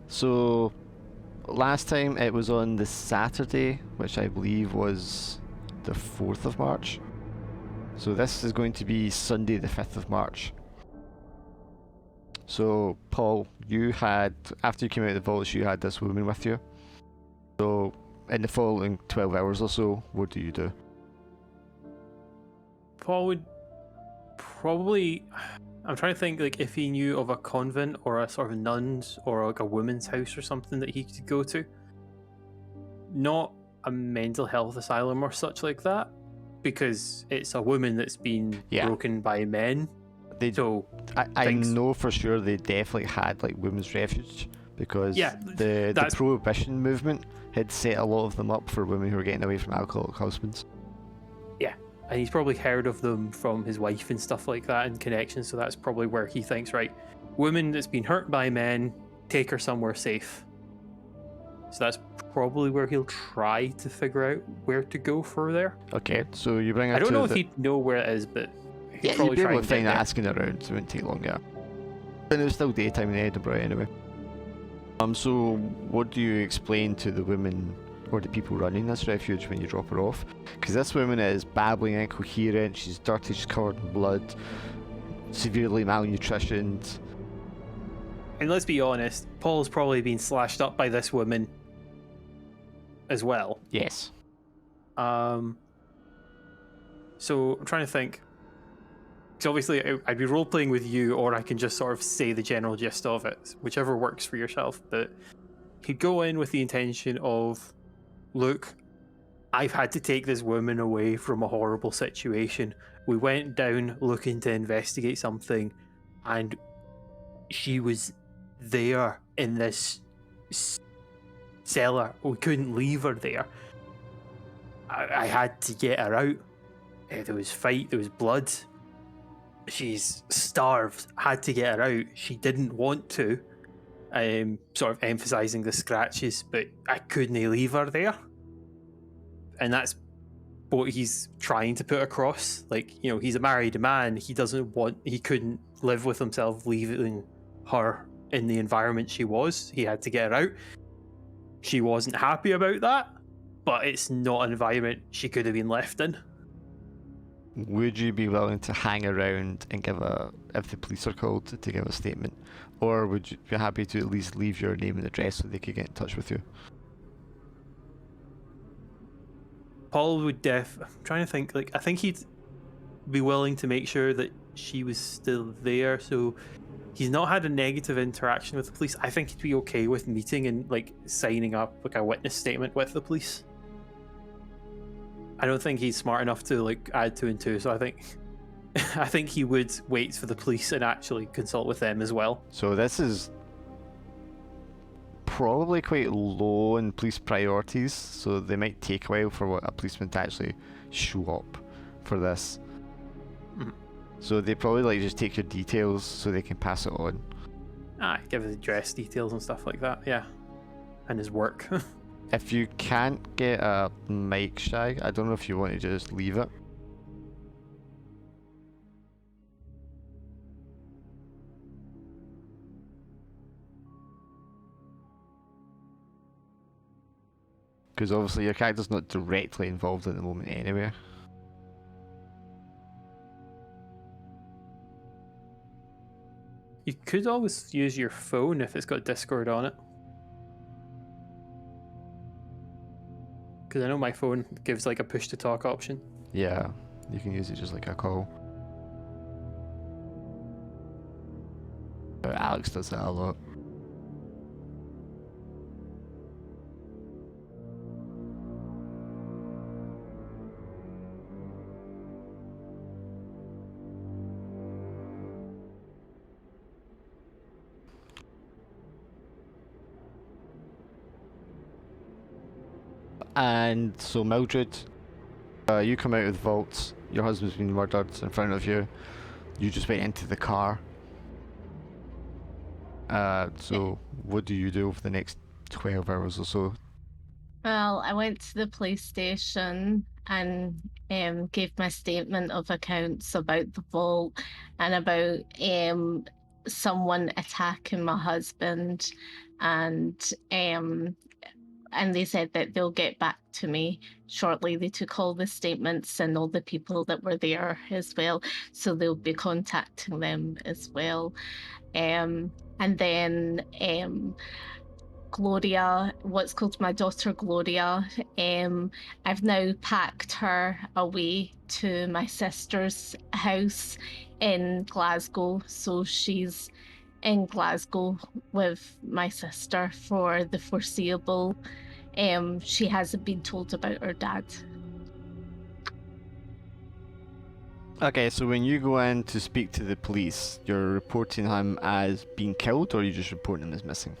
So last time it was on the Saturday, which I believe was the 4th of March. So this is going to be Sunday the 5th of March. So Paul, you had, after you came out of the vaults, you had this woman with you. So in the following 12 hours or so, what do you do? Paul would probably... I'm trying to think, like, if he knew of a convent or a sort of nuns or like a women's house or something that he could go to. Not a mental health asylum or such like that, because it's a woman that's been broken by men. I know for sure they definitely had like women's refuge, because the prohibition movement had set a lot of them up for women who were getting away from alcoholic husbands. Yeah, and he's probably heard of them from his wife and stuff like that in connection, so that's probably where he thinks, right, woman that's been hurt by men, take her somewhere safe. So that's probably where he'll try to figure out where to go for there. Okay, so you bring her I don't know if he'd know where it is, but he'd probably be able to find that asking around, so it wouldn't take long, yeah. And it was still daytime in Edinburgh anyway. So what do you explain to the women or the people running this refuge when you drop her off? Because this woman is babbling, incoherent, she's dirty, she's covered in blood, severely malnutritioned. And let's be honest, Paul's probably been slashed up by this woman as well. Yes. So I'm trying to think. So obviously I'd be role-playing with you, or I can just sort of say the general gist of it, whichever works for yourself. But he'd go in with the intention of, look, I've had to take this woman away from a horrible situation. We went down looking to investigate something, and she was there in this cellar. We couldn't leave her there. I had to get her out. There was fight, there was blood. She's starved, had to get her out. She didn't want to, sort of emphasizing the scratches, but I couldn't leave her there. And that's what he's trying to put across. Like, you know, he's a married man. He couldn't live with himself leaving her in the environment she was. He had to get her out. She wasn't happy about that, but it's not an environment she could have been left in. Would you be willing to hang around and if the police are called, to give a statement? Or would you be happy to at least leave your name and address so they could get in touch with you? Paul would I'm trying to think, like, I think he'd be willing to make sure that she was still there, so he's not had a negative interaction with the police. I think he'd be okay with meeting and, like, signing up, like, a witness statement with the police. I don't think he's smart enough to, like, add 2 and 2, so I think he would wait for the police and actually consult with them as well. So this is probably quite low in police priorities, so they might take a while for a policeman to actually show up for this. So they probably like just take your details so they can pass it on. Give his address details and stuff like that, yeah. And his work. If you can't get a mic shag, I don't know if you want to just leave it. Because obviously your character's not directly involved at the moment anyway. You could always use your phone if it's got Discord on it. Because I know my phone gives like a push to talk option. Yeah, you can use it just like a call. But Alex does that a lot. And so Mildred, you come out of the vault, your husband's been murdered in front of you, you just went into the car. So what do you do over the next 12 hours or so? Well, I went to the police station and gave my statement of accounts about the vault and about someone attacking my husband and they said that they'll get back to me shortly. They took all the statements and all the people that were there as well, so they'll be contacting them as well. And then Gloria, what's called my daughter Gloria, I've now packed her away to my sister's house in Glasgow, so she's in Glasgow with my sister for the foreseeable. She hasn't been told about her dad. Okay, so when you go in to speak to the police, you're reporting him as being killed, or are you just reporting him as missing?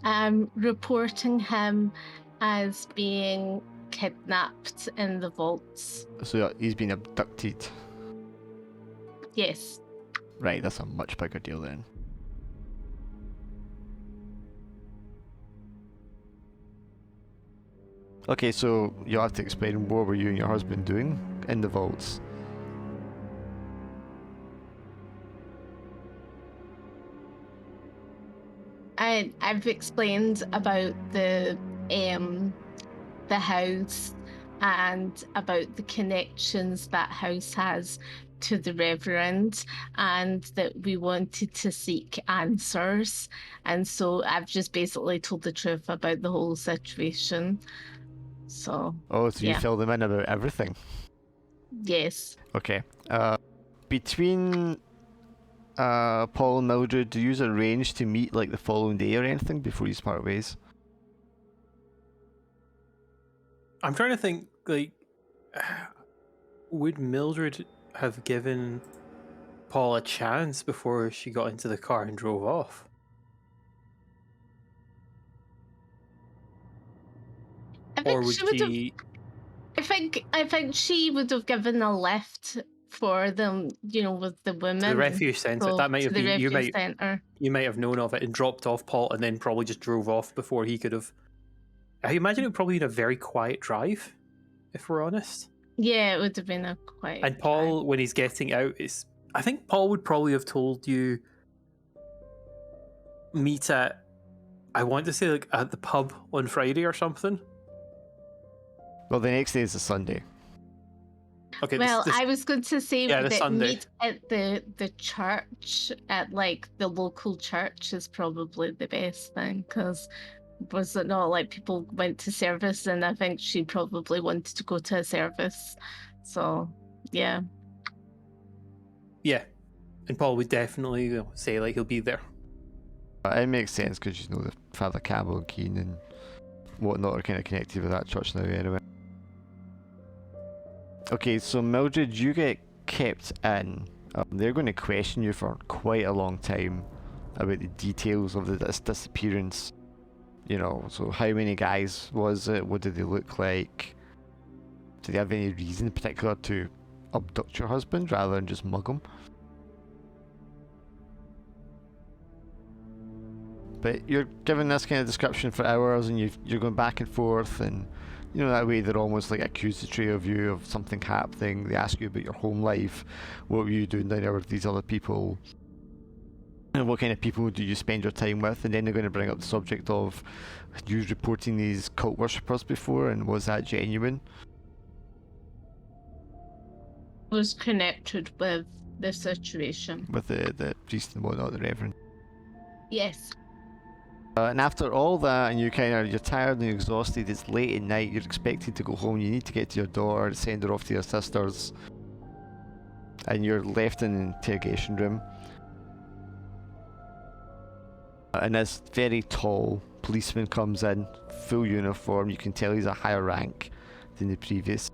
I'm reporting him as being kidnapped in the vaults. So he's been abducted. Yes. Right, that's a much bigger deal then. Okay, so you'll have to explain what were you and your husband doing in the vaults? I've explained about the house and about the connections that house has to the Reverend, and that we wanted to seek answers. And so I've just basically told the truth about the whole situation. So. Oh, so yeah. you fill them in about everything? Yes. Okay. Between Paul and Mildred, do you arrange to meet like the following day or anything before you part ways? I'm trying to think, like, would Mildred have given Paul a chance before she got into the car and drove off? Or would she? I think she would have given a lift for them, with the women. To the refuge centre. That might have been you might have known of it and dropped off Paul, and then probably just drove off before he could have. I imagine it would probably been a very quiet drive, if we're honest. Yeah, it would have been a quiet. And Paul, when he's getting out, I think Paul would probably have told you meet at, I want to say, like at the pub on Friday or something. Well, the next day is a Sunday. Okay. Well, I was going to say that Sunday. Meet at the church, at like the local church, is probably the best thing, because was it not like people went to service, and I think she probably wanted to go to a service. So, yeah. Yeah, and Paul would definitely say like he'll be there. It makes sense because you know the Father Campbell and Keane and whatnot are kind of connected with that church now anyway. Okay, so Mildred, you get kept in. They're going to question you for quite a long time about the details of this disappearance. So how many guys was it? What did they look like? Did they have any reason in particular to abduct your husband rather than just mug him? But you're given this kind of description for hours, and you're going back and forth, and that way they're almost like accusatory of you of something happening. They ask you about your home life, what were you doing down there with these other people, and what kind of people do you spend your time with, and then they're going to bring up the subject of you reporting these cult worshippers before, and was that genuine? Was connected with the situation. With the priest and whatnot, the reverend. Yes. And after all that, and you're tired and exhausted, it's late at night, you're expected to go home, you need to get to your daughter, send her off to your sisters, and you're left in an interrogation room. And this very tall policeman comes in, full uniform, you can tell he's a higher rank than the previous.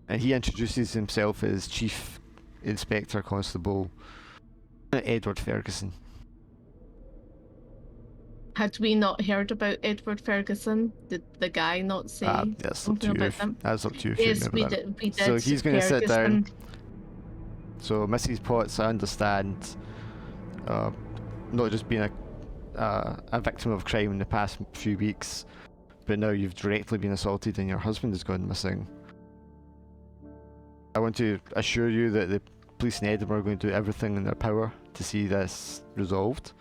And he introduces himself as Chief Inspector Constable Edward Ferguson. Had we not heard about Edward Ferguson? Did the guy not say something about them? That's up to you. Yes, we did. So he's going to sit down. So Mrs. Potts, I understand, not just being a victim of crime in the past few weeks, but now you've directly been assaulted and your husband has gone missing. I want to assure you that the police in Edinburgh are going to do everything in their power to see this resolved.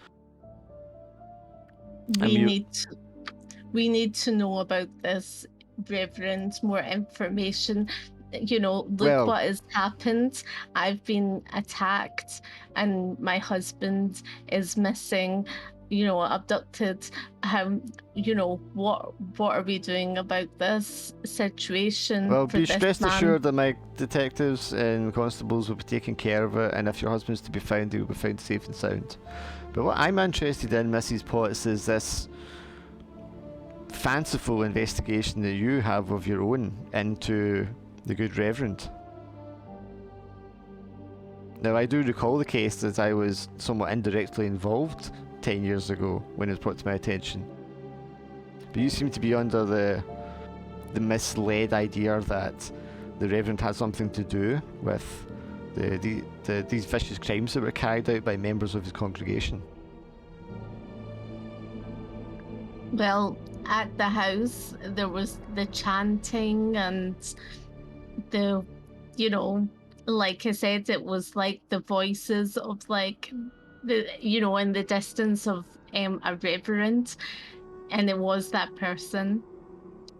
We need to know about this, Reverend. More information. You know, look Well- what has happened. I've been attacked, and my husband is missing. You know, abducted. You know, what are we doing about this situation? Well, for be this stressed man? assured that my detectives and constables will be taking care of it, and if your husband's to be found, he will be found safe and sound. But what I'm interested in, Mrs. Potts, is this fanciful investigation that you have of your own into the good Reverend. Now, I do recall the case as I was somewhat indirectly involved 10 years ago when it was brought to my attention. But you seem to be under the misled idea that the Reverend has something to do with these vicious crimes that were carried out by members of his congregation. Well, at the house, there was the chanting and the, you know, like I said, it was like the voices of like the, you know, in the distance of a reverend, and it was that person,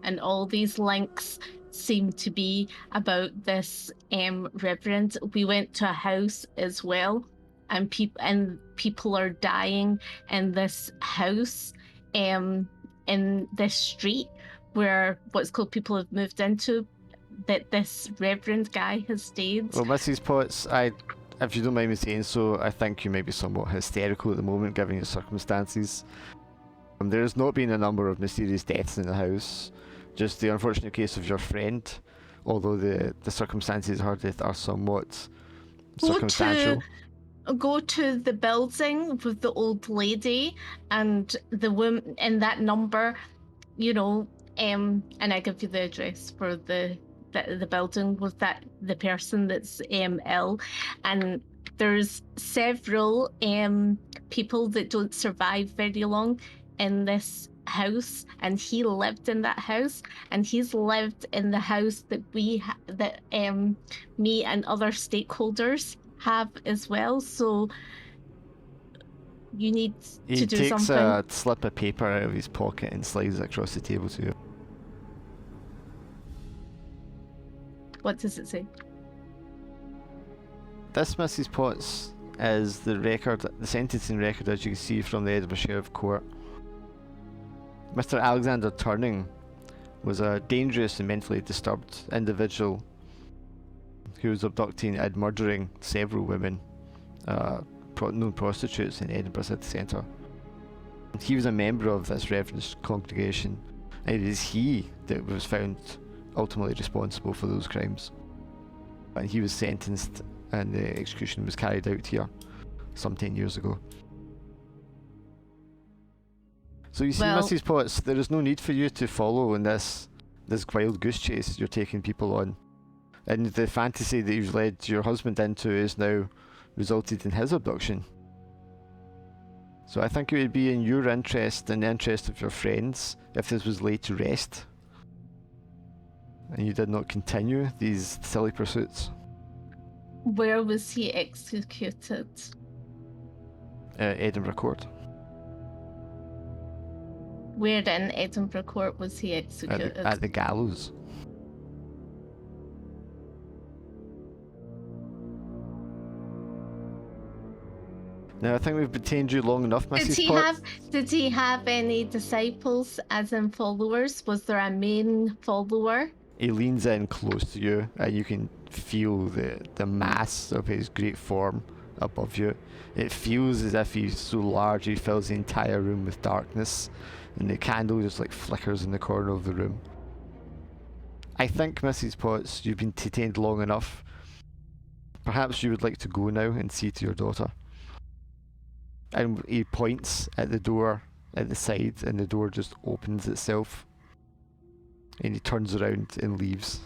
and all these links seem to be about this reverend. We went to a house as well, and people are dying in this house, in this street where what's called people have moved into, that this reverend guy has stayed. Well, Mrs. Potts, if you don't mind me saying so, I think you may be somewhat hysterical at the moment given your circumstances. There has not been a number of mysterious deaths in the house, just the unfortunate case of your friend, although the circumstances of her death are somewhat circumstantial. Go to the building with the old lady and the woman in that number, you know, and I give you the address for the building with the person that's ill, and there's several people that don't survive very long in this house, and he lived in that house, and he's lived in the house that me and other stakeholders have as well. So you need to do something. He takes a slip of paper out of his pocket and slides it across the table to you. What does it say? This, Mrs. Potts, is the sentencing record, as you can see from the Edinburgh Sheriff Court. Mr. Alexander Turning was a dangerous and mentally disturbed individual who was abducting and murdering several women, known prostitutes in Edinburgh city centre. He was a member of this Reverend's congregation, and it is he that was found ultimately responsible for those crimes. And he was sentenced, and the execution was carried out here some 10 years ago. So you see, Well, Mrs. Potts, there is no need for you to follow in this wild goose chase you're taking people on. And the fantasy that you've led your husband into is now resulted in his abduction. So I think it would be in your interest and the interest of your friends if this was laid to rest and you did not continue these silly pursuits. where was he executed? Edinburgh Court. Where in Edinburgh Court was he At executed? at the gallows. Now I think we've detained you long enough, Mrs. Potts. Did he have any disciples, as in followers? Was there a main follower? He leans in close to you, and you can feel the mass of his great form above you. It feels as if he's so large he fills the entire room with darkness, and the candle just like flickers in the corner of the room. I think, Mrs. Potts, you've been detained long enough. Perhaps you would like to go now and see to your daughter. And he points at the door at the side, and the door just opens itself. And he turns around and leaves.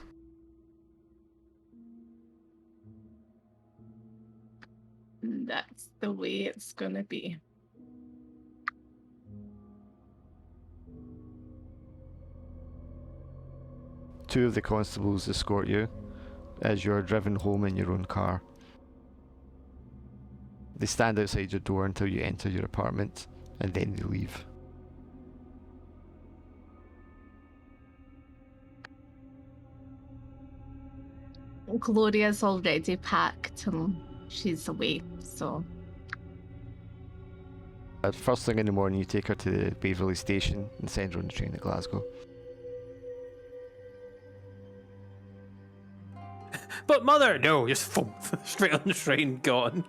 That's the way it's gonna be. Two of the constables escort you as you're driven home in your own car. They stand outside your door until you enter your apartment, and then they leave. Gloria's already packed and she's away, so First thing in the morning, you take her to the Waverley station and send her on the train to Glasgow. But mother, no, just boom, straight on the train, gone.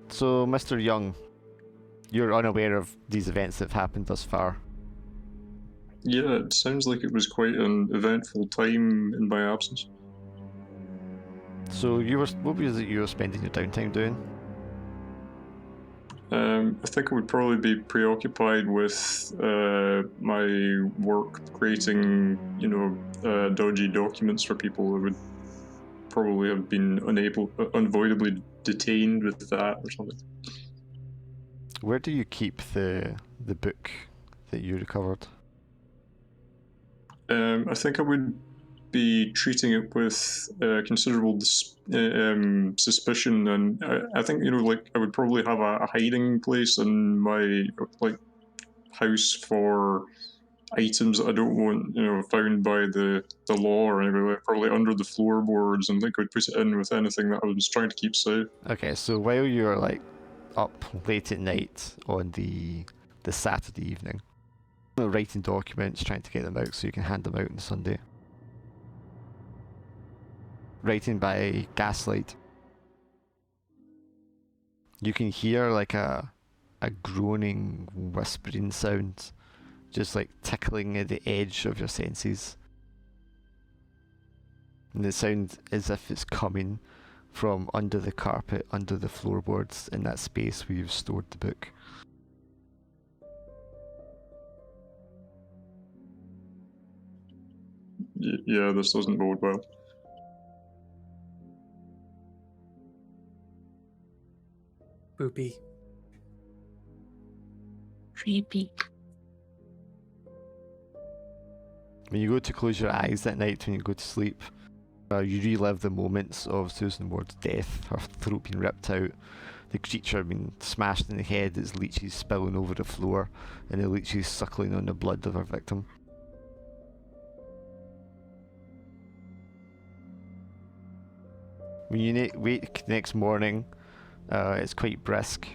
So, Mr. Young, you're unaware of these events that have happened thus far. Yeah, it sounds like it was quite an eventful time in my absence. So, what was it you were spending your downtime doing? I think I would probably be preoccupied with my work creating, dodgy documents for people. I would probably have been unavoidably detained with that or something. Where do you keep the book that you recovered? I think I would be treating it with considerable suspicion, and I think I would probably have a hiding place in my house for items that I don't want found by the law or anything. Like probably under the floorboards, and I would put it in with anything that I was trying to keep safe. Okay, so while you're up late at night on the Saturday evening, writing documents, trying to get them out so you can hand them out on Sunday. Writing by gaslight. You can hear a groaning, whispering sound, just tickling at the edge of your senses. And it sounds as if it's coming from under the carpet, under the floorboards, in that space where you've stored the book. Yeah, this doesn't bode well. Boopy. creepy. When you go to close your eyes at night when you go to sleep, you relive the moments of Susan Ward's death, her throat being ripped out, the creature being smashed in the head, its leeches spilling over the floor, and the leeches suckling on the blood of her victim. When you wake next morning, it's quite brisk.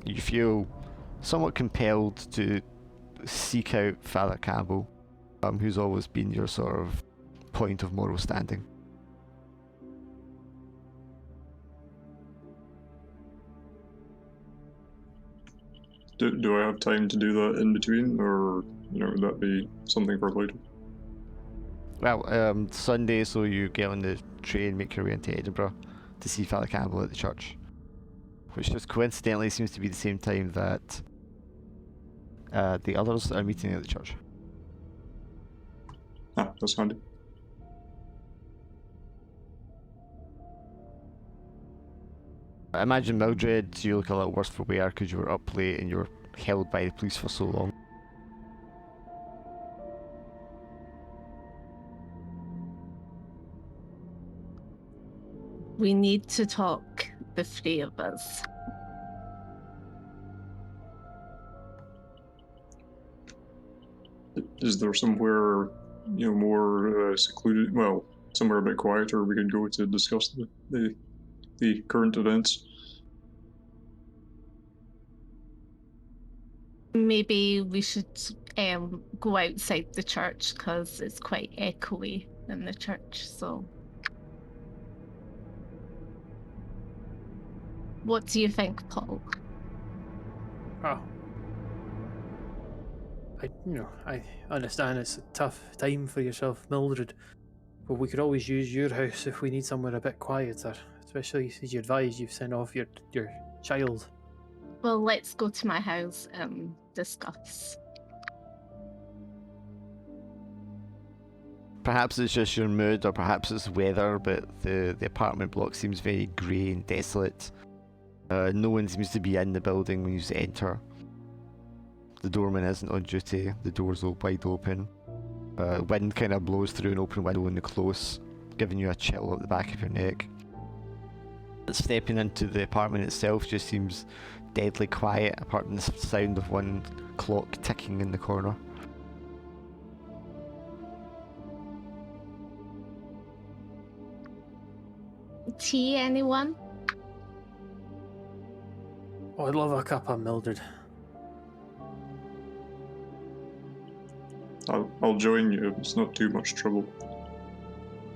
You feel somewhat compelled to seek out Father Campbell, who's always been your sort of point of moral standing. Do I have time to do that in between, or would that be something for later? Well, Sunday, so you get on the train, make your way into Edinburgh to see Father Campbell at the church, which just coincidentally seems to be the same time that the others are meeting at the church. Ah, that's handy. I imagine Mildred, you look a little worse for wear because you were up late and you were held by the police for so long. We need to talk, the three of us. Is there somewhere, more secluded? Well, somewhere a bit quieter we could go to discuss the current events? Maybe we should go outside the church because it's quite echoey in the church. So, what do you think, Paul? Oh. I understand it's a tough time for yourself, Mildred, but we could always use your house if we need somewhere a bit quieter, especially as you advise you've sent off your child. Well, let's go to my house and discuss. Perhaps it's just your mood, or perhaps it's weather, but the apartment block seems very grey and desolate. No one seems to be in the building when you enter. The doorman isn't on duty, the door's all wide open. Wind kind of blows through an open window in the close, giving you a chill at the back of your neck. Stepping into the apartment itself just seems deadly quiet, apart from the sound of one clock ticking in the corner. Tea, anyone? Oh, I'd love a cup of Mildred. I'll join you. It's not too much trouble.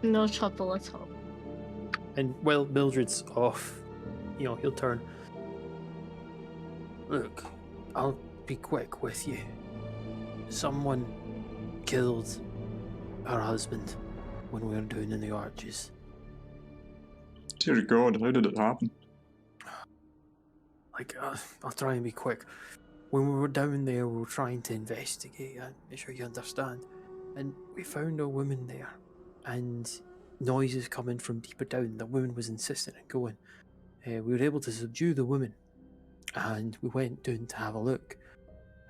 No trouble at all. And while Mildred's off, he'll turn. Look, I'll be quick with you. Someone killed her husband when we were down in the arches. Dear God, how did it happen? I'll try and be quick. When we were down there, we were trying to investigate and make sure you understand. And we found a woman there, and noises coming from deeper down. The woman was insistent on going. We were able to subdue the woman, and we went down to have a look.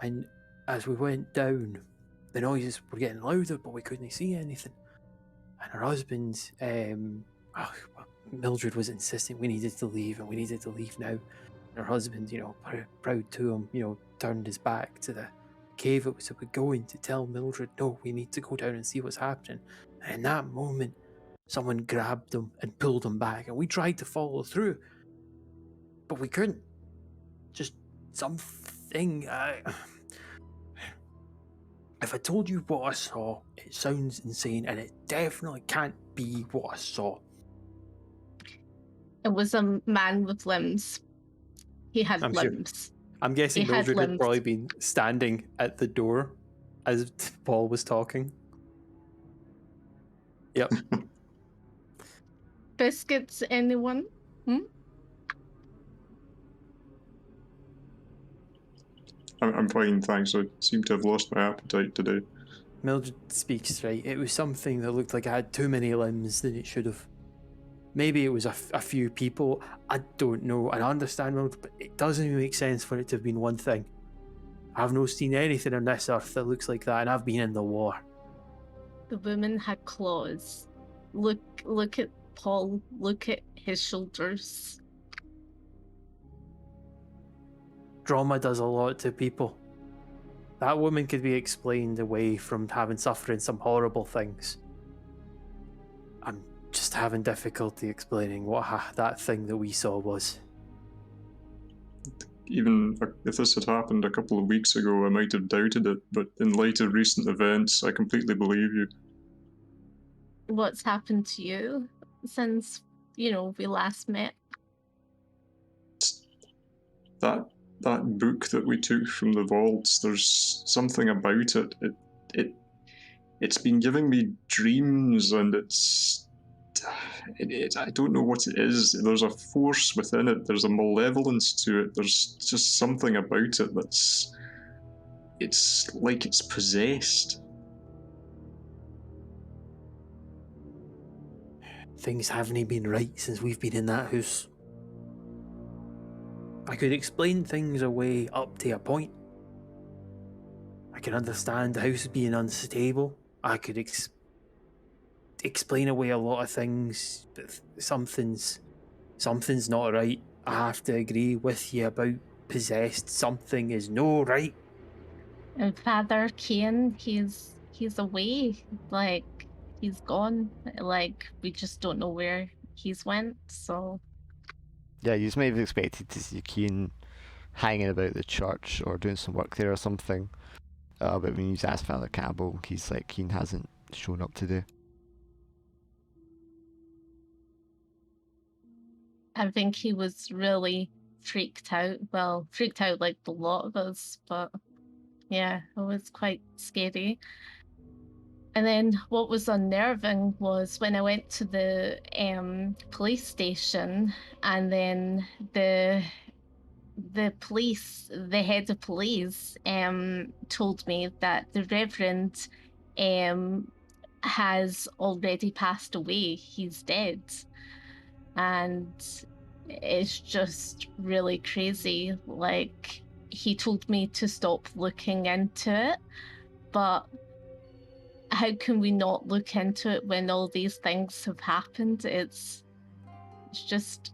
And as we went down, the noises were getting louder, but we couldn't see anything. And her husband, Mildred was insisting we needed to leave, and we needed to leave now. Her husband, proud to him, turned his back to the cave it was going to tell Mildred, no, we need to go down and see what's happening. And in that moment, someone grabbed him and pulled him back, and we tried to follow through, but we couldn't. Just something. If I told you what I saw, it sounds insane, and it definitely can't be what I saw. It was a man with limbs. He had I'm sure. limbs. I'm guessing He had Mildred had limbs. probably been standing at the door as Paul was talking. Yep. Biscuits, anyone? I'm fine, thanks. I seem to have lost my appetite today. Mildred speaks right. It was something that looked like it had too many limbs than it should have. Maybe it was a few people. I don't know. And I understand, Mildred, but it doesn't even make sense for it to have been one thing. I've not seen anything on this earth that looks like that, and I've been in the war. The woman had claws. Look at Paul. Look at his shoulders. Trauma does a lot to people. That woman could be explained away from suffering some horrible things. I'm just having difficulty explaining what that thing that we saw was. Even if this had happened a couple of weeks ago, I might have doubted it, but in light of recent events, I completely believe you. What's happened to you since, we last met? That book that we took from the vaults, there's something about it. It's been giving me dreams, and I don't know what it is. There's a force within it. There's a malevolence to it. There's just something about it it's like it's possessed. Things haven't been right since we've been in that house. I could explain things away up to a point. I can understand the house being unstable. I could explain away a lot of things, but something's not right. I have to agree with you about possessed. Something is no right. And Father Cain, he's away. He's gone. We just don't know where he's went. So Yeah, you may have expected to see Keen hanging about the church or doing some work there or something. But when you ask Father Campbell, he's like, Keen hasn't shown up today. I think he was really freaked out. Well, freaked out like the lot of us, but yeah, it was quite scary. And then what was unnerving was when I went to the police station, and then the police, the head of police, told me that the Reverend has already passed away. He's dead. And it's just really crazy. He told me to stop looking into it, but how can we not look into it when all these things have happened? It's just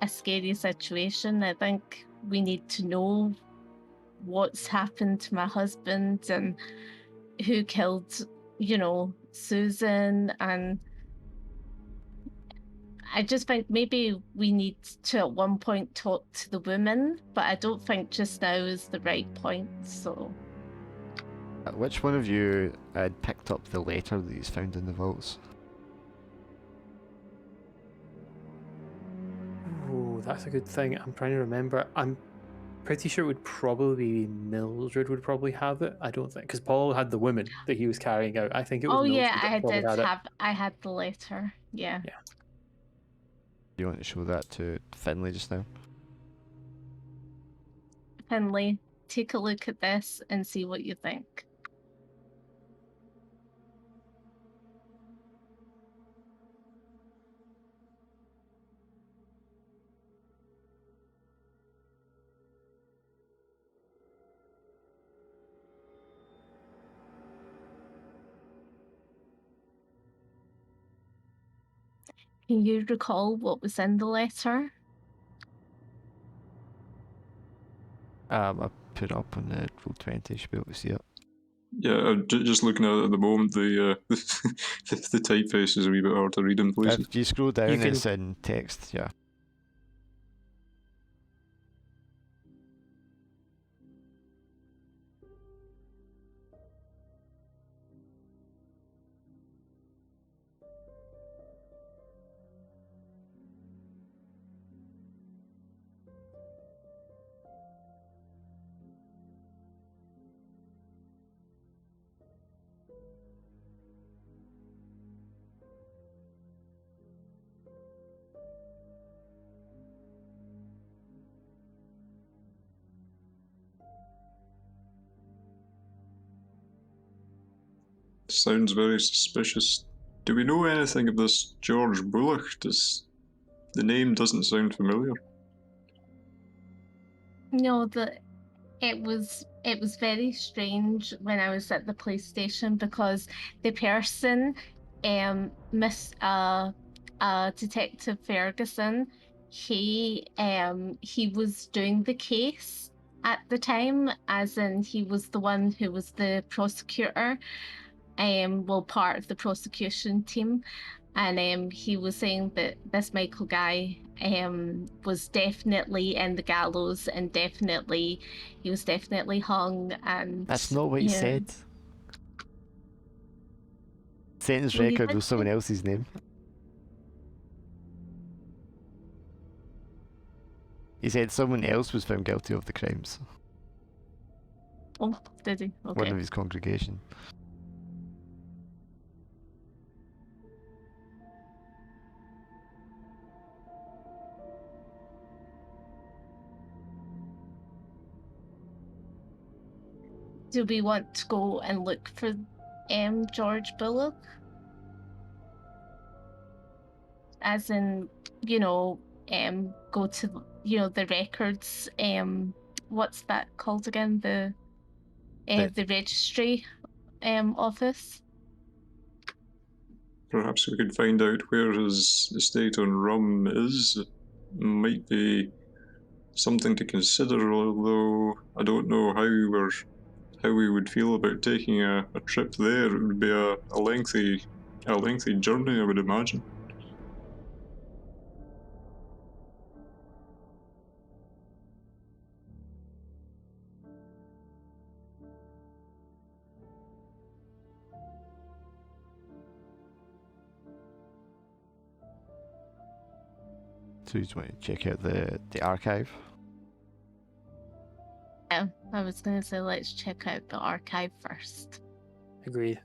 a scary situation. I think we need to know what's happened to my husband and who killed, Susan. And I just think maybe we need to at one point talk to the women, but I don't think just now is the right point. So Which one of you had picked up the letter that he's found in the vaults? Oh, that's a good thing. I'm trying to remember. I'm pretty sure it would probably be Mildred would probably have it. I don't think, because Paul had the woman that he was carrying out. I think it was Mildred yeah, that I probably did had it. have. I had the letter. Yeah. Yeah. Do you want to show that to Finlay just now? Finlay, take a look at this and see what you think. Can you recall what was in the letter? I put it up on the Roll20, you should be able to see it. Yeah, just looking at it at the moment, the the typeface is a wee bit hard to read in places. If you scroll down, You can- it's in text, yeah. Sounds very suspicious. Do we know anything of this George Bullock? The name doesn't sound familiar. No, it was very strange when I was at the police station because the person, Detective Ferguson, he was doing the case at the time, as in he was the one who was the prosecutor, part of the prosecution team. And he was saying that this Michael guy was definitely in the gallows and he was definitely hung. And That's not what he said. Sentence Well, he record did was someone say- else's name. He said someone else was found guilty of the crimes. Oh, did he? One Okay. of his congregation. Do we want to go and look for George Bullock? As in, go to the records. What's that called again? The registry office. Perhaps we could find out where his estate on Rum is. It might be something to consider, although I don't know how we would feel about taking a trip there. It would be a lengthy journey, I would imagine. So you just want to check out the archive? Yeah, I was gonna say let's check out the archive first. Agreed.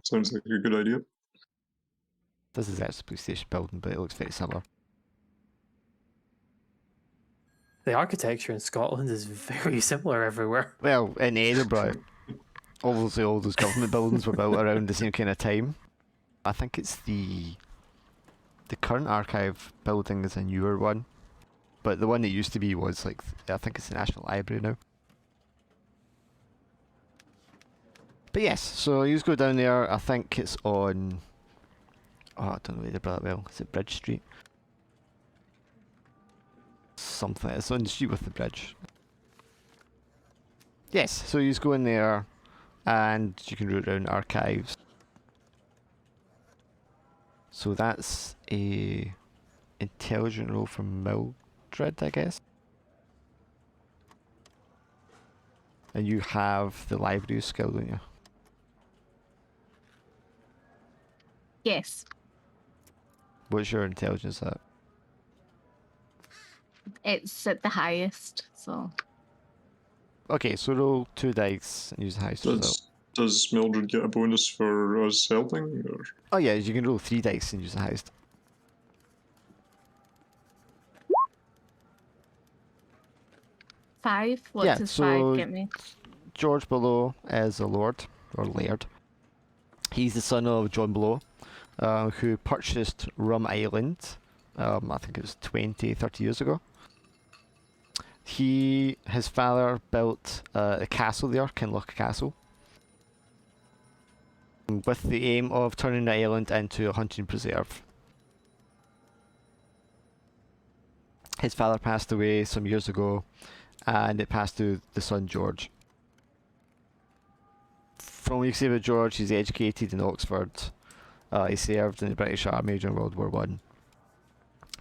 Sounds like a good idea. This is actually a police station building, but it looks very similar. The architecture in Scotland is very similar everywhere. Well, in Edinburgh, obviously all those government buildings were built around the same kind of time. I think it's the current archive building is a newer one, but the one that used to be was I think it's the National Library now. But yes, so you just go down there. I think it's on. Oh, I don't know Edinburgh that well. Is it Bridge Street? Something. It's on the street with the bridge. Yes, so you just go in there, and you can root around archives. So that's a intelligent roll from Mildred, I guess. And you have the library skill, don't you? Yes, What's your intelligence at? it's at the highest, so Okay, so roll 2 dice and use the highest result. Does Mildred get a bonus for us helping? Or? Oh yeah, you can roll 3 dice and use the highest. 5. What Yeah, does so 5 get me? George Below is a lord, or laird. He's the son of John Blow, who purchased Rum Island, I think it was 20, 30 years ago. His father built a castle there, Kinloch Castle, with the aim of turning the island into a hunting preserve. His father passed away some years ago, and it passed to the son George. From what you can say about George, he's educated in Oxford. He served in the British Army during World War One.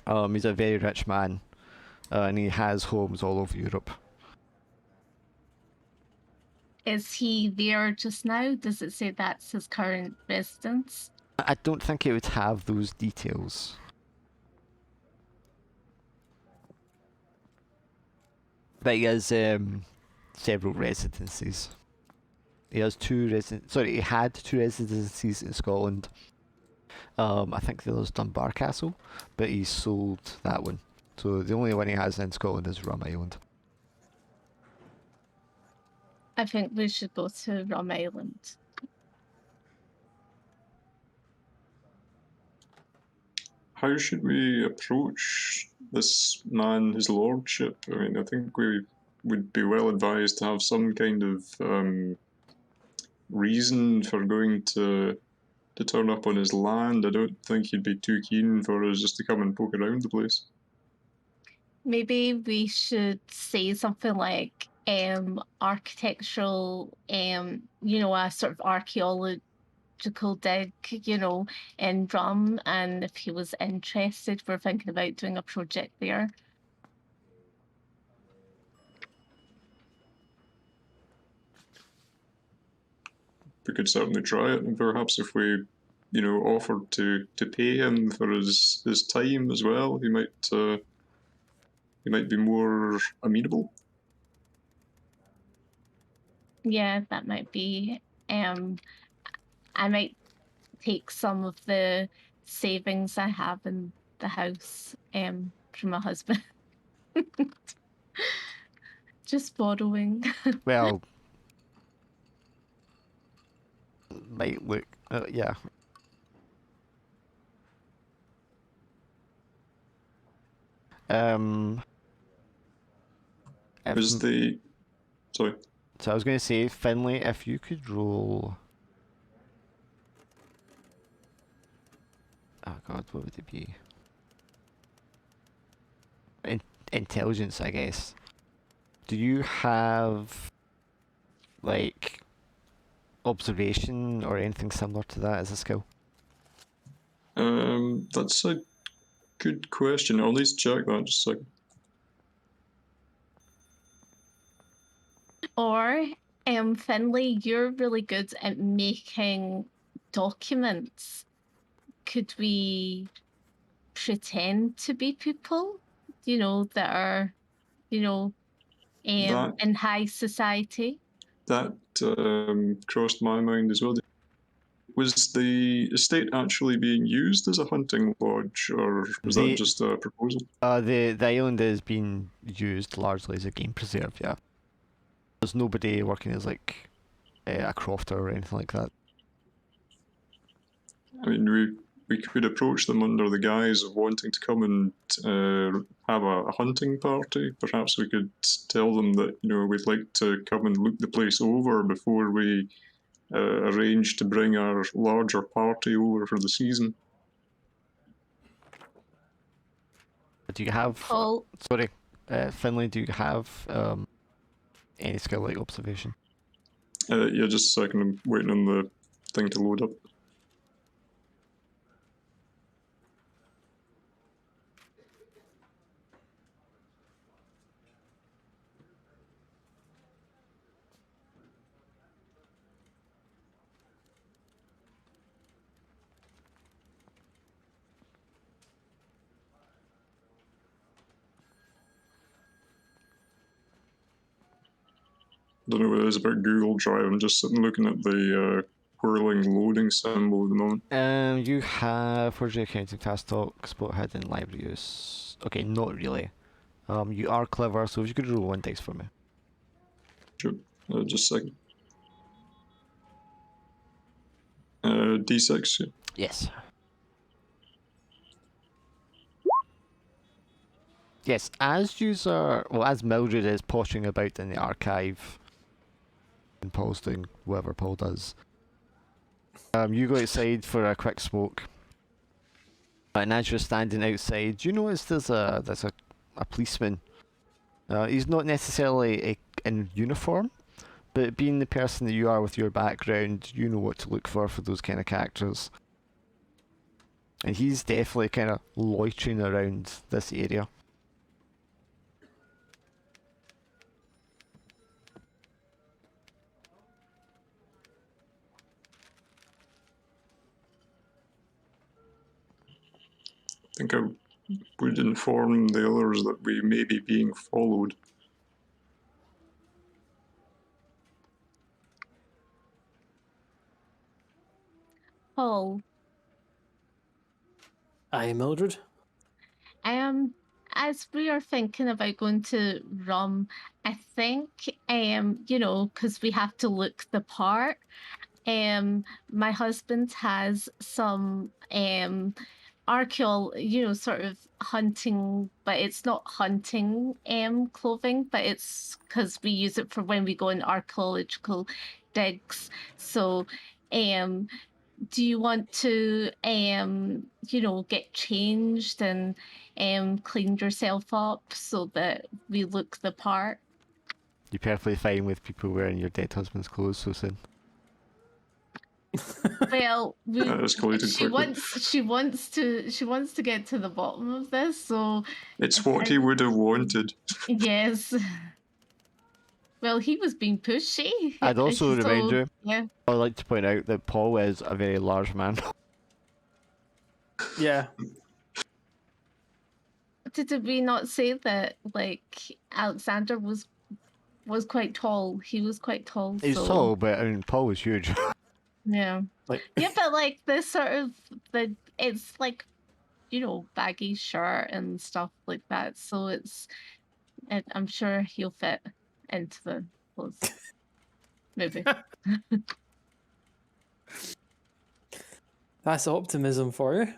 He's a very rich man, and he has homes all over Europe. Is he there just now? Does it say that's his current residence? I don't think it would have those details. But he has several residences. He had 2 residences in Scotland. I think the other's Dunbar Castle, but he sold that one. So the only one he has in Scotland is Rum Island. I think we should go to Rum Island. How should we approach this man, his lordship? I mean, I think we would be well advised to have some kind of reason for going to turn up on his land. I don't think he'd be too keen for us just to come and poke around the place. Maybe we should say something like architectural, a sort of archaeological dig, in Drum, and if he was interested, we're thinking about doing a project there. We could certainly try it, and perhaps if we, offered to pay him for his time as well, he might be more amenable. Yeah, that might be. I might take some of the savings I have in the house from my husband. Just borrowing. Well, might look. Yeah. Is the sorry? So I was going to say, Finlay, if you could roll. Oh god, what would it be? Intelligence, I guess. Do you have like observation or anything similar to that as a skill? That's a good question. I'll need to check that just a second. Or, Finlay, you're really good at making documents. Could we pretend to be people, that are, in high society? That crossed my mind as well. Was the estate actually being used as a hunting lodge, or was that just a proposal? The island is being used largely as a game preserve, yeah. There's nobody working as like a crofter or anything like that. I mean, we could approach them under the guise of wanting to come and have a hunting party. Perhaps we could tell them that we'd like to come and look the place over before we arranged to bring our larger party over for the season. Do you have... Paul, Sorry, Finley, do you have any skill like observation? Yeah, just a second. I'm waiting on the thing to load up. Don't know what it is about Google Drive. I'm just sitting looking at the whirling loading symbol at the moment. You have forgery accounting, fast talk, spot hidden, library use. Okay, not really. You are clever, so if you could roll 1 dice for me. Sure. Just a second. D6. Yeah. Yes. Yes, as as Mildred is pottering about in the archive, and Paul's doing whatever Paul does, you go outside for a quick smoke. And as you're standing outside, you notice there's a policeman. He's not necessarily in uniform, but being the person that you are with your background, you know what to look for those kind of characters. And he's definitely kind of loitering around this area. I think I would inform the others that we may be being followed. Paul, Aye, Mildred. as we are thinking about going to Rum, I think, because we have to look the part. My husband has some sort of hunting, but it's not hunting clothing, but it's because we use it for when we go in archaeological digs. So do you want to get changed and cleaned yourself up so that we look the part? You're perfectly fine with people wearing your dead husband's clothes so soon. Well, That escalated quickly. she wants to get to the bottom of this, so It's what he would have wanted. yes. Well, he was being pushy. I'd also remind you, Yeah. I'd like to point out that Paul is a very large man. Yeah. Did we not say that Alexander was quite tall? He was quite tall. He's so... tall, but I mean, Paul was huge. Yeah. Like Yeah, but this sort of it's baggy shirt and stuff like that. So I'm sure he'll fit into the clothes. Maybe. that's optimism for you.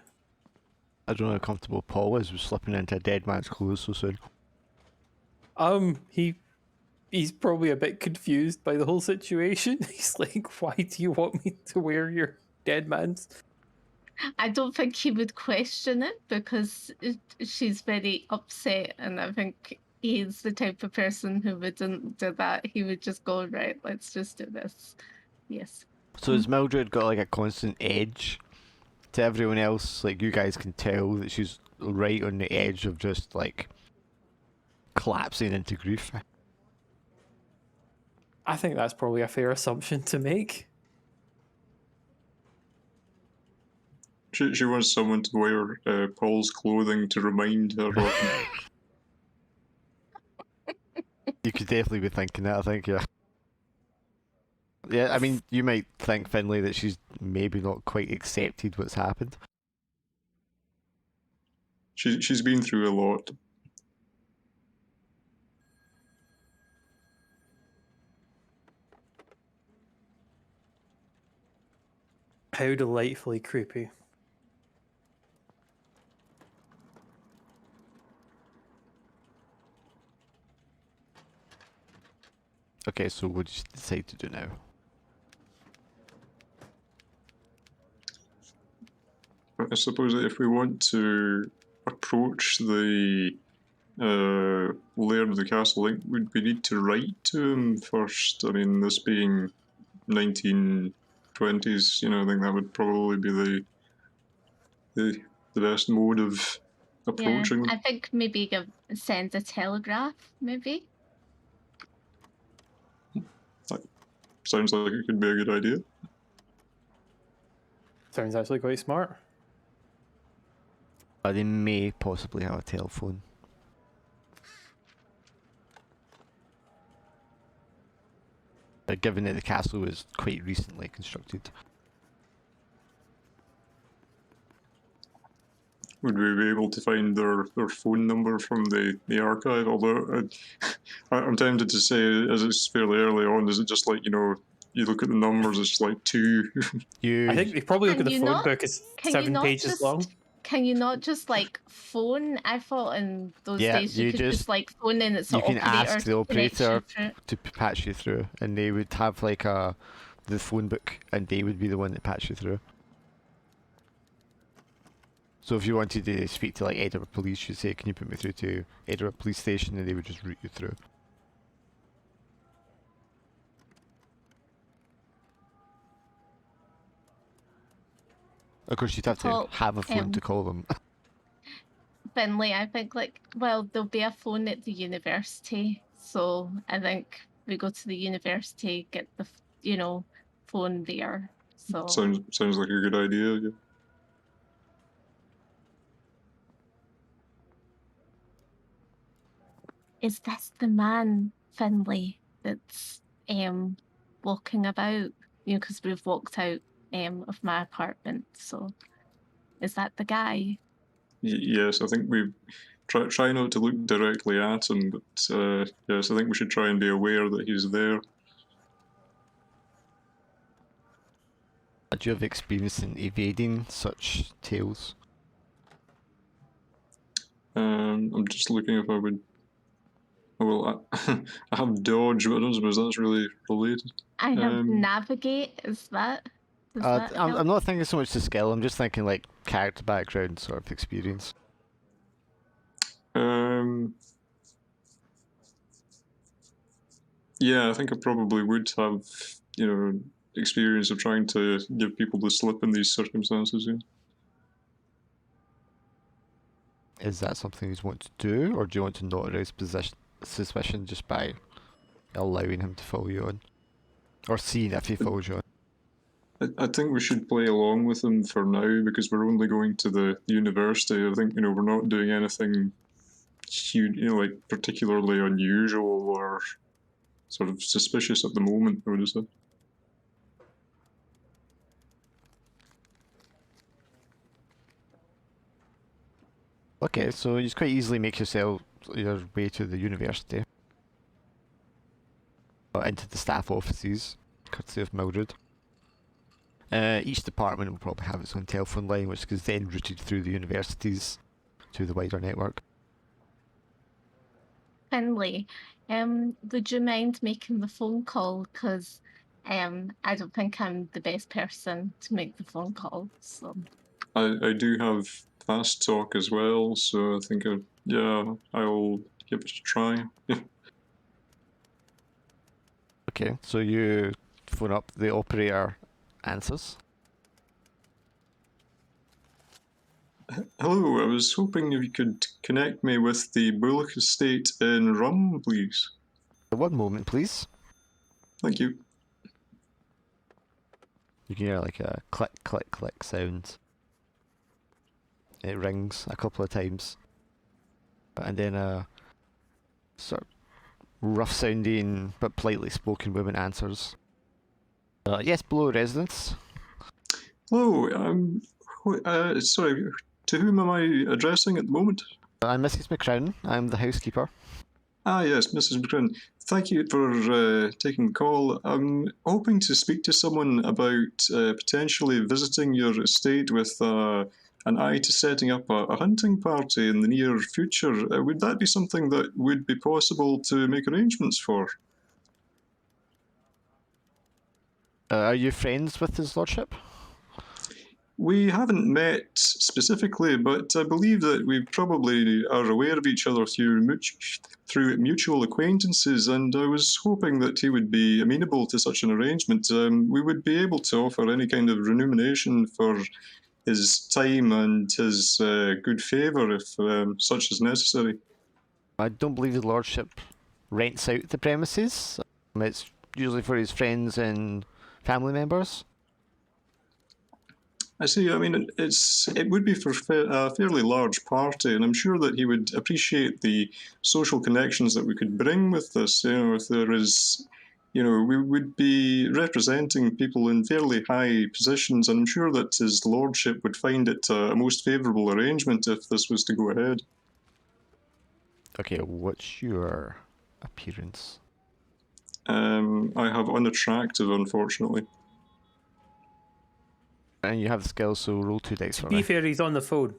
I don't know how comfortable Paul is with slipping into a dead man's clothes so soon. He's probably a bit confused by the whole situation. He's like, why do you want me to wear your dead man's? I don't think he would question it because she's very upset, and I think he's the type of person who wouldn't do that. He would just go, right, let's just do this. Yes. So has Mildred got like a constant edge to everyone else? Like, you guys can tell that she's right on the edge of just like collapsing into grief. I think that's probably a fair assumption to make. She wants someone to wear Paul's clothing to remind her of him. You could definitely be thinking that, I think, yeah. Yeah, I mean, you might think, Finley, that she's maybe not quite accepted what's happened. She's been through a lot. How delightfully creepy. Okay, so what did you decide to do now? I suppose that if we want to approach the laird of the castle, like, would we need to write to him first? I mean, this being 1920s, I think that would probably be the best mode of Yeah, approaching them. I think maybe send a telegraph, maybe. Sounds like it could be a good idea. Sounds actually quite smart. They may possibly have a telephone. Given that the castle was quite recently constructed. Would we be able to find their phone number from the archive? Although I'm tempted to say, as it's fairly early on, is it just like, you look at the numbers, it's like 2. I think they probably look at Can the you phone not- book. It's Can you 7 not pages just long. Can you not just like phone? I thought in those Yeah, days you you could just- just like phone in. It's you the can operator ask the to connect you operator through. to patch you through, and they would have like the phone book, and they would be the one that patch you through. So if you wanted to speak to like Edinburgh Police, you'd say, "Can you put me through to Edinburgh Police Station?" and they would just route you through. Of course, you'd have Well, to have a phone to call them. Finley, I think there'll be a phone at the university, so I think we go to the university, get the phone there. So Sounds like a good idea. Yeah. is this the man, Finley, that's walking about? Because we've walked out of my apartment. So is that the guy? Yes, I think we try not to look directly at him, but yes, I think we should try and be aware that he's there. Do you have experience in evading such tales? I'm just looking if I would. Well, I have dodge, but I don't suppose that's really related. I have navigate. Is that? Does that help? I'm not thinking so much to skill. I'm just thinking like character background sort of experience. Yeah, I think I probably would have, experience of trying to give people the slip in these circumstances. Yeah. Is that something you want to do, or do you want to not raise suspicion just by allowing him to follow you on? Or seeing if he follows you on? I think we should play along with him for now because we're only going to the university. I think, we're not doing anything huge, like particularly unusual or sort of suspicious at the moment, I would have said. Okay, so you quite easily make your way to the university. Into the staff offices, courtesy of Mildred. Each department will probably have its own telephone line, which is then routed through the universities to the wider network. Finley, would you mind making the phone call? Because I don't think I'm the best person to make the phone call. So I do have fast talk as well, so I think I'll give it a try. Okay, so you phone up, the operator answers. Hello, I was hoping if you could connect me with the Bullock Estate in Rum, please. One moment, please. Thank you. You can hear like a click, click, click sound. It rings a couple of times. And then a sort of rough sounding but politely spoken woman answers. Yes, below residence. Hello, sorry, to whom am I addressing at the moment? I'm Mrs. McCrown. I'm the housekeeper. Ah, yes, Mrs. McCrin. Thank you for taking the call. I'm hoping to speak to someone about potentially visiting your estate with an eye to setting up a hunting party in the near future. Would that be something that would be possible to make arrangements for? Are you friends with his lordship? We haven't met specifically, but I believe that we probably are aware of each other through mutual acquaintances, and I was hoping that he would be amenable to such an arrangement. We would be able to offer any kind of remuneration for his time and his good favour if such is necessary. I don't believe his lordship rents out the premises. It's usually for his friends and family members. I see. I mean, it would be for a fairly large party, and I'm sure that he would appreciate the social connections that we could bring with this. You know, if there is, you know, we would be representing people in fairly high positions, and I'm sure that his lordship would find it a most favourable arrangement if this was to go ahead. Okay, what's your appearance? I have unattractive, unfortunately. And you have the skill, so roll 2 dice for To be me. fair, he's on the phone.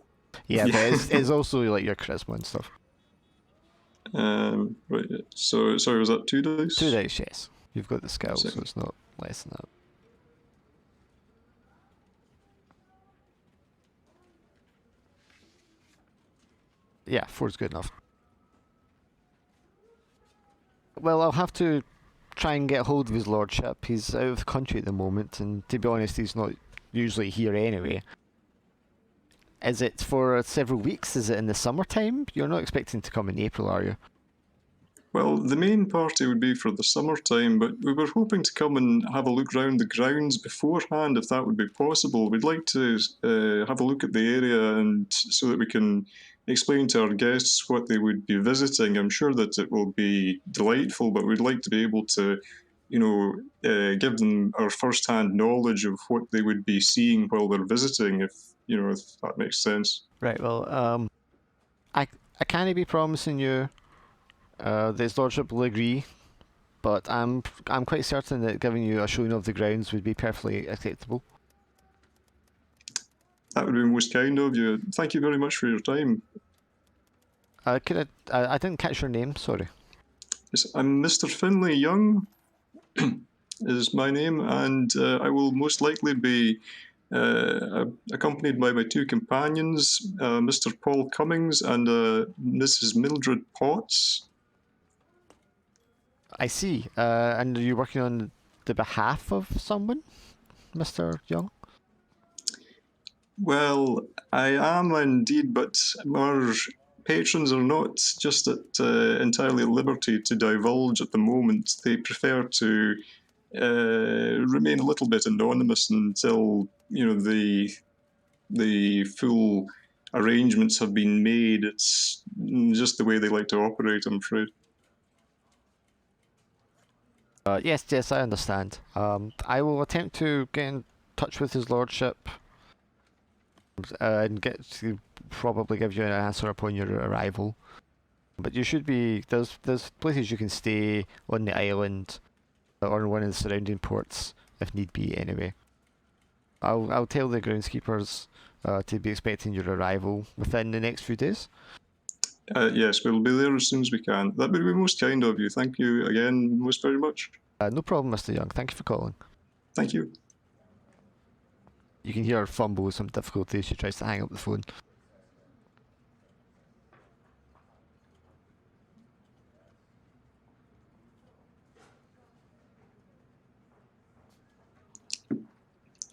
Yeah, but it's also like your charisma and stuff. Right. So, sorry, was that 2 dice? 2 dice, yes. You've got the skill, so Second. it's not less than that. Yeah, 4's good enough. Well, I'll have to try and get hold of his lordship. He's out of the country at the moment, and to be honest, he's not usually here anyway. Is it for several weeks? Is it in the summertime? You're not expecting to come in April, are you? Well, the main party would be for the summertime, but we were hoping to come and have a look round the grounds beforehand, if that would be possible. We'd like to have a look at the area, and so that we can explain to our guests what they would be visiting. I'm sure that it will be delightful, but we'd like to be able to, you know, give them our first-hand knowledge of what they would be seeing while they're visiting, if that makes sense. Right, well, I can't be promising you that his lordship will agree, but I'm quite certain that giving you a showing of the grounds would be perfectly acceptable. That would be most kind of you. Thank you very much for your time. I didn't catch your name, sorry. Yes, I'm Mr. Finlay Young, is my name, and I will most likely be accompanied by my 2 companions, Mr. Paul Cummings and Mrs. Mildred Potts. I see. And are you working on the behalf of someone, Mr. Young? Well, I am indeed, but our patrons are not just at entirely liberty to divulge at the moment. They prefer to remain a little bit anonymous until the full arrangements have been made. It's just the way they like to operate, I'm afraid. Yes, I understand. I will attempt to get in touch with his lordship and get to probably give you an answer upon your arrival. But you should be there's places you can stay on the island or in one of the surrounding ports if need be. Anyway, I'll tell the groundskeepers to be expecting your arrival within the next few days. Yes, we'll be there as soon as we can. That would be most kind of you. Thank you again most very much. No problem, Mr. Young. Thank you for calling. Thank you. You can hear her fumble with some difficulty as she tries to hang up the phone.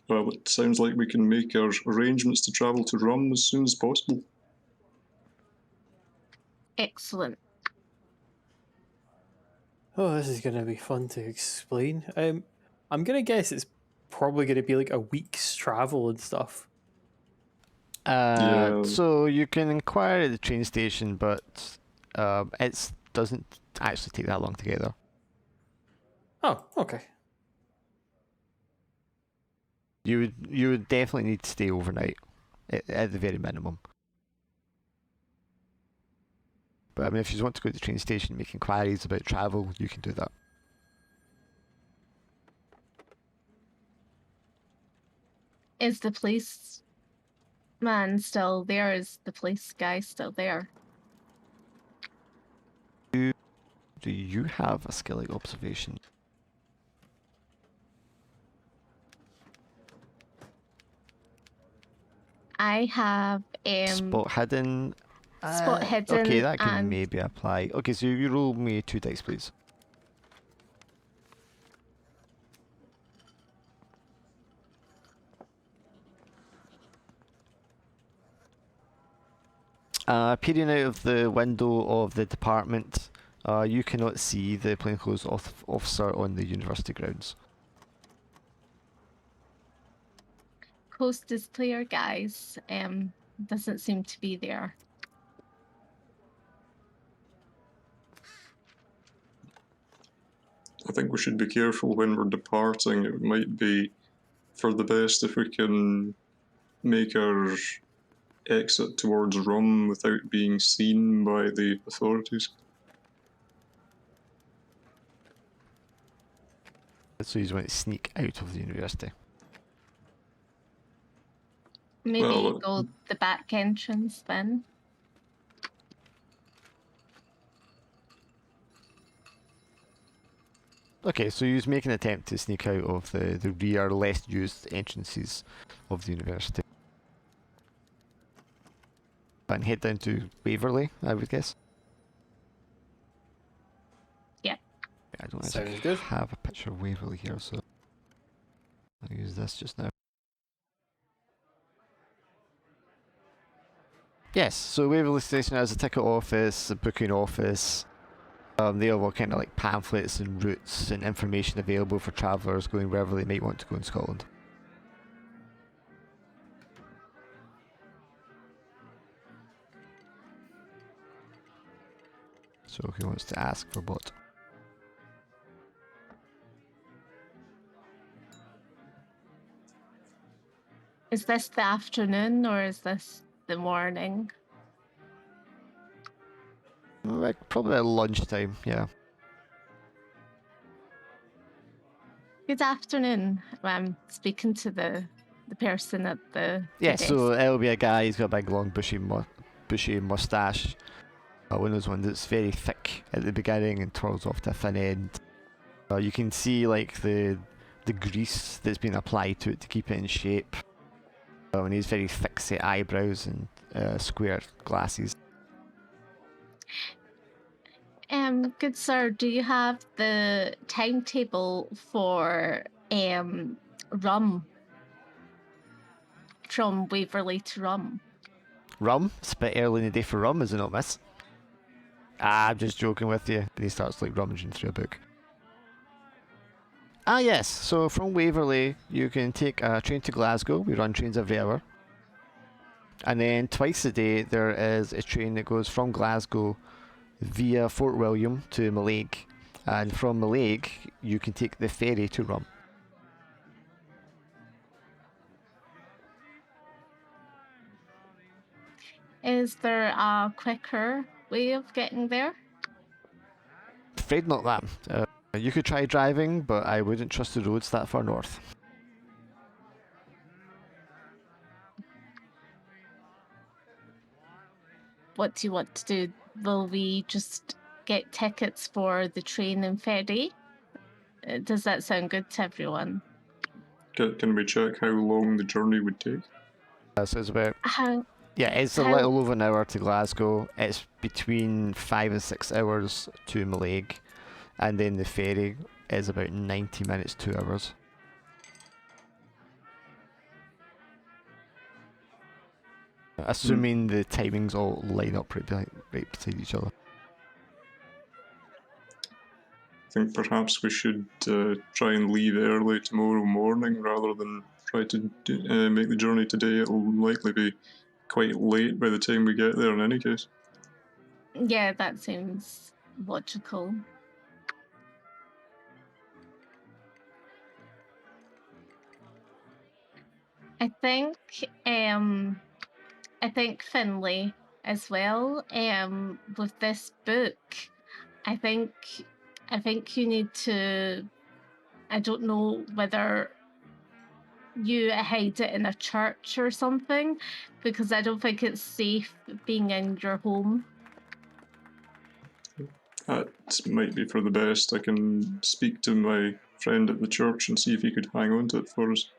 Well, it sounds like we can make our arrangements to travel to Rum as soon as possible. Excellent. Oh, this is going to be fun to explain. I'm going to guess it's probably going to be like a week's travel and stuff. Yeah. So you can inquire at the train station, but it doesn't actually take that long to get there. Oh, okay. You would definitely need to stay overnight, at the very minimum. But I mean, if you want to go to the train station and make inquiries about travel, you can do that. Is the police man still there? Is the police guy still there? Do you have a skill like observation? I have Spot hidden. spot hidden Okay, that can and maybe apply. Okay, so you roll me 2 dice, please. Peering out of the window of the department, you cannot see the plainclothes officer on the university grounds. coast is clear, guys. Doesn't seem to be there. I think we should be careful when we're departing. It might be for the best if we can make our exit towards Rum without being seen by the authorities. So you want to sneak out of the university. Maybe Well, go the back entrance then. Okay, so you make an attempt to sneak out of the rear, less used entrances of the university. And head down to Waverley, I would guess. Yeah. I don't Sounds actually good. have a picture of Waverley here, so I'll use this just now. Yes, so Waverley Station has a ticket office, a booking office. They have all kind of like pamphlets and routes and information available for travellers going wherever they might want to go in Scotland. So who wants to ask for what? Is this the afternoon or is this the morning? Like, probably at lunchtime, yeah. Good afternoon. I'm speaking to the person at the Yeah, desk. so it'll be a guy, he's got a big long bushy moustache. One of those ones that's very thick at the beginning and twirls off to a thin end. You can see like the grease that's been applied to it to keep it in shape. And he's very thick set eyebrows and square glasses. Good sir, do you have the timetable for Rum from Waverley to Rum? Rum? It's a bit early in the day for rum, is it not, miss? I'm just joking with you. And he starts like rummaging through a book. Ah yes, so from Waverley you can take a train to Glasgow. We run trains every hour. And then twice a day there is a train that goes from Glasgow via Fort William to Mallaig. And from Mallaig you can take the ferry to Rum. Is there a quicker way of getting there? Afraid not that. You could try driving, but I wouldn't trust the roads that far north. What do you want to do? Will we just get tickets for the train and ferry? Does that sound good to everyone? Can we check how long the journey would take? So it's about How yeah, it's a How- little over an hour to Glasgow. It's between 5 and 6 hours to Mallaig, and then the ferry is about 90 minutes, 2 hours. Assuming the timings all line up right beside each other. I think perhaps we should try and leave early tomorrow morning rather than try to make the journey today. It'll likely be quite late by the time we get there in any case. Yeah, that seems logical. I think Finlay as well. With this book, I think you need to. I don't know whether you hide it in a church or something, because I don't think it's safe being in your home. That might be for the best. I can speak to my friend at the church and see if he could hang on to it for us.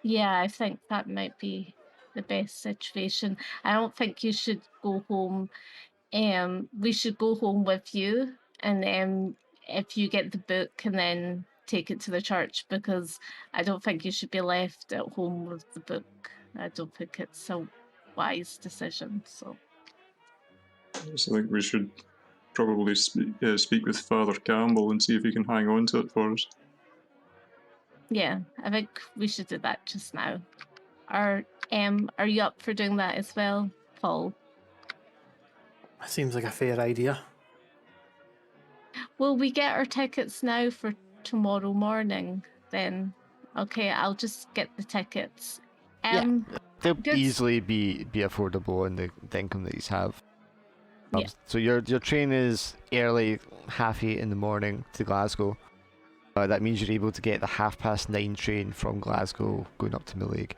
Yeah, I think that might be the best situation. I don't think you should go home. We should go home with you, and then if you get the book and then take it to the church, because I don't think you should be left at home with the book. I don't think it's a wise decision. So So I think we should probably speak with Father Campbell and see if he can hang on to it for us. yeah, I think we should do that just now. Are you up for doing that as well, Paul? Seems like a fair idea. Will we get our tickets now for tomorrow morning then? Okay, I'll just get the tickets. Yeah. They'll good. easily be affordable in the income that you have. Yeah. So your train is early, 8:30 in the morning to Glasgow. That means you're able to get the 9:30 train from Glasgow going up to Millig.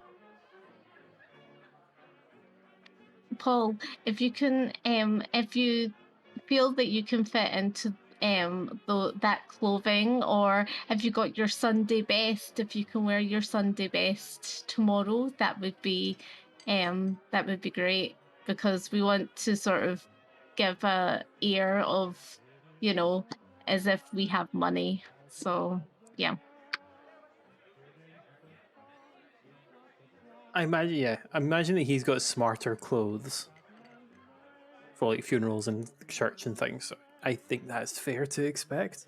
Paul, if you can, if you feel that you can fit into that clothing, or have you got your Sunday best? If you can wear your Sunday best tomorrow, that would be great, because we want to sort of give a air of, as if we have money. So yeah. I imagine that he's got smarter clothes for like funerals and church and things. So I think that's fair to expect.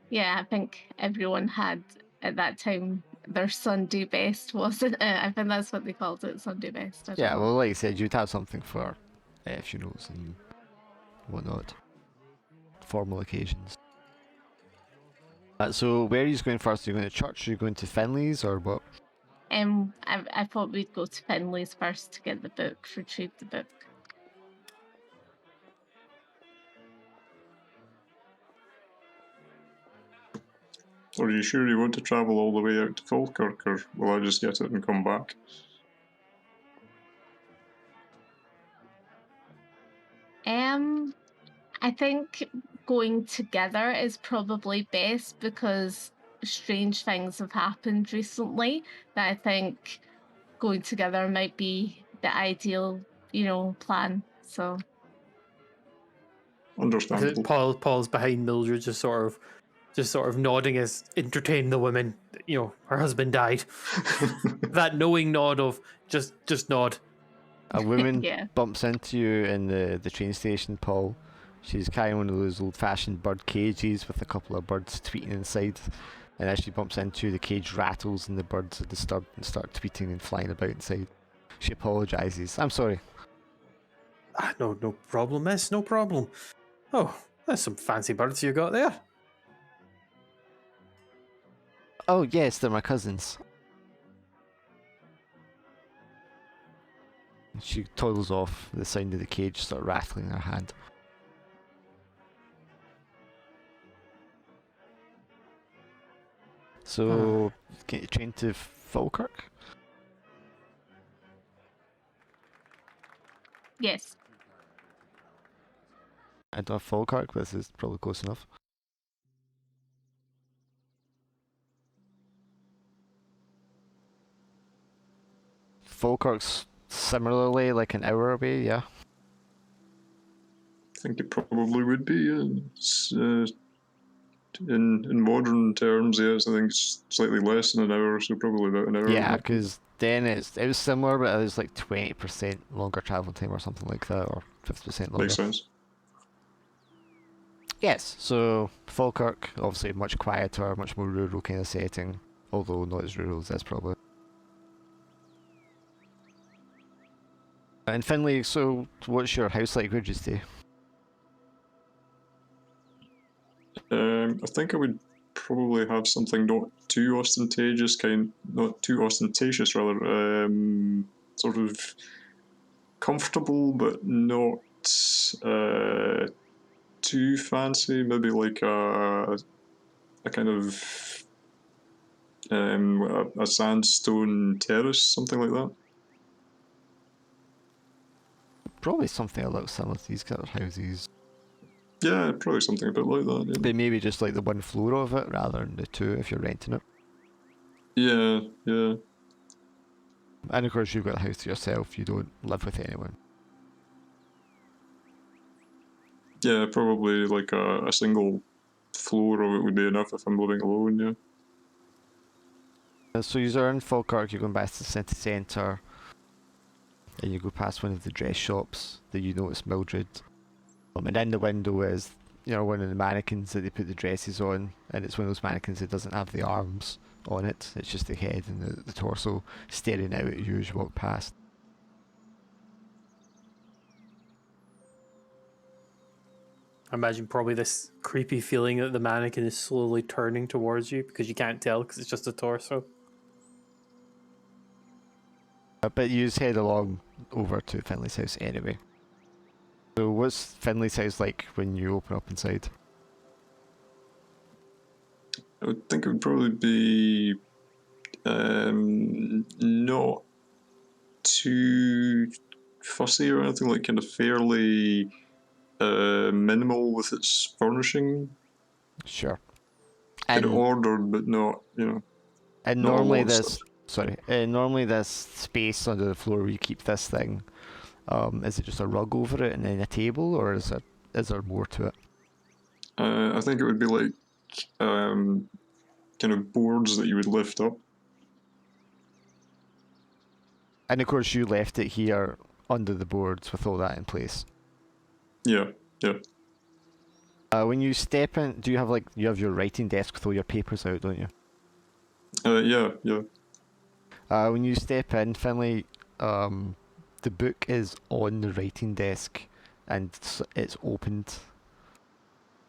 Yeah, I think everyone had at that time their Sunday best, wasn't it? I think that's what they called it, Sunday best. I don't Yeah, know. well, like I said, you'd have something for funerals and whatnot, formal occasions. So where are you going first? Are you going to church? Are you going to Finley's or what? I thought we'd go to Finley's first to get the book, retrieve the book. Are you sure you want to travel all the way out to Falkirk, or will I just get it and come back? I think going together is probably best, because strange things have happened recently that I think going together might be the ideal, plan. So Understandable. Paul's behind Mildred, just sort of nodding as entertain the women. Her husband died. That knowing nod of just nod. A woman Yeah. bumps into you in the train station, Paul. She's carrying one of those old-fashioned bird cages with a couple of birds tweeting inside. And as she bumps into you, the cage rattles and the birds are disturbed and start tweeting and flying about inside. She apologises. I'm sorry. No problem, miss. No problem. Oh, that's some fancy birds you got there. Oh yes, they're my cousins. She toddles off, the sound of the cage start rattling in her hand. So, get your train to Falkirk? Yes. I don't have Falkirk, but this is probably close enough. Falkirk's similarly like an hour away, yeah. I think it probably would be. It's, in modern terms, yes, I think it's slightly less than an hour, so probably about an hour. Yeah, because then it was similar, but it was like 20% longer travel time or something like that, or 50% longer. Makes sense. Yes, so Falkirk, obviously much quieter, much more rural kind of setting, although not as rural as this probably. And Finley, so what's your house like? Where'd you stay? I think I would probably have something not too ostentatious, rather. Sort of comfortable, but not too fancy. Maybe like a kind of a sandstone terrace, something like that. Probably something a little similar to these kind of houses. Yeah, probably something a bit like that. Yeah. But maybe just like the one floor of it rather than the two if you're renting it. Yeah, yeah. And of course, you've got the house to yourself. You don't live with anyone. Yeah, probably like a single floor of it would be enough if I'm living alone, yeah. So you're in Falkirk. You're going back to the city centre, and you go past one of the dress shops that you notice Mildred. And in the window is, one of the mannequins that they put the dresses on, and it's one of those mannequins that doesn't have the arms on it. It's just the head and the torso staring out at you as you walk past. I imagine probably this creepy feeling that the mannequin is slowly turning towards you because you can't tell because it's just a torso. But you just head along over to Finley's house anyway. So what's Finley's house like when you open up inside? I would think it would probably be not too fussy or anything, like kind of fairly minimal with its furnishing. Sure. Kind of And ordered, but not, and not a lot normally of this stuff. normally this space under the floor where you keep this thing, is it just a rug over it and then a table, or is there more to it? I think it would be like kind of boards that you would lift up. And of course you left it here under the boards with all that in place. Yeah, yeah. When you step in, do you have you have your writing desk with all your papers out, don't you? Yeah, yeah. When you step in, Finley, the book is on the writing desk, and it's opened,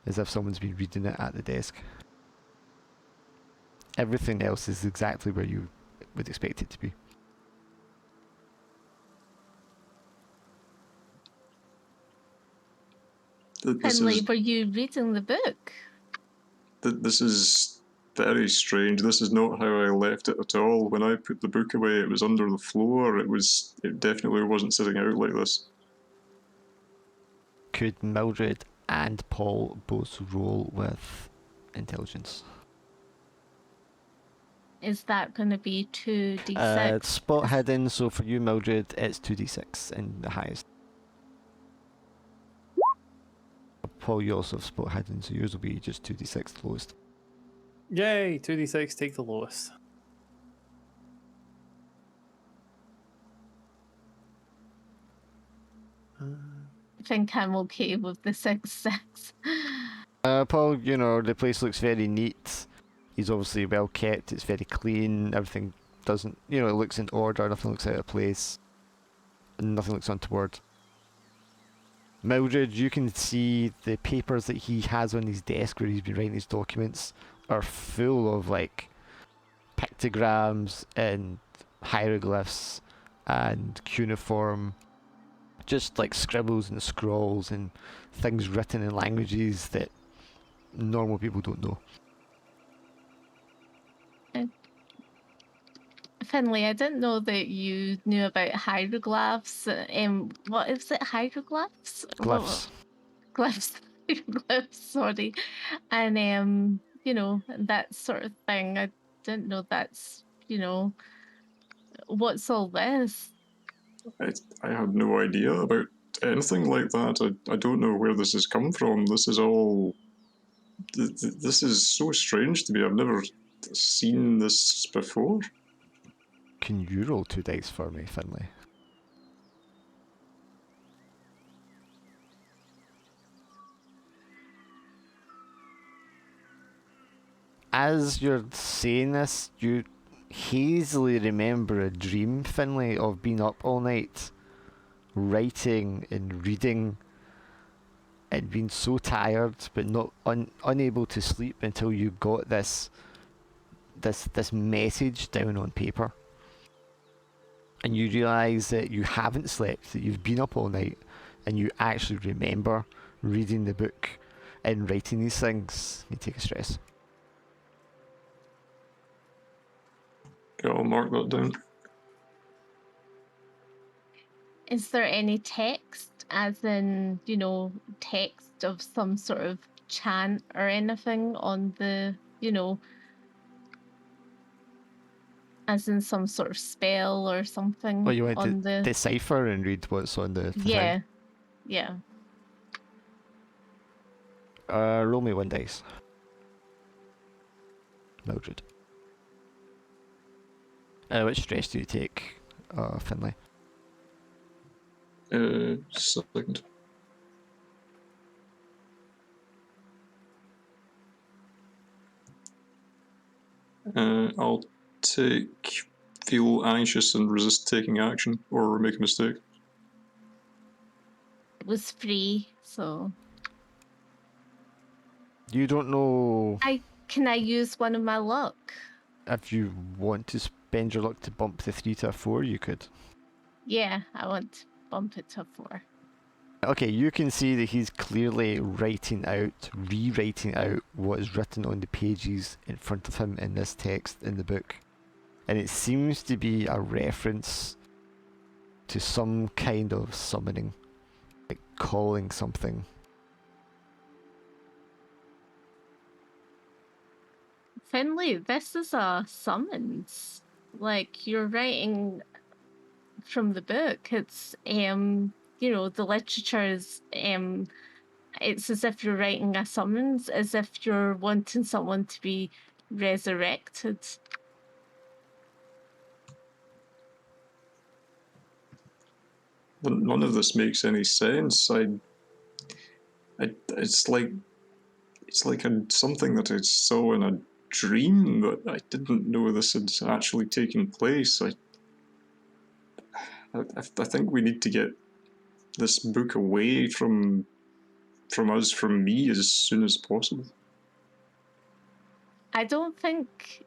as if someone's been reading it at the desk. Everything else is exactly where you would expect it to be. This Finley, is were you reading the book? this is very strange. This is not how I left it at all. When I put the book away, it was under the floor. It definitely wasn't sitting out like this. Could Mildred and Paul both roll with intelligence? Is that going to be 2d6? Spot hidden, so for you, Mildred, it's 2d6 in the highest. Paul, you also have spot hidden, so yours will be just 2d6 the lowest. Yay, 2d6, take the lowest. I think I'm okay with the 6-6. Paul, the place looks very neat. He's obviously well kept, it's very clean, everything doesn't, it looks in order, nothing looks out of place, and nothing looks untoward. Mildred, you can see the papers that he has on his desk where he's been writing his documents are full of pictograms and hieroglyphs and cuneiform, just scribbles and scrawls and things written in languages that normal people don't know. Finley, I didn't know that you knew about hieroglyphs. What is it? Hieroglyphs? Glyphs. Glyphs. Glyphs, sorry. And that sort of thing. I didn't know that's, what's all this? I have no idea about anything like that. I don't know where this has come from. This is all. This is so strange to me. I've never seen this before. Can you roll 2 dice for me, Finley? As you're saying this, you hazily remember a dream, Finley, of being up all night, writing and reading, and being so tired but not unable to sleep until you got this message down on paper. And you realise that you haven't slept, that you've been up all night, and you actually remember reading the book and writing these things. You take a stress. Okay, I'll mark that down. Is there any text, as in, text of some sort of chant or anything on the, As in some sort of spell or something Oh, you want to on the... decipher and read what's on the thing? Yeah, yeah. Roll me 1 dice. Mildred. Which stress do you take, Finlay? Second. I'll take feel anxious and resist taking action or make a mistake. It was free, so... You don't know Can I use one of my luck? if you want to spend your luck to bump the 3 to a 4, you could. Yeah, I want to bump it to 4. Okay, you can see that he's clearly rewriting out what is written on the pages in front of him in this text in the book. And it seems to be a reference to some kind of summoning, like calling something. Finley, this is a summons. Like, you're writing from the book. It's, you know, the literature is, it's as if you're writing a summons, as if you're wanting someone to be resurrected. None of this makes any sense. It's like something that I saw in a dream, but I didn't know this had actually taken place. I think we need to get this book away from me, as soon as possible. I don't think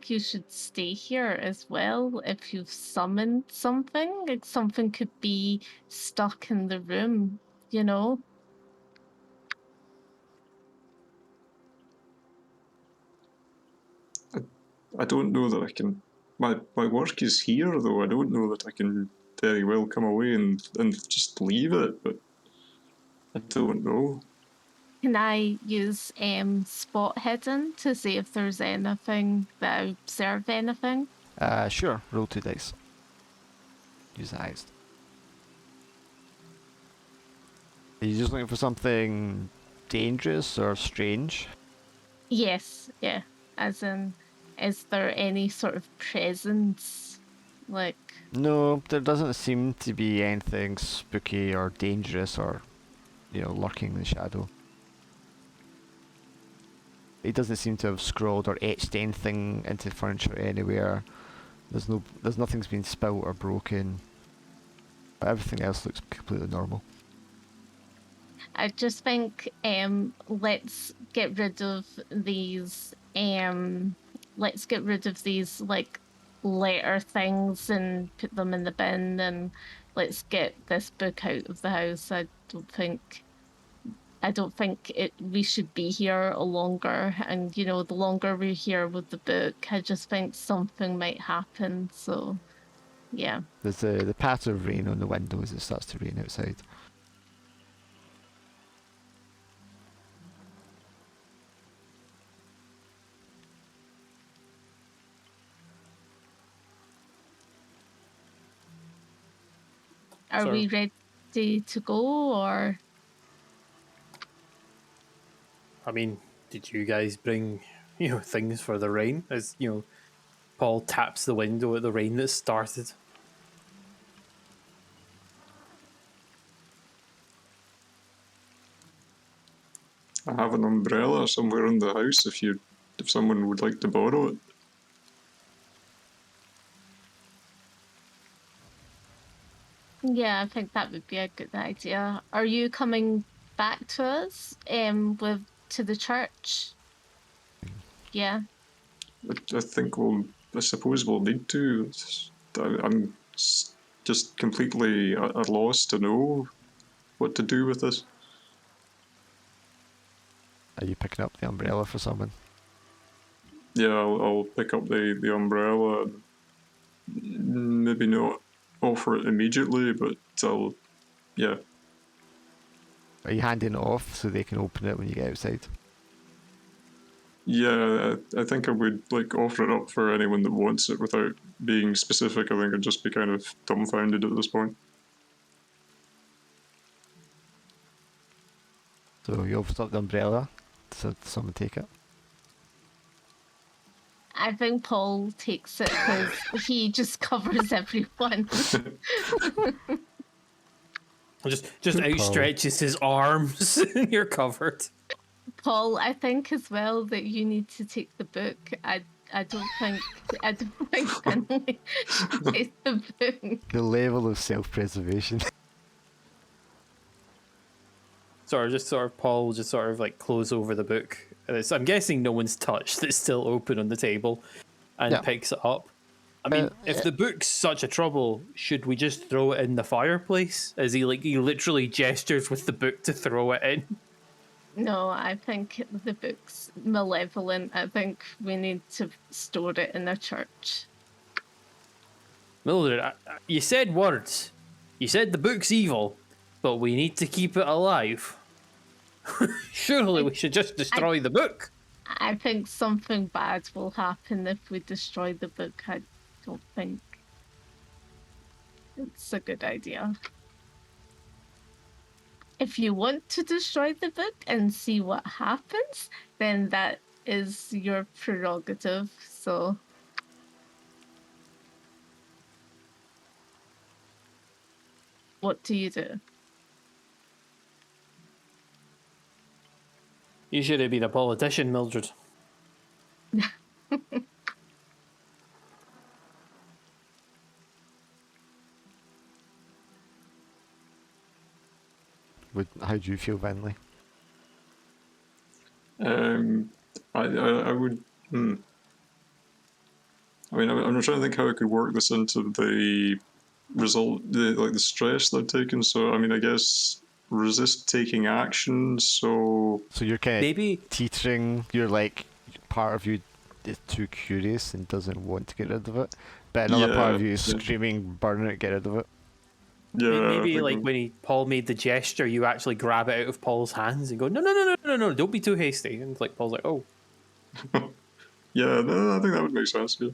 you should stay here as well if you've summoned something. Like, something could be stuck in the room, you know? I don't know that I can. My work is here, though. I don't know that I can very well come away and just leave it, but I don't know. Can I use spot hidden to see if there's anything that I observe anything? Sure, roll 2 dice. Use the highest. Are you just looking for something dangerous or strange? Yes, yeah. As in, is there any sort of presence? Like, No, there doesn't seem to be anything spooky or dangerous or, lurking in the shadow. He doesn't seem to have scrawled or etched anything into furniture anywhere. There's nothing's been spilt or broken. But everything else looks completely normal. I just think let's get rid of these like letter things and put them in the bin, and let's get this book out of the house. I don't think we should be here longer, and the longer we're here with the book, I just think something might happen. So yeah. There's the patter of rain on the window as it starts to rain outside. Are we ready to go, or? I mean, did you guys bring, things for the rain? As, Paul taps the window at the rain that started. I have an umbrella somewhere in the house if someone would like to borrow it. Yeah, I think that would be a good idea. Are you coming back to us to the church? Yeah. I think I suppose we'll need to. I'm just completely at a loss to know what to do with this. Are you picking up the umbrella for someone? Yeah, I'll pick up the umbrella and maybe not offer it immediately, but yeah. Are you handing it off so they can open it when you get outside? Yeah, I think I would like offer it up for anyone that wants it without being specific. I think I'd just be kind of dumbfounded at this point. So you opened up the umbrella. So someone take it. I think Paul takes it because he just covers everyone. Just Poor Paul. outstretches his arms and you're covered. Paul, I think as well that you need to take the book. I don't think Finley should take the book. The level of self-preservation. Paul will just sort of like close over the book. I'm guessing no one's touched. It's still open on the table, and Yeah. picks it up. I mean, if the book's such a trouble, should we just throw it in the fireplace? As he literally gestures with the book to throw it in. No, I think the book's malevolent. I think we need to store it in a church. Mildred, you said words. You said the book's evil, but we need to keep it alive. Surely we should just destroy the book. I think something bad will happen if we destroy the book. I don't think it's a good idea. If you want to destroy the book and see what happens, then that is your prerogative. So what do you do? You should have been a politician, Mildred. How do you feel, Vinley? I would. I mean, I'm trying to think how I could work this into the result, the stress that I've taken. So, I mean, I guess resist taking action. So you're kind of Maybe teetering. You're like, part of you is too curious and doesn't want to get rid of it, but another part of you is screaming, "Burn it, get rid of it." yeah, maybe like when Paul made the gesture, you actually grab it out of Paul's hands and go, no, don't be too hasty. And like Paul's like, oh. Yeah, no, I think that would make sense. Yeah.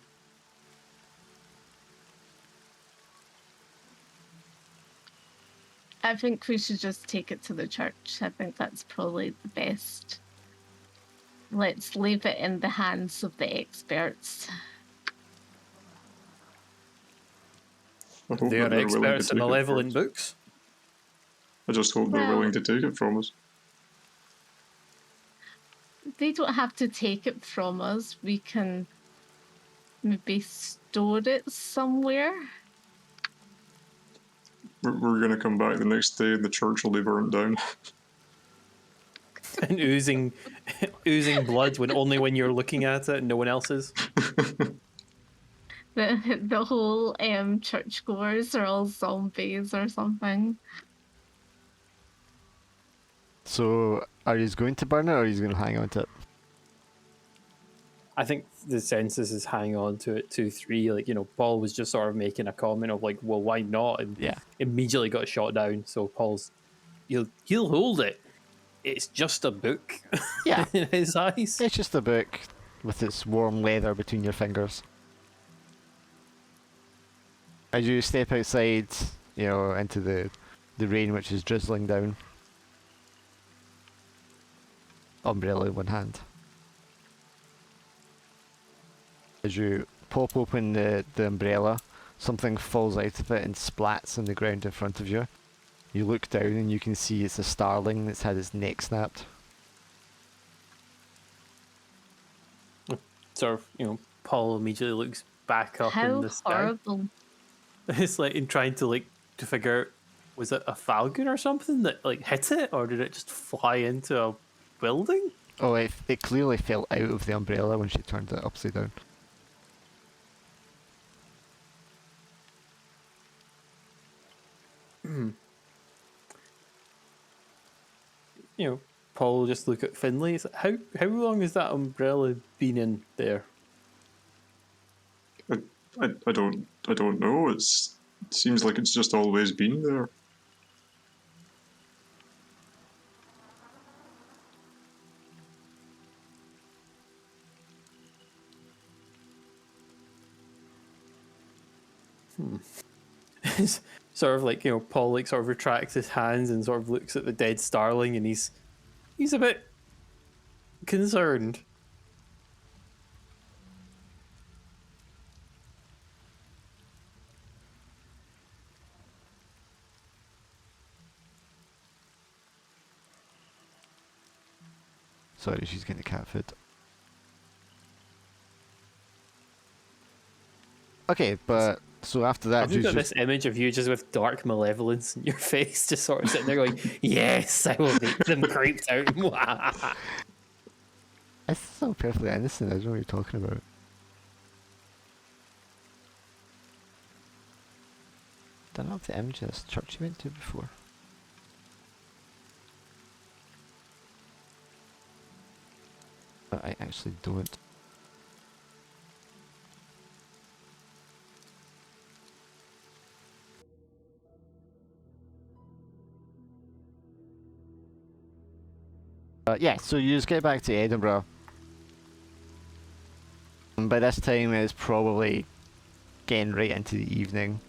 I think we should just take it to the church. I think that's probably the best. Let's leave it in the hands of the experts. They are experts in malevolent books. I just hope they're willing to take it from us. They don't have to take it from us. We can maybe store it somewhere. We're going to come back the next day and the church will be burnt down. And oozing blood only when you're looking at it and no one else is. The whole churchgoers are all zombies or something. So, are you going to burn it or are you going to hang on to it? I think the census is hang on to it 2-3. Like, you know, Paul was just sort of making a comment of like, well, why not? And immediately got shot down. So Paul's he'll hold it. It's just a book. Yeah. In his eyes. It's just a book with its warm leather between your fingers. As you step outside, you know, into the rain which is drizzling down. Umbrella in one hand. As you pop open the umbrella, something falls out of it and splats on the ground in front of you. You look down and you can see it's a starling that's had its neck snapped. Sort of, you know, Paul immediately looks back up in the sky. How horrible. It's like in trying to figure out, was it a falcon or something that like hit it, or did it just fly into a building? Oh, it clearly fell out of the umbrella when she turned it upside down. You know, Paul will just look at Finley. He's like, how long has that umbrella been in there? I don't know. It seems like it's just always been there. Sort of like, Paul like sort of retracts his hands and sort of looks at the dead starling, and he's a bit concerned. Sorry, she's getting cat food. Okay, but so after that, Have you Drew's got just- this image of you just with dark malevolence in your face, just sort of sitting there going, "Yes, I will make them creeped out." It's so perfectly innocent. I don't know what you're talking about. Don't have the image of this church you went to before. But I actually don't. Yeah, so you just get back to Edinburgh. And by this time it's probably getting right into the evening.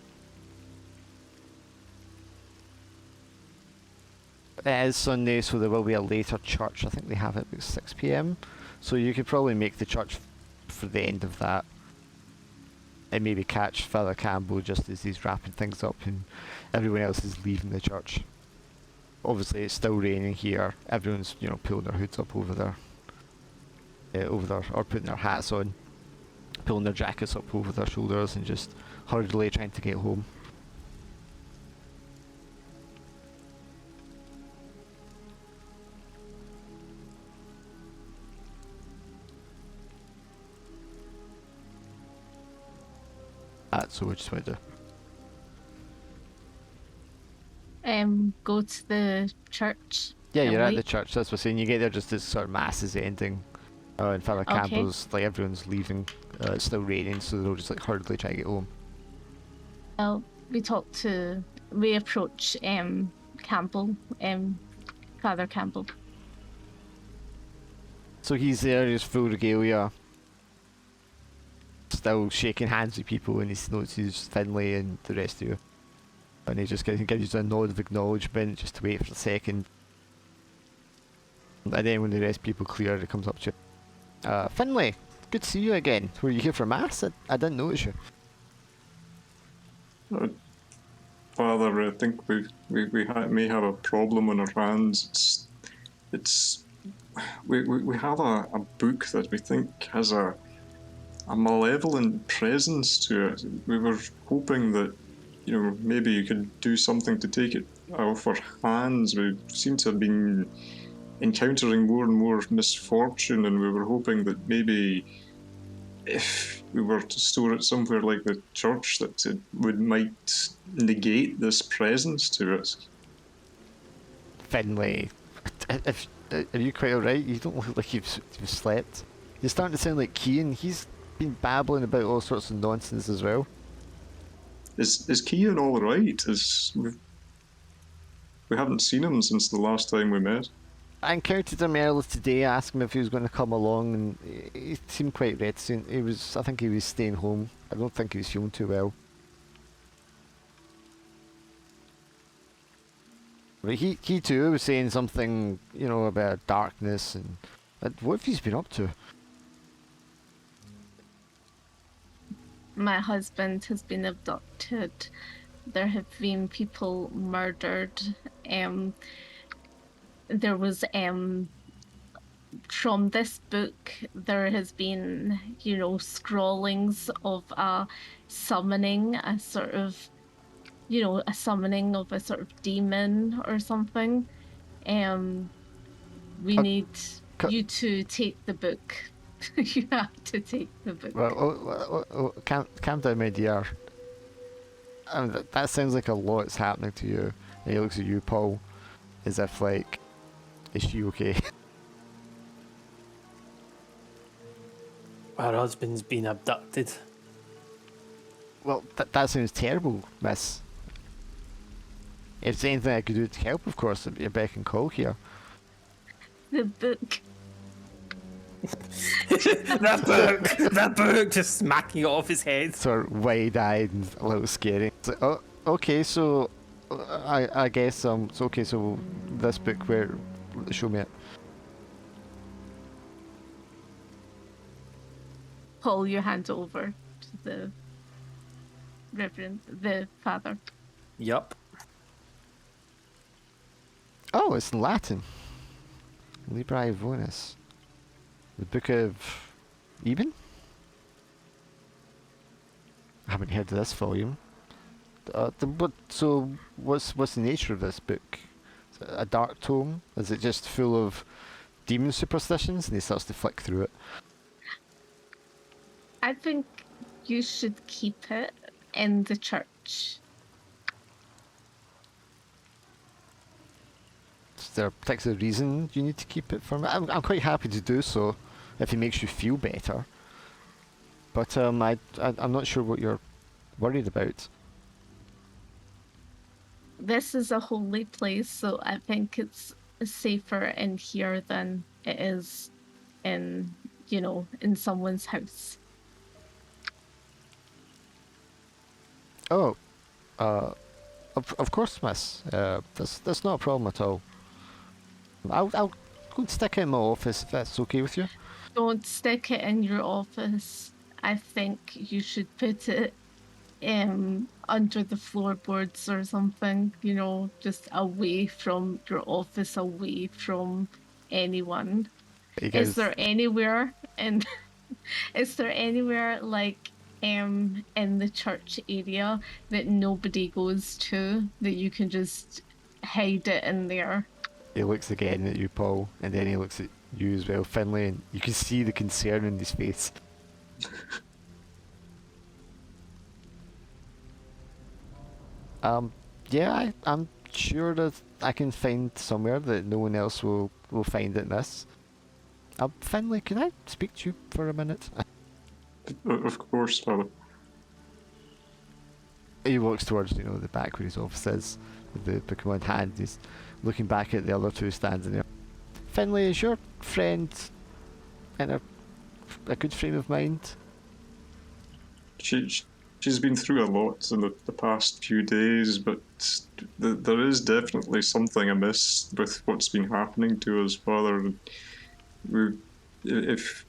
It is Sunday, so there will be a later church. I think they have it at 6 PM. So you could probably make the church for the end of that. And maybe catch Father Campbell just as he's wrapping things up and everyone else is leaving the church. Obviously it's still raining here. Everyone's, pulling their hoods up over their or putting their hats on, pulling their jackets up over their shoulders and just hurriedly trying to get home. So we just want to do. Go to the church. Yeah, and you're at wait. the church, that's what I'm saying. You get there just as sort of mass is ending. And Father Okay. Campbell's, like, everyone's leaving. It's still raining, so they'll just, like, hurriedly try to get home. Well, we approach Campbell, Father Campbell. So he's there, he's full regalia. Still shaking hands with people, and he notices Finlay and the rest of you. And he just gives you a nod of acknowledgement just to wait for a second. And then when the rest of people clear, he comes up to you. Finlay, good to see you again. Were you here for mass? I didn't notice you. Father, I think we may have a problem on our hands. We have a book that we think has a malevolent presence to it. We were hoping that, maybe you could do something to take it off our hands. We seem to have been encountering more and more misfortune, and we were hoping that maybe if we were to store it somewhere like the church, that it might negate this presence to us. Finlay, are you quite alright? You don't look like you've slept. You're starting to sound like Kean. He's been babbling about all sorts of nonsense as well. Is Kean all right? We haven't seen him since the last time we met. I encountered him earlier today, asked him if he was going to come along, and he seemed quite reticent. I think he was staying home. I don't think he was feeling too well. But he too was saying something, about darkness and what have you been up to? My husband has been abducted. There have been people murdered. There was from this book there has been scrawlings of a summoning, a sort of a summoning of a sort of demon or something. We need you to take the book. You have to take the book. Well, calm down, my dear. That sounds like a lot's happening to you. And he looks at you, Paul, as if like, is she okay? Our husband's been abducted. Well, that sounds terrible, miss. If there's anything I could do to help, of course, it'd be a beck and call here. The book. the book, just smacking it off his head. Sort of wide-eyed and a little scary. It's like, oh, okay, so I guess so okay, so this book, where, show me it. Paul, you hand it over to the father. Yup. Oh, it's in Latin. Libri Vonis. The Book of Eben? I haven't heard of this volume. So what's the nature of this book? Is it a dark tome? Is it just full of demon superstitions and he starts to flick through it? I think you should keep it in the church. Is there a particular reason you need to keep it from it? I'm quite happy to do so if it makes you feel better. But I'm not sure what you're worried about. This is a holy place, so I think it's safer in here than it is in, in someone's house. Oh, of course, miss. That's not a problem at all. I'll go and stick it in my office if that's okay with you. Don't stick it in your office. I think you should put it under the floorboards or something, just away from your office, away from anyone. Is there anywhere like in the church area that nobody goes to that you can just hide it in there? He looks again at you, Paul, and then he looks at you as well, Finlay, and you can see the concern in his face. Yeah, I'm sure that I can find somewhere that no one else will find it, miss. Finlay, can I speak to you for a minute? Of course, Father. He walks towards, the back where his office is, with the book in one hand. He's looking back at the other two standing there. Finlay, is your friend in a good frame of mind? She's been through a lot in the past few days, but there is definitely something amiss with what's been happening to us, Father. If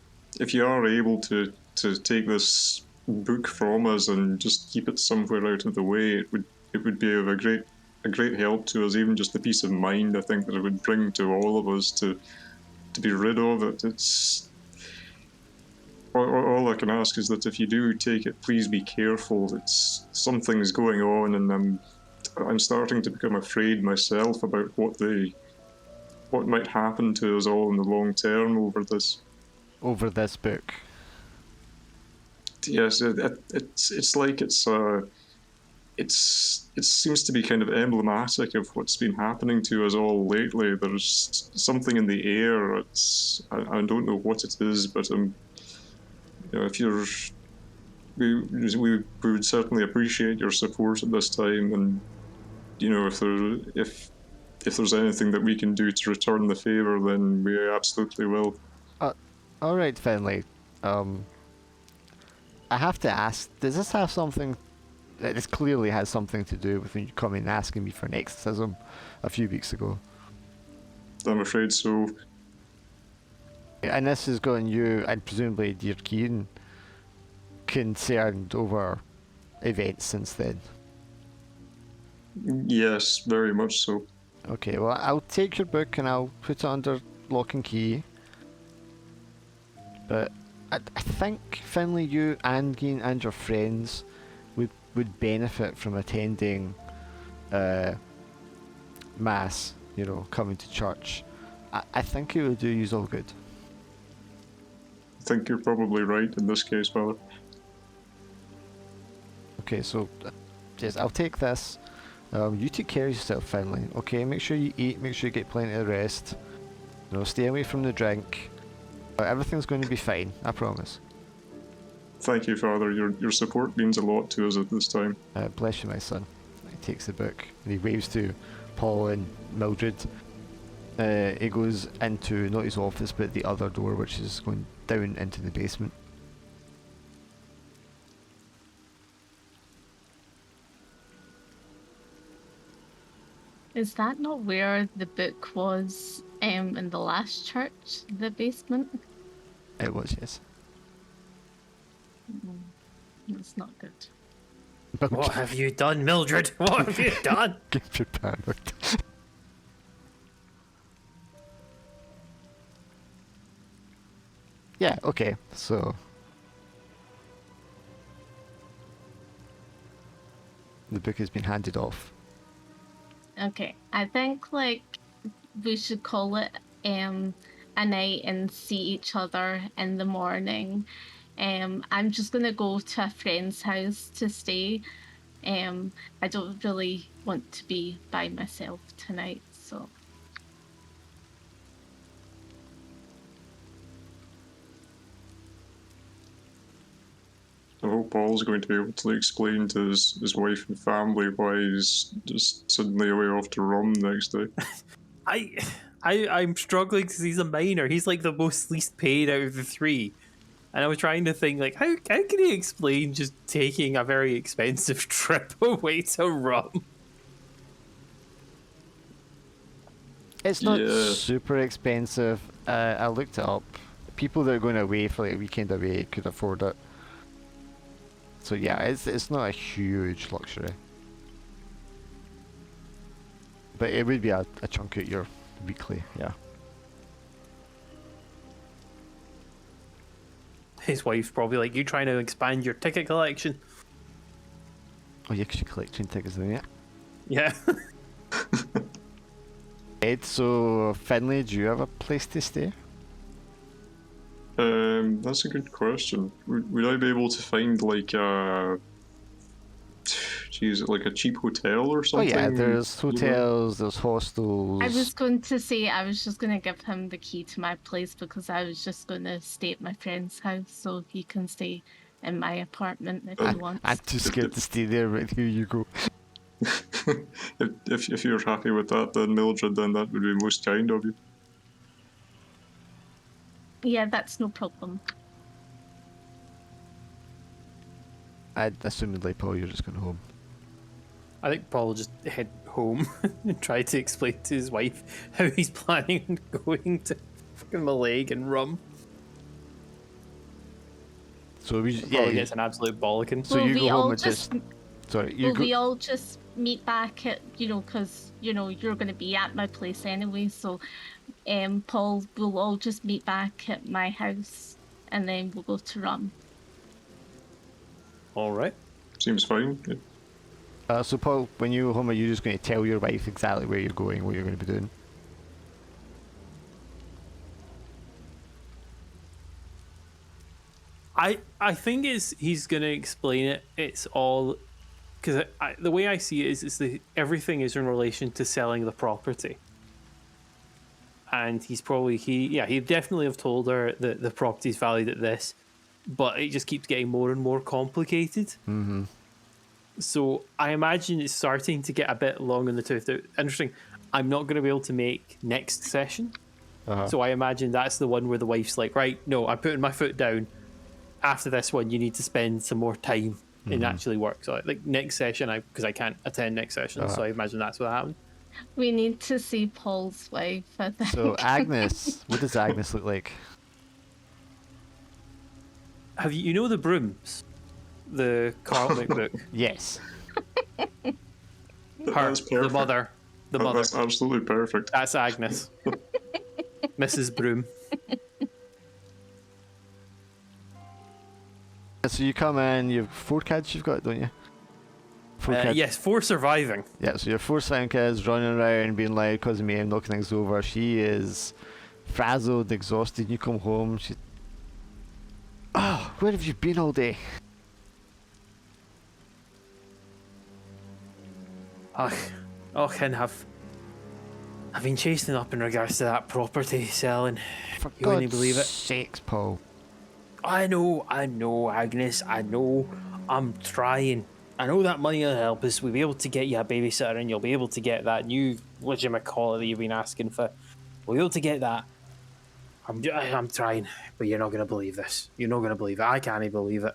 you are able to take this book from us and just keep it somewhere out of the way, it would be of a great help to us, even just the peace of mind I think that it would bring to all of us to be rid of it. It's all I can ask is that if you do take it, please be careful. Something's going on, and I'm starting to become afraid myself about what might happen to us all in the long term over this. Over this book. Yes, it's like it seems to be kind of emblematic of what's been happening to us all lately. There's something in the air. I don't know what it is, but if we would certainly appreciate your support at this time, and if there's anything that we can do to return the favor, then we absolutely will. All right, Finlay. I have to ask, does this have something? This clearly has something to do with when you come in asking me for an exorcism a few weeks ago. I'm afraid so. And this has gotten you, and presumably dear Kieran, concerned over events since then. Yes, very much so. Okay, well, I'll take your book and I'll put it under lock and key. But I think, Finlay, you and Geen and your friends would benefit from attending Mass, coming to church. I think it would do you all good. I think you're probably right in this case, Father. Okay, so yes, I'll take this. You take care of yourself, Finlay. Okay, make sure you eat, make sure you get plenty of rest. Stay away from the drink. Everything's going to be fine, I promise. Thank you, Father. Your support means a lot to us at this time. Bless you, my son. He takes the book and he waves to Paul and Mildred. He goes into, not his office, but the other door, which is going down into the basement. Is that not where the book was in the last church, the basement? It was, yes. That's not good. What have you done, Mildred? What have you done? Get prepared. Yeah, okay, so... The book has been handed off. Okay, I think like we should call it a night and see each other in the morning. I'm just gonna go to a friend's house to stay. I don't really want to be by myself tonight, so I hope Paul's going to be able to explain to his wife and family why he's just suddenly away off to Rum next day. I'm struggling because he's a minor. He's like the most least paid out of the three. And I was trying to think, like, how can he explain just taking a very expensive trip away to Rum? It's not Yeah. super expensive. I looked it up. People that are going away for like a weekend away could afford it. So yeah, it's not a huge luxury. But it would be a chunk of your weekly, yeah. His wife's probably like, you trying to expand your ticket collection? Oh yeah, 'cause you're collecting tickets then, yeah. Yeah. Ed, so Finlay, do you have a place to stay? That's a good question. Would I be able to find like like a cheap hotel or Oh something? yeah, there's you know? hotels, there's hostels. I was going to say I was just going to give him the key to my place because I was just going to stay at my friend's house so he can stay in my apartment if he wants. I'm too scared to stay there, but here you go. if you're happy with that, then Mildred, then that would be most kind of you. Yeah, that's no problem. I'd assume like Paul, you're just going home. I think Paul will just head home and try to explain to his wife how he's planning on going to fucking Mallaig and Rum. So we Probably gets an absolute bollocking. So Will you we go home all and just- sorry, you Will go. we all just meet back at, because, you're going to be at my place anyway, so Paul, we'll all just meet back at my house and then we'll go to Rum. All right. Seems fine. Yeah. So Paul, when you go home, are you just going to tell your wife exactly where you're going, what you're going to be doing? I think he's going to explain it. It's all... Because the way I see it is everything is in relation to selling the property. And he's probably... He'd definitely have told her that the property's valued at this. But it just keeps getting more and more complicated. Mm-hmm. So I imagine it's starting to get a bit long in the tooth. Interesting. I'm not going to be able to make next session. Uh-huh. So I imagine that's the one where the wife's like, right, no, I'm putting my foot down. After this one, you need to spend some more time and actually work. So like next session, because I can't attend next session, so I imagine that's what happened. We need to see Paul's wife, I think. So Agnes, what does Agnes look like? Have you know the Brooms? The Carl book? Yes. Her, That's the perfect. mother. The mother. That's absolutely perfect. That's Agnes. Mrs. Broom. So you come in, you have 4 kids you've got, don't you? 4 kids. Yes, 4 surviving. Yeah, so you have 4 silent kids running around, being loud, causing mayhem, knocking things over. She is frazzled, exhausted. You come home, she... Oh, where have you been all day? Ken, I've been chasing up in regards to that property selling. For You wouldn't God's believe it. sakes, Paul. I know, Agnes, I know. I'm trying. I know that money will help us. We'll be able to get you a babysitter and you'll be able to get that new whatchamacallit that you've been asking for. we'll be able to get that. I'm trying, but you're not going to believe this. You're not going to believe it. I can't believe it.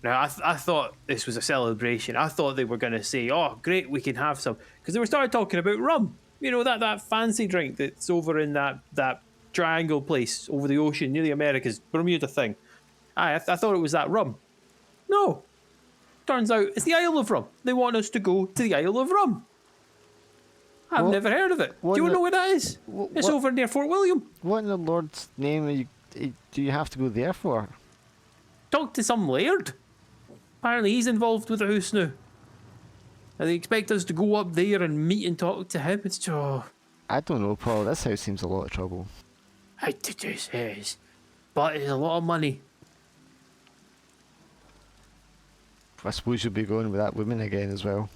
Now, I thought this was a celebration. I thought they were going to say, oh, great, we can have some. Because they were started talking about rum. You know, that fancy drink that's over in that triangle place over the ocean near the Americas, Bermuda thing. I thought it was that rum. No. Turns out it's the Isle of Rum. They want us to go to the Isle of Rum. I've never heard of it. Do you know where that is? It's over near Fort William. What in the Lord's name do you have to go there for? Talk to some laird. Apparently he's involved with the house now. And they expect us to go up there and meet and talk to him. It's just... I don't know, Paul. This house seems a lot of trouble. It is. But it's a lot of money. I suppose you'll be going with that woman again as well.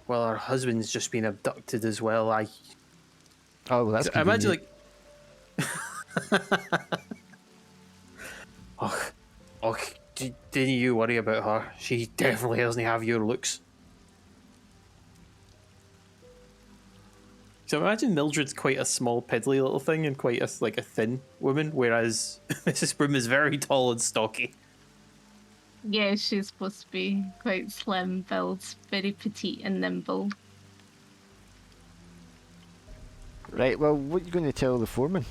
Well, her husband's just been abducted as well. Oh, well, that's I imagine, convenient. like... didn't you worry about her? She definitely doesn't have your looks. So imagine Mildred's quite a small, piddly little thing and quite a thin woman, whereas Mrs. Broom is very tall and stocky. Yeah, she's supposed to be quite slim built, very petite and nimble. Right, well, what are you going to tell the foreman?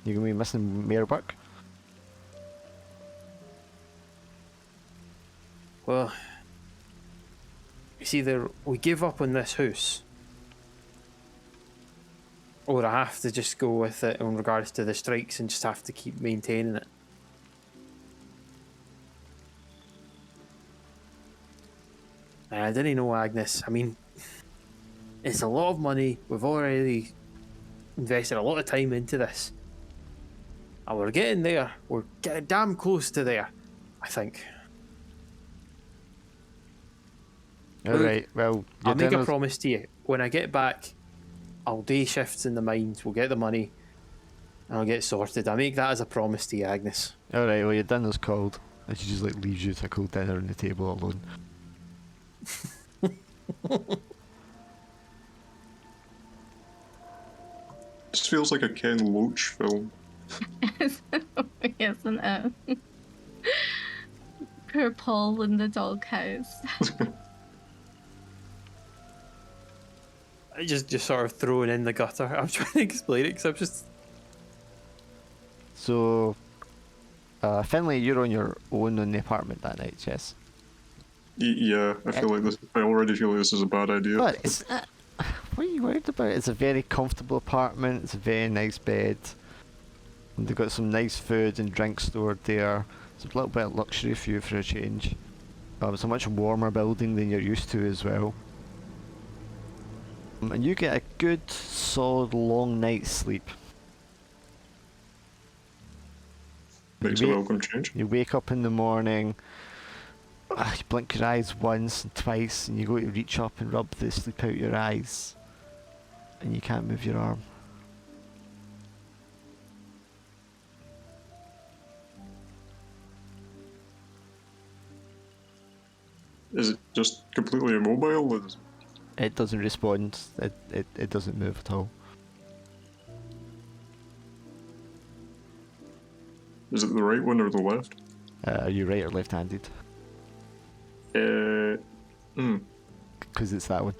You're going to be missing more work? Well, it's either we give up on this house, or I have to just go with it in regards to the strikes and just have to keep maintaining it. And I didn't know, Agnes. I mean, it's a lot of money. We've already invested a lot of time into this. And we're getting there. We're getting damn close to there, I think. Alright, well, I'll make a promise to you. When I get back, I'll day shifts in the mines. We'll get the money. And I'll get it sorted. I make that as a promise to you, Agnes. Alright, well, your dinner's cold. And she just leaves you to a cold dinner on the table alone. This feels like a Ken Loach film. Isn't it? Poor Paul in the doghouse. I just sort of thrown in the gutter. I'm trying to explain it because I'm just... So, Finlay, you're on your own in the apartment that night, yes? Yeah, I feel like this. I already feel like this is a bad idea. But it's... what are you worried about? It's a very comfortable apartment. It's a very nice bed. And they've got some nice food and drink stored there. It's a little bit of luxury for you for a change. It's a much warmer building than you're used to as well. And you get a good, solid, long night's sleep. Makes a welcome change. You wake up in the morning, you blink your eyes once and twice, and you go to reach up and rub the sleep out your eyes, and you can't move your arm. Is it just completely immobile? It doesn't respond. It doesn't move at all. Is it the right one or the left? Are you right or left-handed? Because it's that one.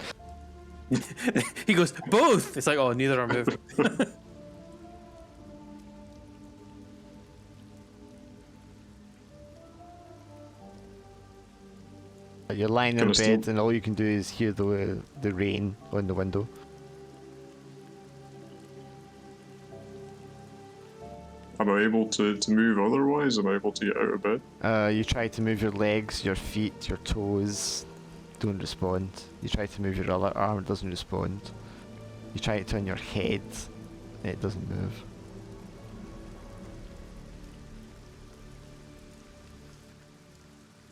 He goes, both! It's like, oh, neither are moving. You're lying in Kinda bed and all you can do is hear the rain on the window. Am I able to move otherwise? Am I able to get out of bed? You try to move your legs, your feet, your toes, don't respond. You try to move your other arm, it doesn't respond. You try to turn your head, it doesn't move.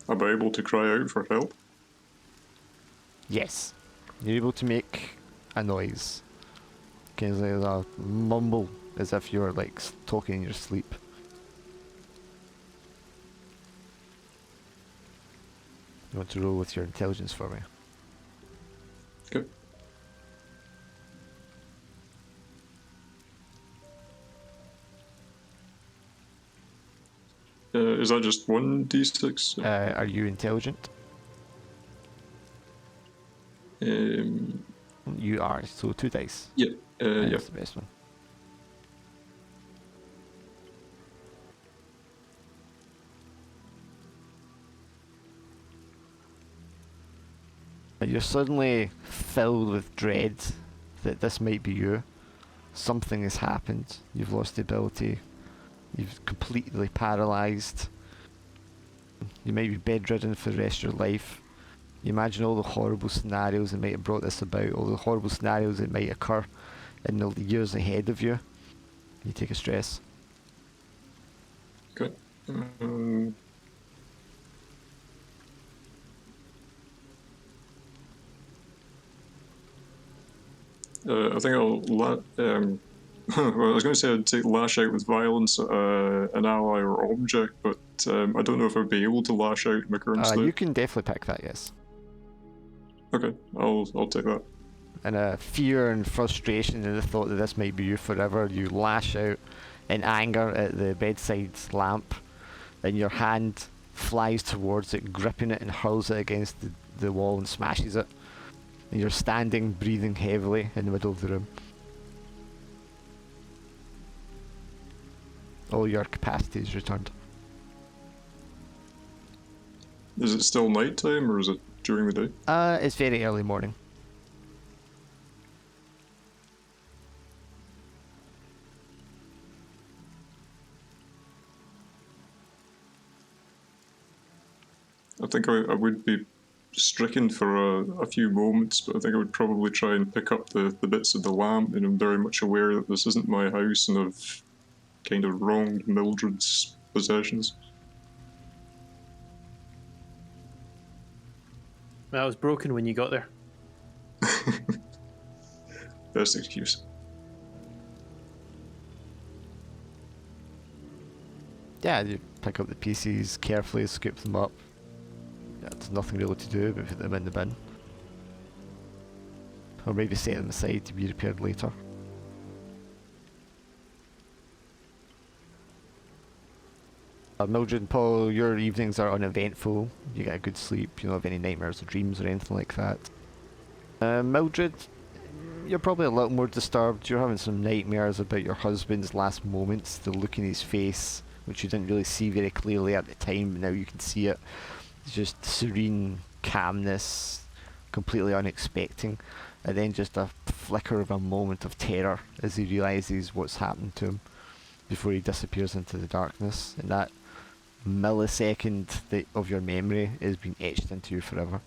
Am I able to cry out for help? Yes. You're able to make a noise. Kind of like a mumble, as if you were like talking in your sleep. You want to roll with your intelligence for me? Okay. Is that just 1d6? Are you intelligent? You are, so 2 dice. Yeah. Yeah. That's the best one. You're suddenly filled with dread that this might be you. Something has happened. You've lost the ability. You've completely paralysed. You might be bedridden for the rest of your life. You imagine all the horrible scenarios that might have brought this about, all the horrible scenarios that might occur in the years ahead of you. You take a stress. Okay. I think I'll well, I was going to say I'd take lash out with violence at an ally or object, but I don't know if I'd be able to lash out in my current state. You can definitely pick that, yes. Okay, I'll take that. And fear and frustration and the thought that this might be you forever, you lash out in anger at the bedside lamp, and your hand flies towards it, gripping it and hurls it against the wall and smashes it. And you're standing, breathing heavily in the middle of the room. All your capacity is returned. Is it still nighttime or is it during the day? It's very early morning. I think I would be stricken for a few moments, but I think I would probably try and pick up the bits of the lamp, and I'm very much aware that this isn't my house and I've kind of wronged Mildred's possessions. That was broken when you got there. Best excuse. Yeah, you pick up the pieces carefully, scoop them up. Yeah, there's nothing really to do but put them in the bin. Or maybe set them aside to be repaired later. Mildred and Paul, your evenings are uneventful. You get a good sleep, you don't have any nightmares or dreams or anything like that. Mildred, you're probably a little more disturbed. You're having some nightmares about your husband's last moments, the look in his face, which you didn't really see very clearly at the time, but now you can see it. It's just serene calmness, completely unexpected, and then just a flicker of a moment of terror as he realises what's happened to him before he disappears into the darkness, and that millisecond of your memory is being etched into you forever.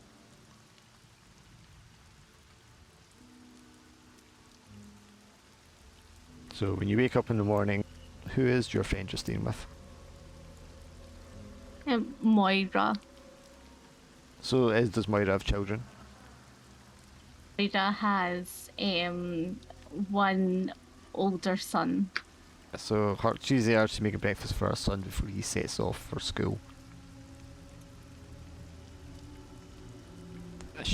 So when you wake up in the morning, who is your friend you're staying with? Moira. So does Moira have children? Moira has one older son. So she's there to make a breakfast for her son before he sets off for school.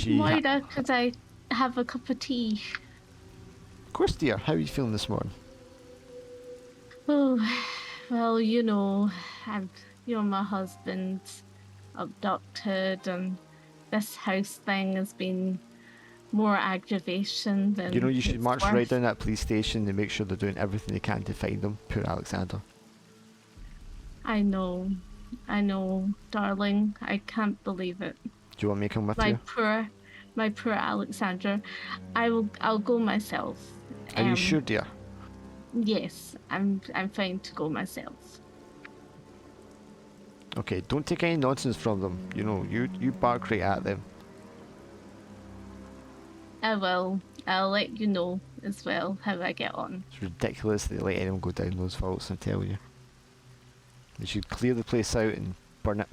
Moira, could I have a cup of tea? Of course, dear. How are you feeling this morning? Oh, well, my husband's abducted, and this house thing has been more aggravation than. You should it's march worth. right down that police station and make sure they're doing everything they can to find them. Poor Alexander. I know, darling. I can't believe it. Do you want me to come with My you? poor Alexander. I'll go myself. Are you sure, dear? Yes, I'm fine to go myself. Okay, don't take any nonsense from them. You bark right at them. I will. I'll let you know as well how I get on. It's ridiculous that they let anyone go down those vaults, I tell you. They should clear the place out and burn it.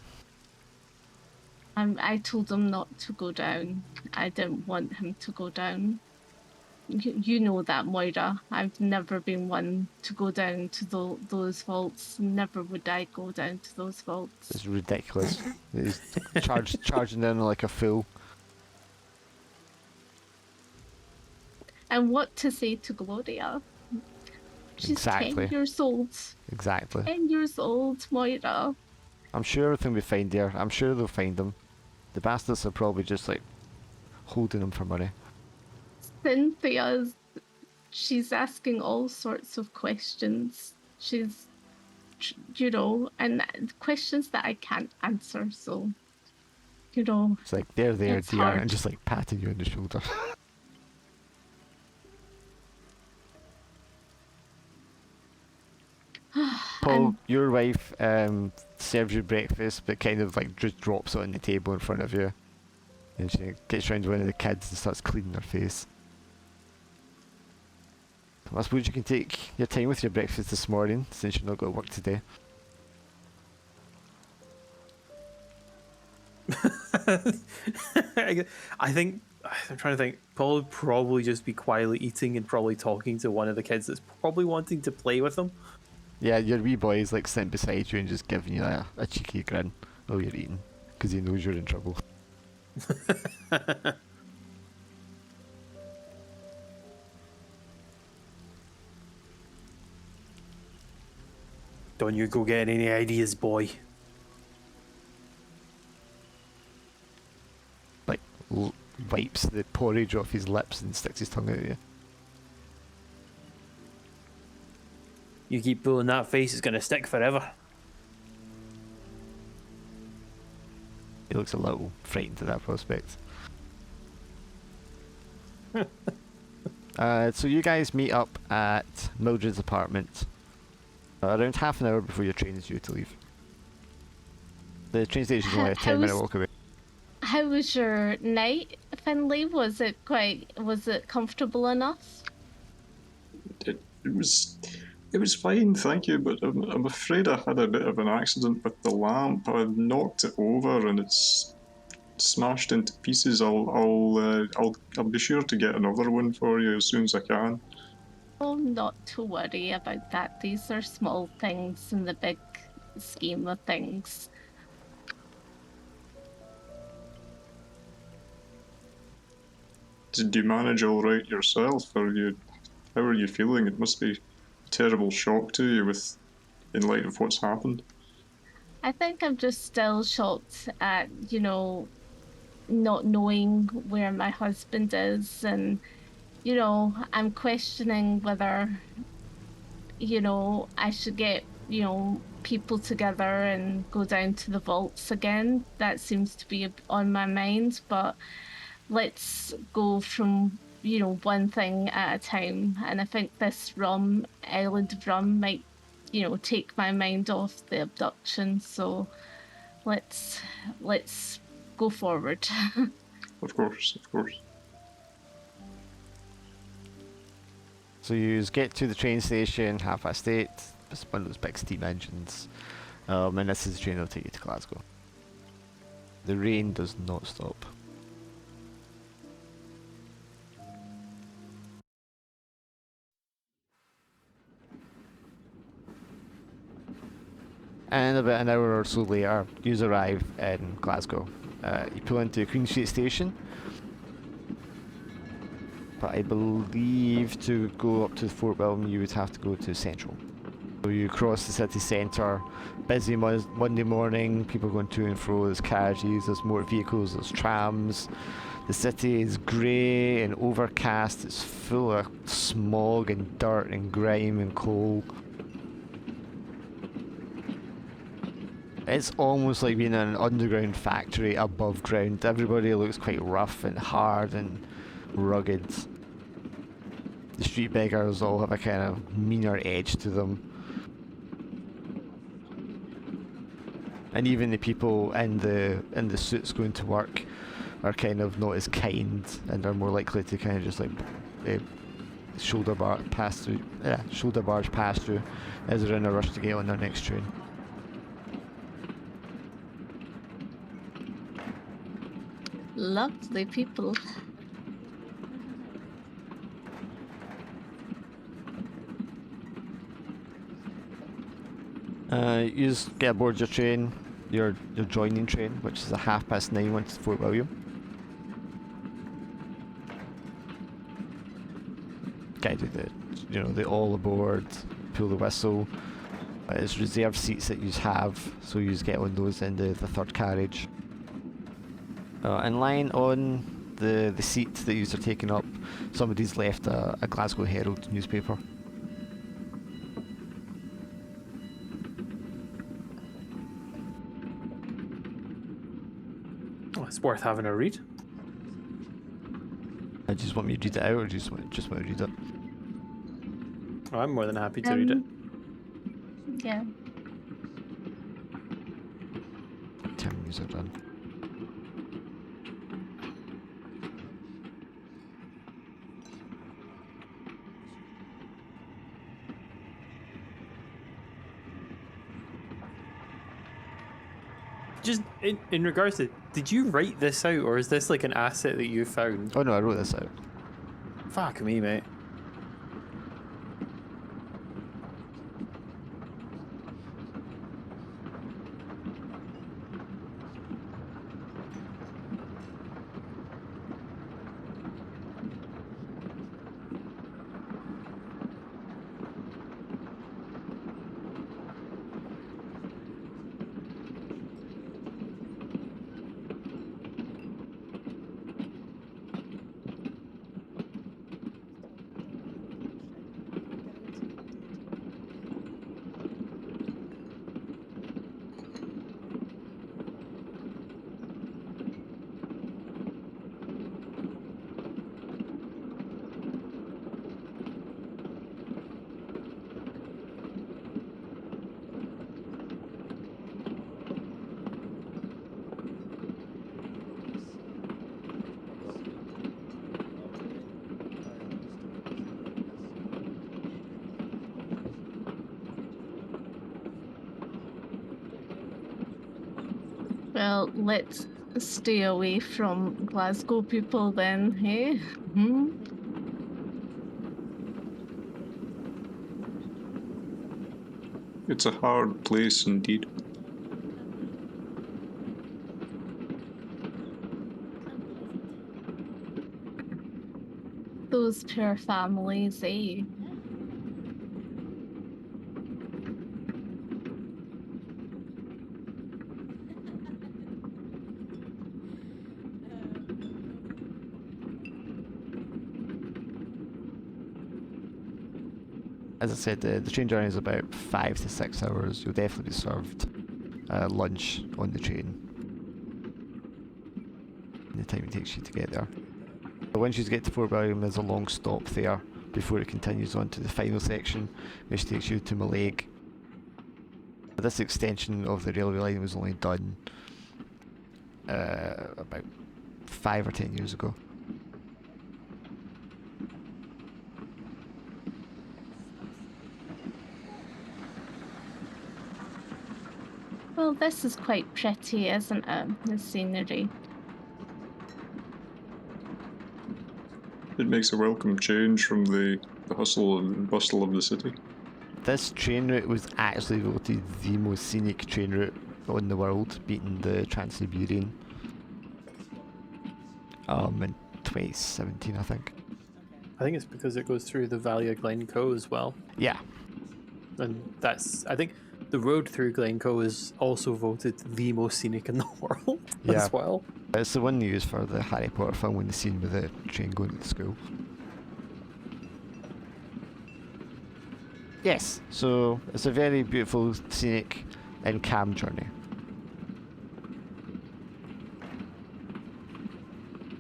I told him not to go down. I didn't want him to go down. You know that, Moira. I've never been one to go down to those vaults. Never would I go down to those vaults. It's ridiculous. He's charging in like a fool. And what to say to Gloria? She's Exactly. 10 years old. Exactly. 10 years old, Moira. I'm sure everything we find there, I'm sure they'll find them. The bastards are probably just like holding them for money. Cynthia's, she's asking all sorts of questions. She's, you know, and questions that I can't answer. So, you know, It's like, there, it's dear, hard. and just like patting you on the shoulder. Paul, And your wife serves you breakfast, but kind of like just drops it on the table in front of you. And she gets round to one of the kids and starts cleaning her face. I suppose you can take your time with your breakfast this morning, since you've not got to work today. I think I'm trying to think. Paul would probably just be quietly eating and probably talking to one of the kids that's probably wanting to play with him. Yeah, your wee boy is like sitting beside you and just giving you a cheeky grin while you're eating, because he knows you're in trouble. Don't you go get any ideas, boy. Like, wipes the porridge off his lips and sticks his tongue out at you. You keep pulling that face, it's gonna stick forever. He looks a little frightened at that prospect. So you guys meet up at Mildred's apartment around half an hour before your train is due to leave. The train station is only a 10-minute walk away. how was your night, Finley? Was it comfortable enough? It was fine, thank you. But I'm afraid I had a bit of an accident with the lamp. I knocked it over and it's smashed into pieces. I'll be sure to get another one for you as soon as I can. Oh, not to worry about that. These are small things in the big scheme of things. Did you manage all right yourself? How are you feeling? It must be a terrible shock to you in light of what's happened. I think I'm just still shocked at, not knowing where my husband is, and, I'm questioning whether, I should get, people together and go down to the vaults again. That seems to be on my mind, but let's go from, one thing at a time. And I think this island of rum might, take my mind off the abduction. So let's go forward. Of course, of course. So you get to the train station, 8:30. It's one of those big steam engines. And this is the train that'll take you to Glasgow. The rain does not stop. And about an hour or so later, you arrive in Glasgow. You pull into Queen Street Station. But I believe to go up to Fort William you would have to go to Central. So you cross the city centre, busy Monday morning, people going to and fro, there's carriages, there's motor vehicles, there's trams. The city is grey and overcast, it's full of smog and dirt and grime and coal. It's almost like being in an underground factory above ground. Everybody looks quite rough and hard and rugged. The street beggars all have a kind of meaner edge to them. And even the people in the suits going to work are kind of not as kind and are more likely to kind of just like shoulder barge past through as they're in a rush to get on their next train. Lovely people. You just get aboard your train, your joining train, which is a 9:30 one to Fort William. Gotta do the all aboard, pull the whistle. It's reserved seats that you have, so you just get on those in the third carriage. In line on the seat that you are taking up, somebody's left a Glasgow Herald newspaper. Oh, it's worth having a read. I just want me to read it out, or just want to read it? Oh, I'm more than happy to read it. Yeah. Terms are done. Just in regards to, did you write this out, or is this like an asset that you found? Oh no, I wrote this out. Fuck me, mate. Well, let's stay away from Glasgow people then, hey? Hmm? It's a hard place indeed. Those poor families, eh? As I said, the train journey is about 5 to 6 hours. You'll definitely be served lunch on the train in the time it takes you to get there. But once you get to Fort William, there's a long stop there before it continues on to the final section, which takes you to Mallaig. This extension of the railway line was only done about 5 or 10 years ago. Well, this is quite pretty, isn't it? The scenery. It makes a welcome change from the hustle and bustle of the city. This train route was actually voted the most scenic train route in the world, beating the Trans-Siberian in 2017, I think. I think it's because it goes through the Valley of Glencoe as well. Yeah. And I think the road through Glencoe is also voted the most scenic in the world as well. It's the one used for the Harry Potter film when the scene with the train going to the school. Yes, so it's a very beautiful, scenic and calm journey.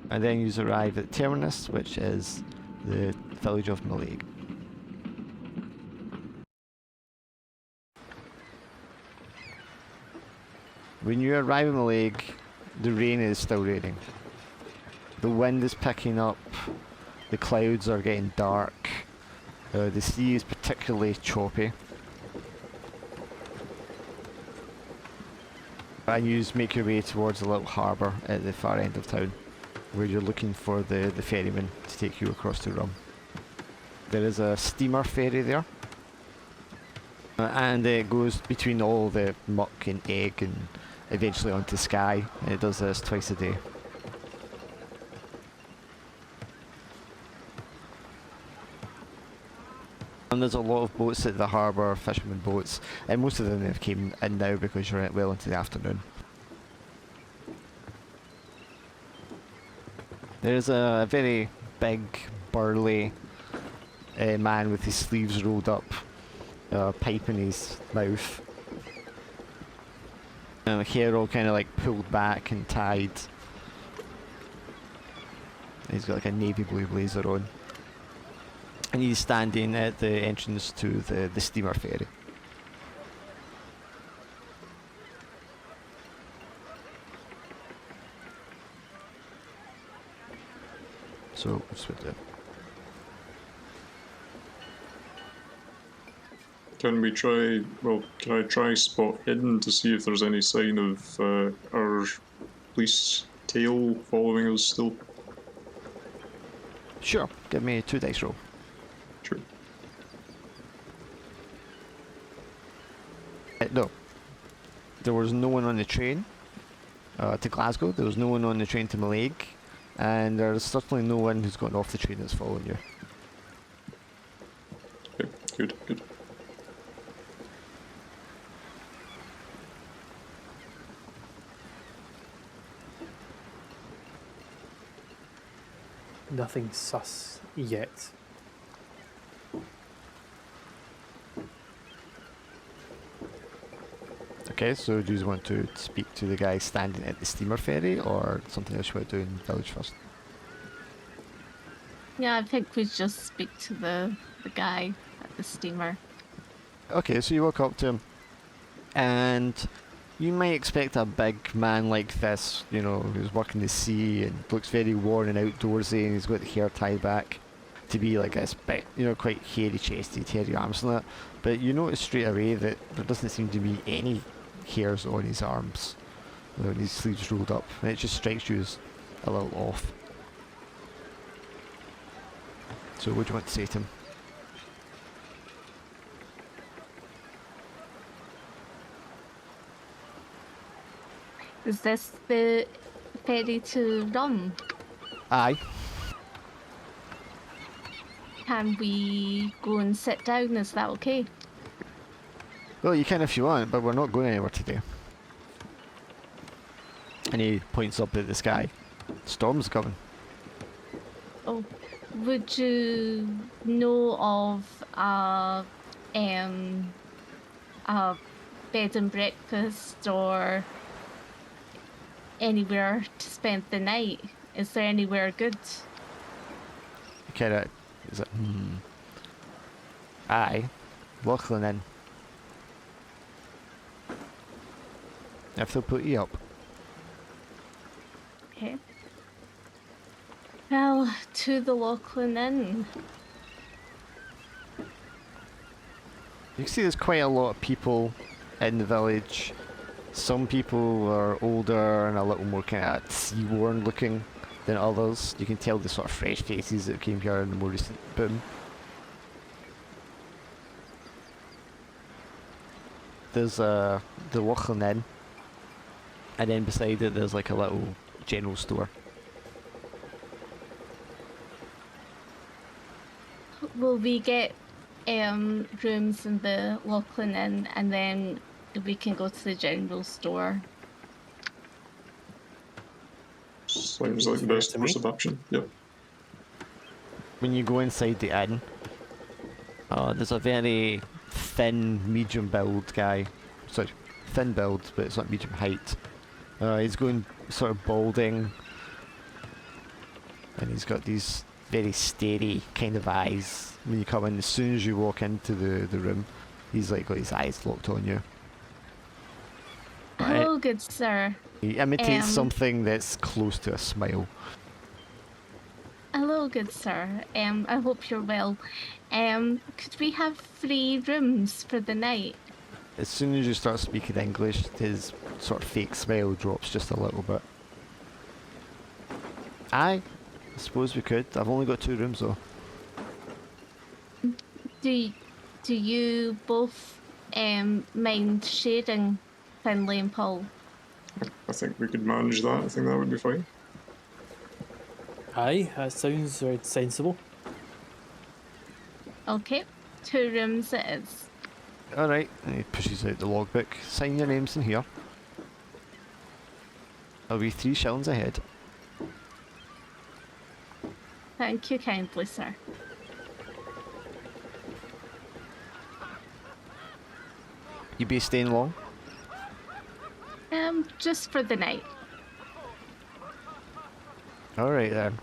And then you arrive at Terminus, which is the village of Mallaig. When you arrive in Mallaig, the rain is still raining. The wind is picking up, the clouds are getting dark, the sea is particularly choppy. And you just make your way towards a little harbour at the far end of town, where you're looking for the ferryman to take you across to Rum. There is a steamer ferry there, And it goes between all the muck and egg and eventually onto sky. And it does this twice a day. And there's a lot of boats at the harbour, fishermen boats, and most of them have came in now because you're well into the afternoon. There's a very big, burly man with his sleeves rolled up, a pipe in his mouth. Hair all kind of like pulled back and tied. He's got like a navy blue blazer on. And he's standing at the entrance to the steamer ferry. So, what's with that? Can we try, well, can I try spot hidden to see if there's any sign of our police tail following us still? Sure, give me a 2 dice roll. Sure. No. There was no one on the train to Glasgow, there was no one on the train to Mallaig, and there's certainly no one who's gotten off the train that's following you. Okay, good, good. Nothing sus yet. Okay, so do you want to speak to the guy standing at the steamer ferry, or something else you want to do in the village first? Yeah, I think we just speak to the guy at the steamer. Okay, so you walk up to him, and you might expect a big man like this, you know, who's working the sea and looks very worn and outdoorsy, and he's got the hair tied back, to be like this bit, you know, quite hairy chested, hairy arms and that. But you notice straight away that there doesn't seem to be any hairs on his arms, and his sleeves rolled up, and it just strikes you as a little off. So what do you want to say to him? Is this the ferry to Rum? Aye. Can we go and sit down? Is that okay? Well, you can if you want, but we're not going anywhere today. And he points up at the sky. Storm's coming. Oh, would you know of a bed and breakfast or anywhere to spend the night? Is there anywhere good? Kinda, is it? Aye. Lachlan Inn. If they'll put you up. Okay. Well, to the Lachlan Inn. You can see there's quite a lot of people in the village. Some people are older and a little more kind of sea-worn looking than others. You can tell the sort of fresh faces that came here in the more recent boom. There's the Lachlan Inn, and then beside it there's like a little general store. Will we get rooms in the Lachlan Inn and then we can go to the general store? Sounds like the best course of action. Yep. When you go inside the inn, there's a very thin, medium build guy. Sorry, thin build, but it's not medium height. He's going sort of balding, and he's got these very steady kind of eyes. When you come in, as soon as you walk into the room, he's like got his eyes locked on you. Hello, good sir. He imitates something that's close to a smile. Hello, good sir. I hope you're well. Could we have 3 rooms for the night? As soon as you start speaking English, his sort of fake smile drops just a little bit. Aye, I suppose we could. I've only got 2 rooms though. Do you both mind sharing Finlay and Paul? I think we could manage that. I think that would be fine. Aye, that sounds sensible. Okay, 2 rooms it is. Alright, and he pushes out the logbook. Sign your names in here. I'll be 3 shillings ahead. Thank you kindly, sir. You be staying long? Just for the night. Alright then.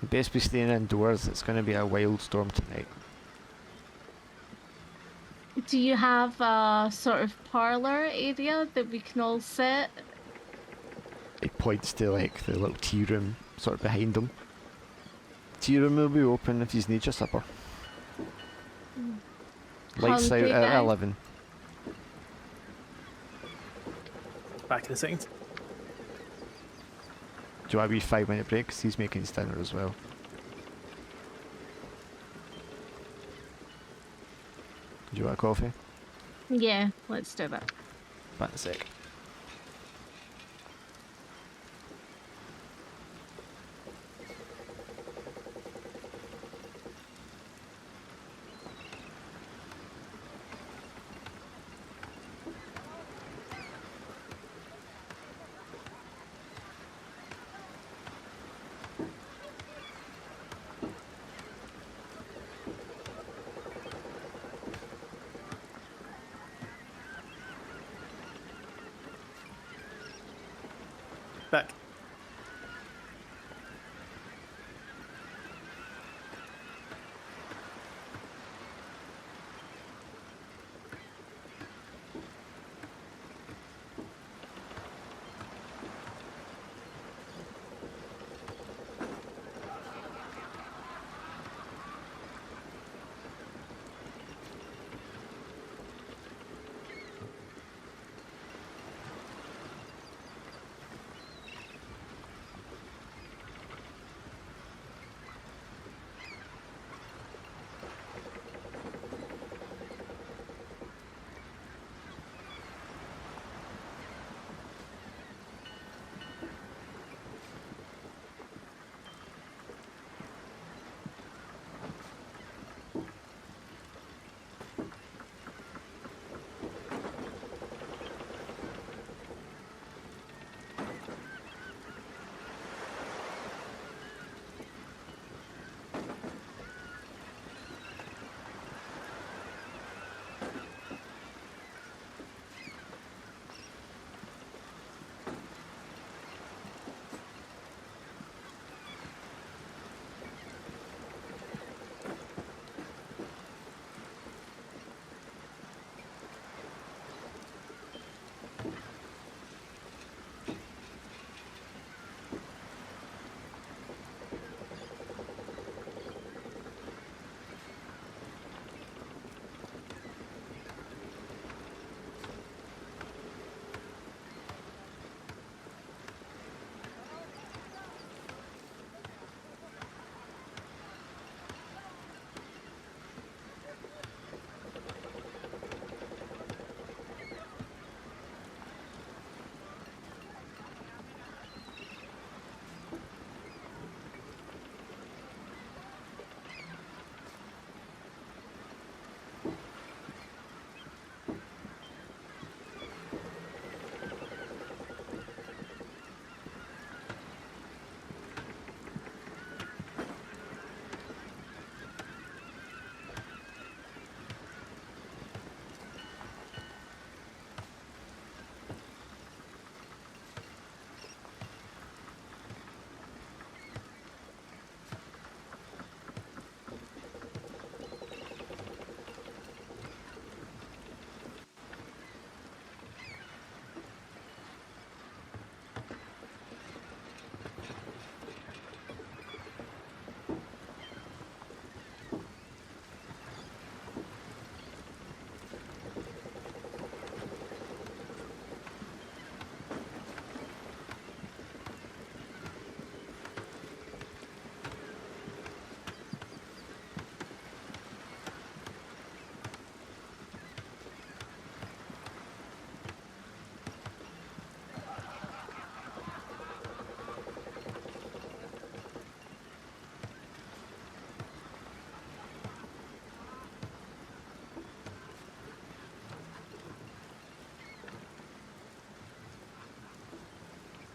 You best be staying indoors, it's going to be a wild storm tonight. Do you have a sort of parlour area that we can all sit? He points to like the little tea room sort of behind him. Tea room will be open if you need your supper. Lights out Hungry at guy? 11. Back in a second. Do you want a wee 5-minute break? 'Cause he's making his dinner as well. Do you want a coffee? Yeah, let's do that. Back in a sec.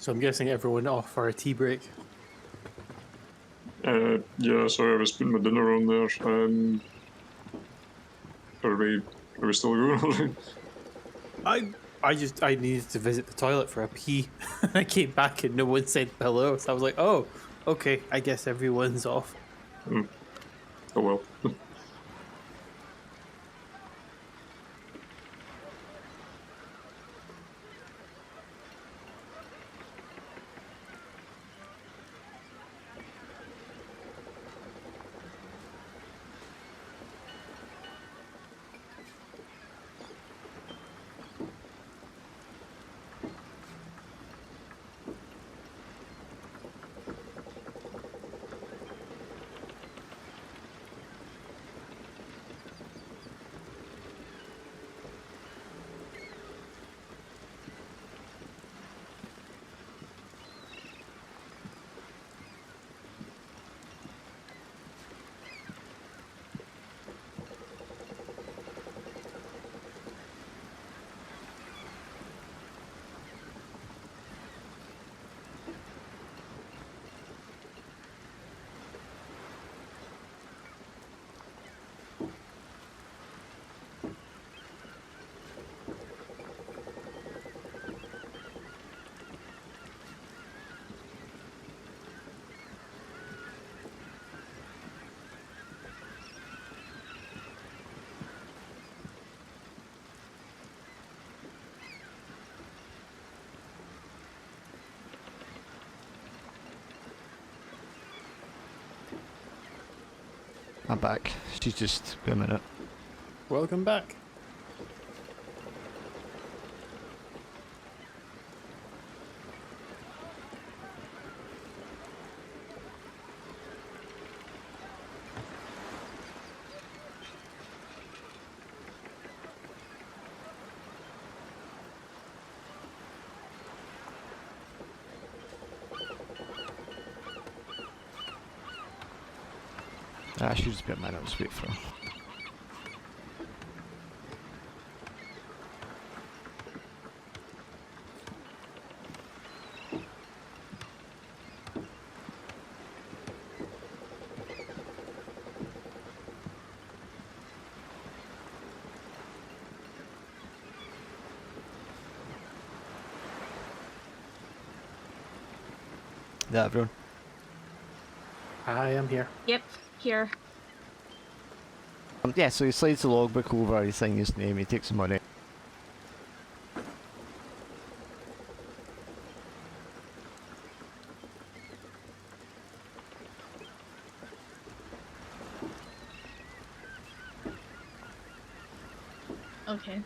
So I'm guessing everyone off for a tea break. Yeah, sorry, I was putting my dinner on there. Are we still going? I needed to visit the toilet for a pee. I came back and no one said hello, so I was like, oh, okay, I guess everyone's off. Oh well. I'm back. She's just a minute. Welcome back. She'll just be a minute. Let's wait for her. Yeah, everyone. I am here. Yep, here. Yeah, so he slides the logbook over, he signs his name, he takes the money. Okay.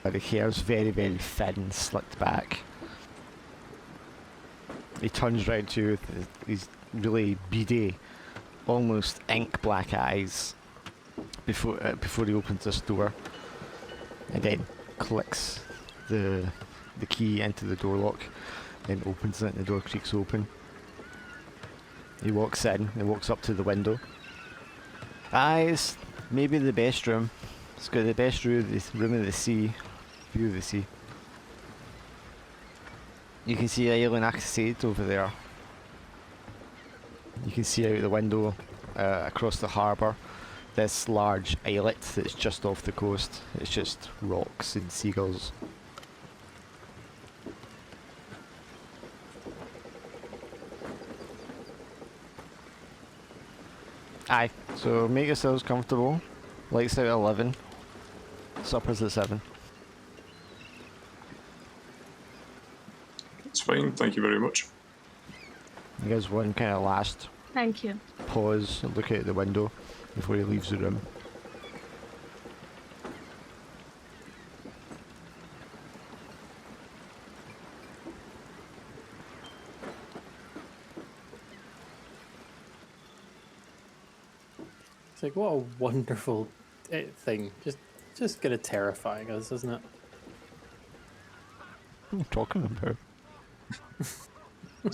The hair's very, very thin, slicked back. He turns round to you with these really beady, almost ink black eyes before he opens this door, and then clicks the key into the door lock, then opens it and the door creaks open. He walks in, he walks up to the window. It's maybe the best room. It's got the best room of the sea. View of the sea. You can see Island Acid over there. You can see out the window across the harbour this large islet that's just off the coast. It's just rocks and seagulls. Aye, so make yourselves comfortable. Lights out at 11. Supper's at 7. It's fine, thank you very much. You guys one kind of last Thank you. pause and look out the window before he leaves the room. It's like, what a wonderful thing. Just kind of terrifying us, isn't it? What are you talking about? It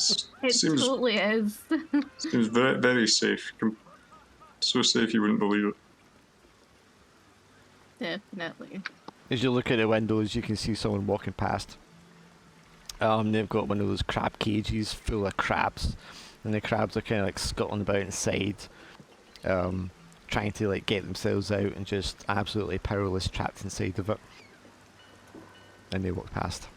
Seems totally is. seems very very safe. So safe you wouldn't believe it. Definitely. As you look at the windows, you can see someone walking past. They've got one of those crab cages full of crabs, and the crabs are kind of like scuttling about inside, trying to like get themselves out, and just absolutely powerless trapped inside of it. And they walk past.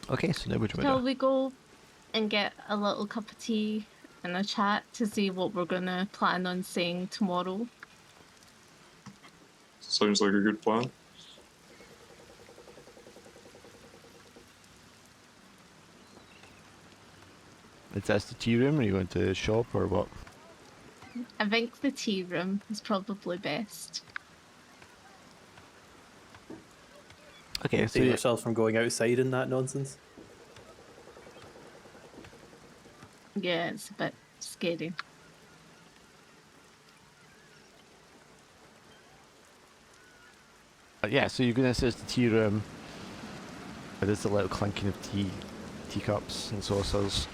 Okay, so now what do we Shall do? we go and get a little cup of tea and a chat to see what we're gonna plan on saying tomorrow? Sounds like a good plan. Is this the tea room? Are you going to the shop or what? I think the tea room is probably best. Okay, so Save ourselves from going outside in that nonsense. Yeah, it's a bit scary. yeah, so you're going to access the tea room. There's a little clinking of teacups and saucers.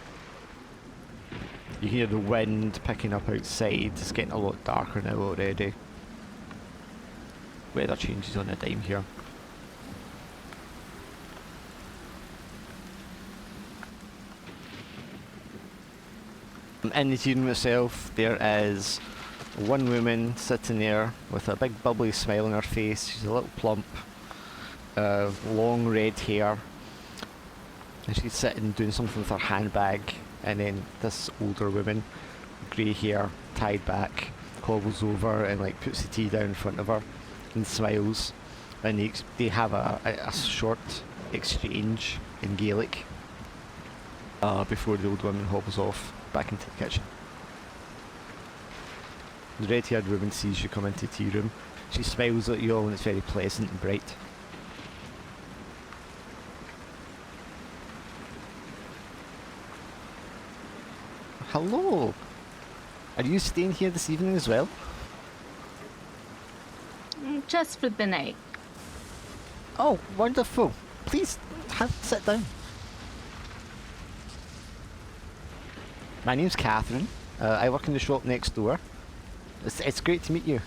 You hear the wind picking up outside. It's getting a lot darker now already. Weather changes on a dime here. In the tea room itself, there is one woman sitting there with a big bubbly smile on her face. She's a little plump, long red hair, and she's sitting doing something with her handbag. And then this older woman, grey hair, tied back, hobbles over and like puts the tea down in front of her and smiles. And they have a short exchange in Gaelic before the old woman hobbles off back into the kitchen. The red-haired woman sees you come into the tea room. She smiles at you all and it's very pleasant and bright. Hello! Are you staying here this evening as well? Just for the night. Oh, wonderful. Please, sit down. My name's Catherine. I work in the shop next door. It's great to meet you.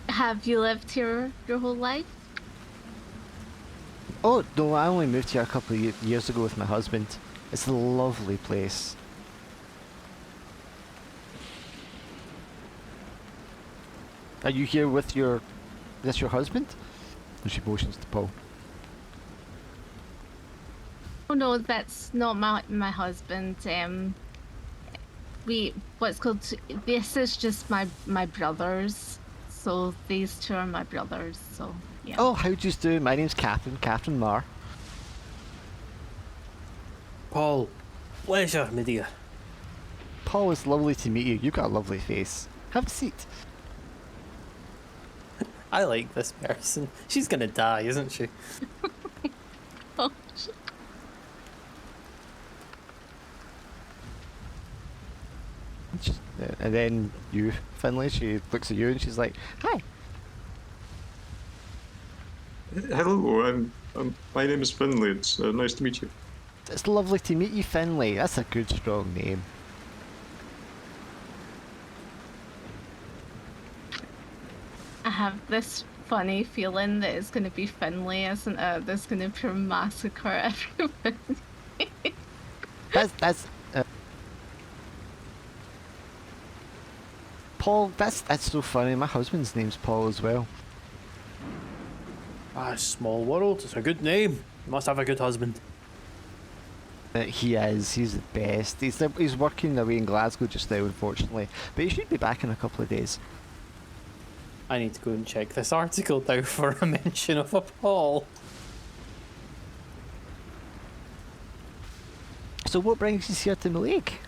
Have you lived here your whole life? Oh, no, I only moved here a couple of years ago with my husband. It's a lovely place. Are you here with your husband? And she motions to Paul. Oh no, that's not my husband. This is just my brothers. So these two are my brothers. So yeah. Oh, how do you do? My name's Catherine Marr. Paul, pleasure, my dear. Paul, it's lovely to meet you. You've got a lovely face. Have a seat. I like this person. She's gonna die, isn't she? Oh, And then you, Finlay, she looks at you and she's like, "Hi." Hello, my name is Finlay. It's nice to meet you. It's lovely to meet you, Finlay. That's a good, strong name. I have this funny feeling that it's going to be Finlay, isn't it? That's going to pure massacre everybody. That's Paul. That's so funny. My husband's name's Paul as well. Ah, small world. It's a good name. You must have a good husband. He is. He's the best. He's working away in Glasgow just now, unfortunately. But he should be back in a couple of days. I need to go and check this article now for a mention of a Paul. So what brings you here to the lake?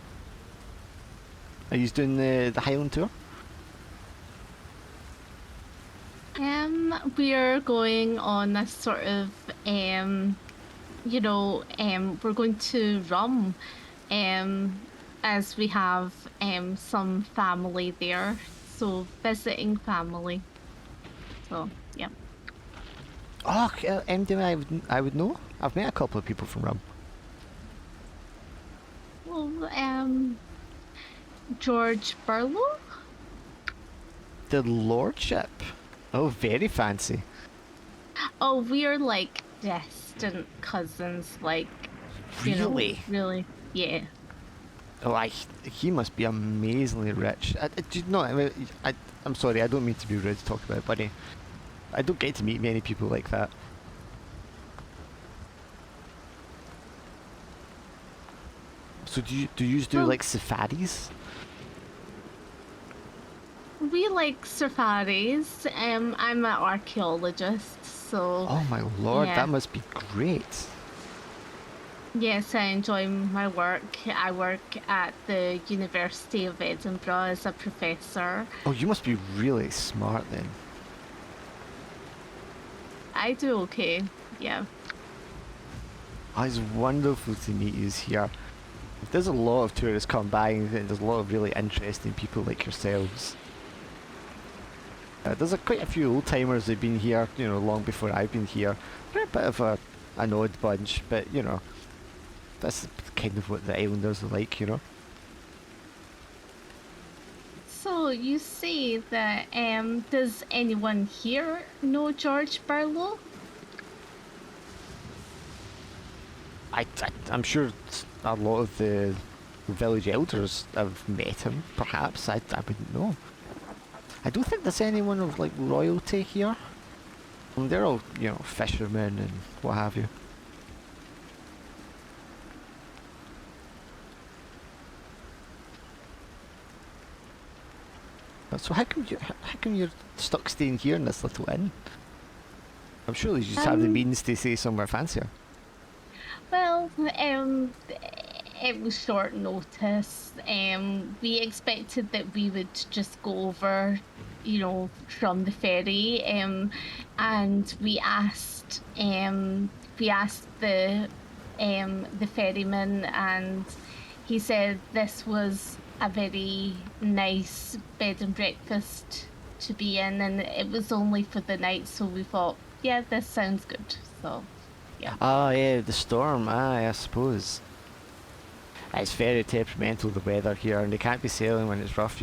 Are you doing the Highland tour? We're going on a sort of we're going to Rum, as we have some family there, so visiting family. So yeah. Oh, MD, I would know. I've met a couple of people from Rum. Well, George Burlow. The Lordship. Oh, very fancy. Oh, we're like distant cousins, like you know, Really? really, yeah. Oh, he must be amazingly rich. Do you know, I'm sorry, I don't mean to be rude to talk about it, buddy. I don't get to meet many people like that. So do you do Well- like safaris? We like safaris. I'm an archaeologist, so Oh my lord, yeah. that must be great. Yes, I enjoy my work. I work at the University of Edinburgh as a professor. Oh, you must be really smart then. I do okay. Yeah. Oh, it's wonderful to meet you here. There's a lot of tourists come by, and there's a lot of really interesting people like yourselves. There's quite a few old timers that've been here, long before I've been here. They're a bit of an odd bunch, but that's kind of what the islanders are like, So you say that does anyone here know George Barlow? I'm sure a lot of the village elders have met him, perhaps. I wouldn't know. I don't think there's anyone of like royalty here. They're all, fishermen and what have you. So how come you're stuck staying here in this little inn? I'm sure you just have the means to stay somewhere fancier. Well, it was short notice. We expected that we would just go over, from the ferry. And we asked the ferryman, and he said this was a very nice bed and breakfast to be in, and it was only for the night. So we thought, yeah, this sounds good. So. Yeah. Oh yeah, the storm, I suppose. It's very temperamental, the weather here, and they can't be sailing when it's rough,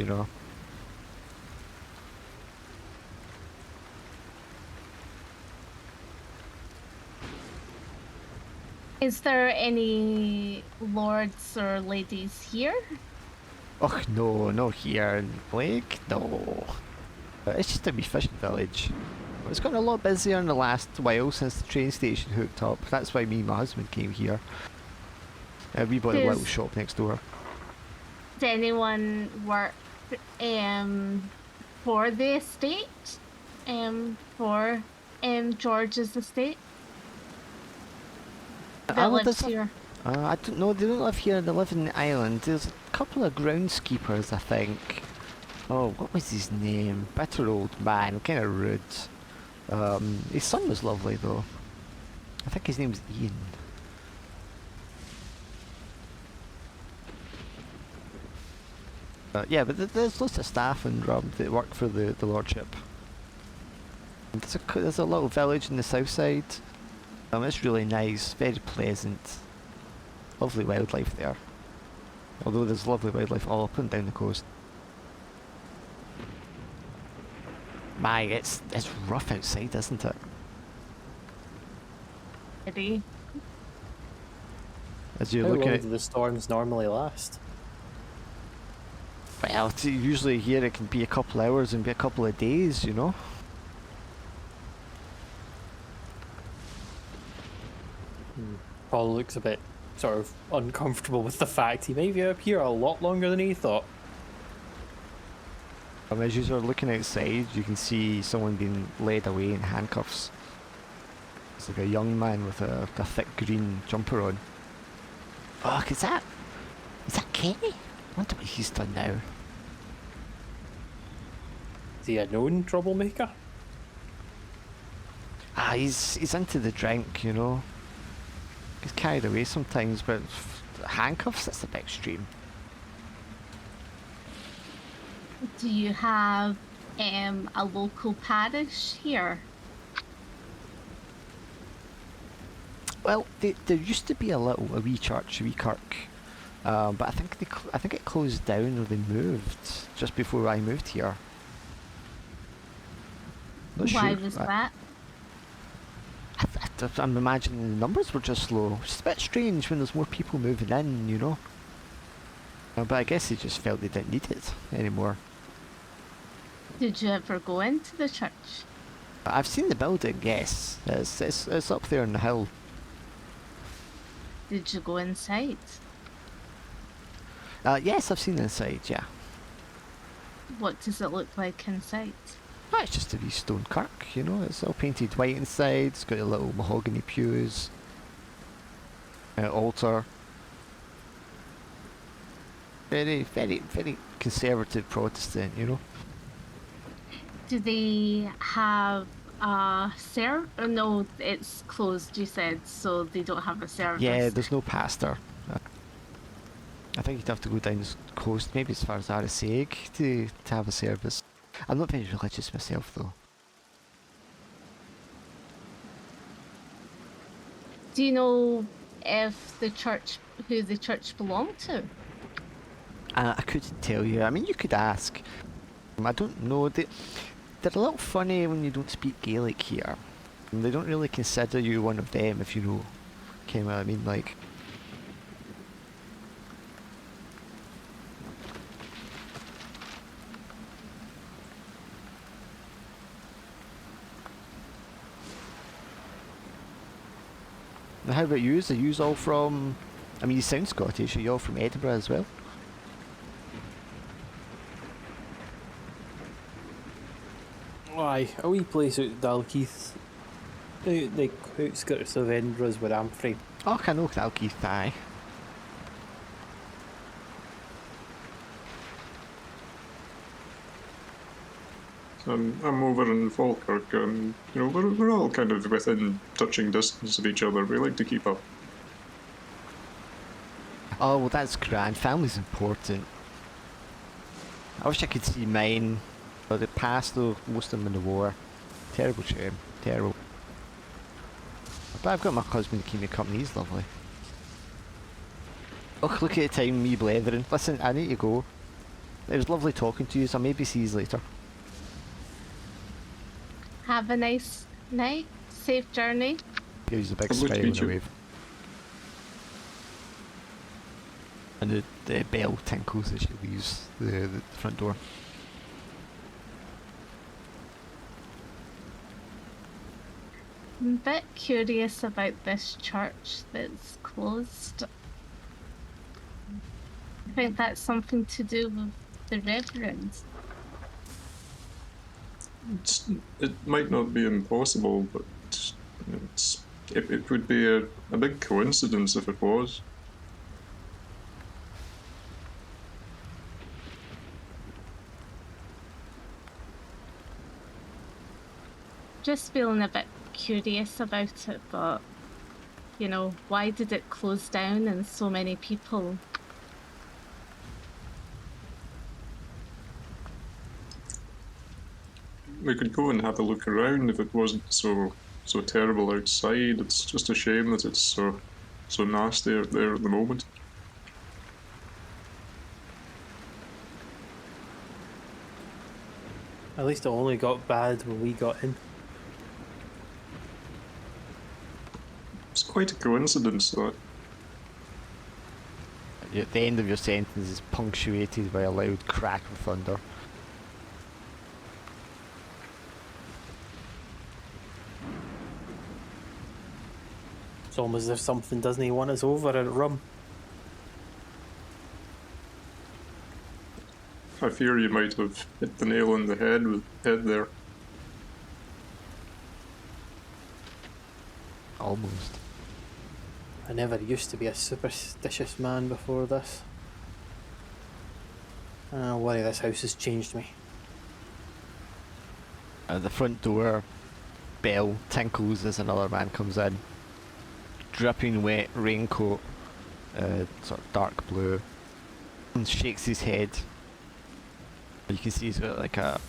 Is there any lords or ladies here? Oh no, not here in Blake, no. It's just a wee fishing village. It's gotten a lot busier in the last while since the train station hooked up. That's why me and my husband came here. We bought a little shop next door. Did anyone work for the estate? For George's estate? That lives here. I don't know, they don't live here, they live in the island. There's a couple of groundskeepers, I think. Oh, what was his name? Bitter old man, kind of rude. His son was lovely though. I think his name was Ian. Yeah, but there's lots of staff and that work for the lordship. And there's a little village in the south side. It's really nice, very pleasant. Lovely wildlife there. Although there's lovely wildlife all up and down the coast. My, it's rough outside, isn't it? Eddie. As you're How looking long at, do the storms normally last? well, usually here it can be a couple hours and be a couple of days, Paul looks a bit sort of uncomfortable with the fact he may be up here a lot longer than he thought. As you're looking outside, you can see someone being led away in handcuffs. It's like a young man with a thick green jumper on. Fuck, is that Kenny? I wonder what he's done now. Is he a known troublemaker? He's into the drink, you know. He's carried away sometimes, but handcuffs, that's a bit extreme. Do you have a local parish here? Well, there used to be a wee church, a wee kirk, but I think I think it closed down or they moved just before I moved here. Not Why sure. was that? I'm imagining the numbers were just low. It's a bit strange when there's more people moving in, you know. But I guess they just felt they didn't need it anymore. Did you ever go into the church? I've seen the building, yes. It's up there on the hill. Did you go inside? Yes, I've seen the inside, yeah. What does it look like inside? Oh, it's just a wee stone kirk, you know. It's all painted white inside. It's got a little mahogany pews. Altar. Very, very, very conservative Protestant, you know. Do they have a service? Oh, no, it's closed, you said, so they don't have a service. Yeah, there's no pastor. I think you'd have to go down the coast, maybe as far as Arisaig to have a service. I'm not very religious myself, though. Do you know if who the church belonged to? I couldn't tell you. I mean, you could ask. I don't know. They're a little funny when you don't speak Gaelic here. And they don't really consider you one of them if you know. Okay, what I mean, like. Now, how about you? Are you all from? I mean, you sound Scottish. Are you all from Edinburgh as well? Aye, a wee place out Dalkeith. The outskirts of Edinburgh is where I'm from. Oh, I know Dalkeith, aye. I'm over in Falkirk, and you know we're all kind of within touching distance of each other. We like to keep up. Oh, well, that's grand. Family's important. I wish I could see mine, but they passed though, most of them in the war. Terrible shame. Terrible. But I've got my husband to keep me company. He's lovely. Oh, look at the time, me blethering. Listen, I need to go. It was lovely talking to you, so I'll maybe see you later. Have a nice night, safe journey. Gives a big Lovely to smile meet and a you. wave. And the bell tinkles as she leaves the front door. I'm a bit curious about this church that's closed. I think that's something to do with the reverends. It might not be impossible, but it would be a big coincidence if it was. Just feeling a bit curious about it, but you know, why did it close down and so many people? We could go and have a look around if it wasn't so terrible outside. It's just a shame that it's so nasty out there at the moment. At least it only got bad when we got in. It's quite a coincidence, that. At the end of your sentence is punctuated by a loud crack of thunder. It's almost as if something doesn't want us over at rum. I fear you might have hit the nail on the head there. Almost. I never used to be a superstitious man before this. I worry this house has changed me. The front door bell tinkles as another man comes in. Dripping wet raincoat, sort of dark blue, and shakes his head. You can see he's got like a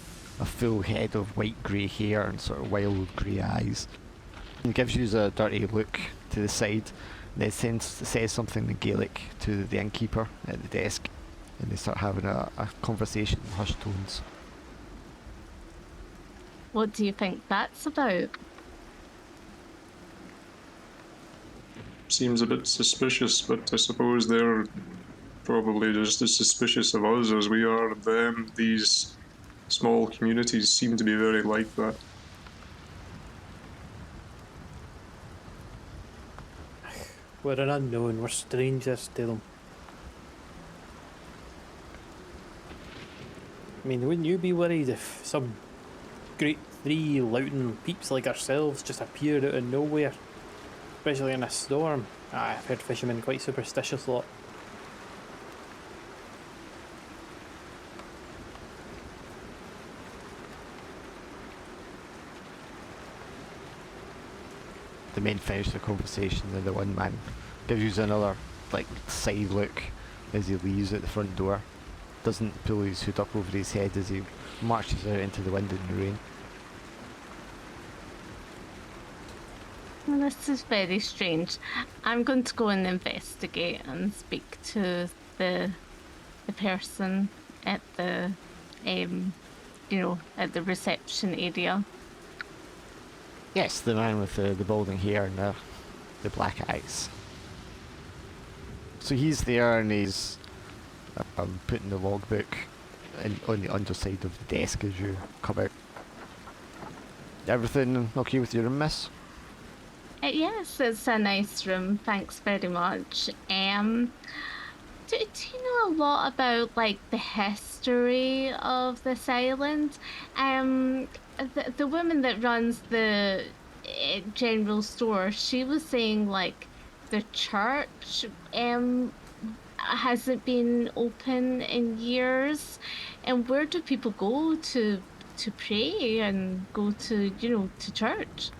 full head of white grey hair and sort of wild grey eyes. He gives you a dirty look to the side, and then says something in Gaelic to the innkeeper at the desk, and they start having a conversation in hushed tones. What do you think that's about? Seems a bit suspicious, but I suppose they're probably just as suspicious of us as we are of them. These small communities seem to be very like that. We're an unknown, we're strangers to them. I mean, wouldn't you be worried if some great three louting peeps like ourselves just appeared out of nowhere? Especially in a storm. I've heard fishermen quite superstitious lot. The men finish the conversation, and the one man gives you another like side look as he leaves at the front door. Doesn't pull his hood up over his head as he marches out into the wind and the rain. Well, this is very strange. I'm going to go and investigate and speak to the person at the at the reception area. Yes, the man with the balding hair and the black eyes. So he's there and he's putting the logbook on the underside of the desk as you come out. Everything okay with your room, miss? Yes, it's a nice room. Thanks very much. Do you know a lot about like the history of this island? The woman that runs the general store, she was saying like the church hasn't been open in years, and where do people go to pray and go to to church?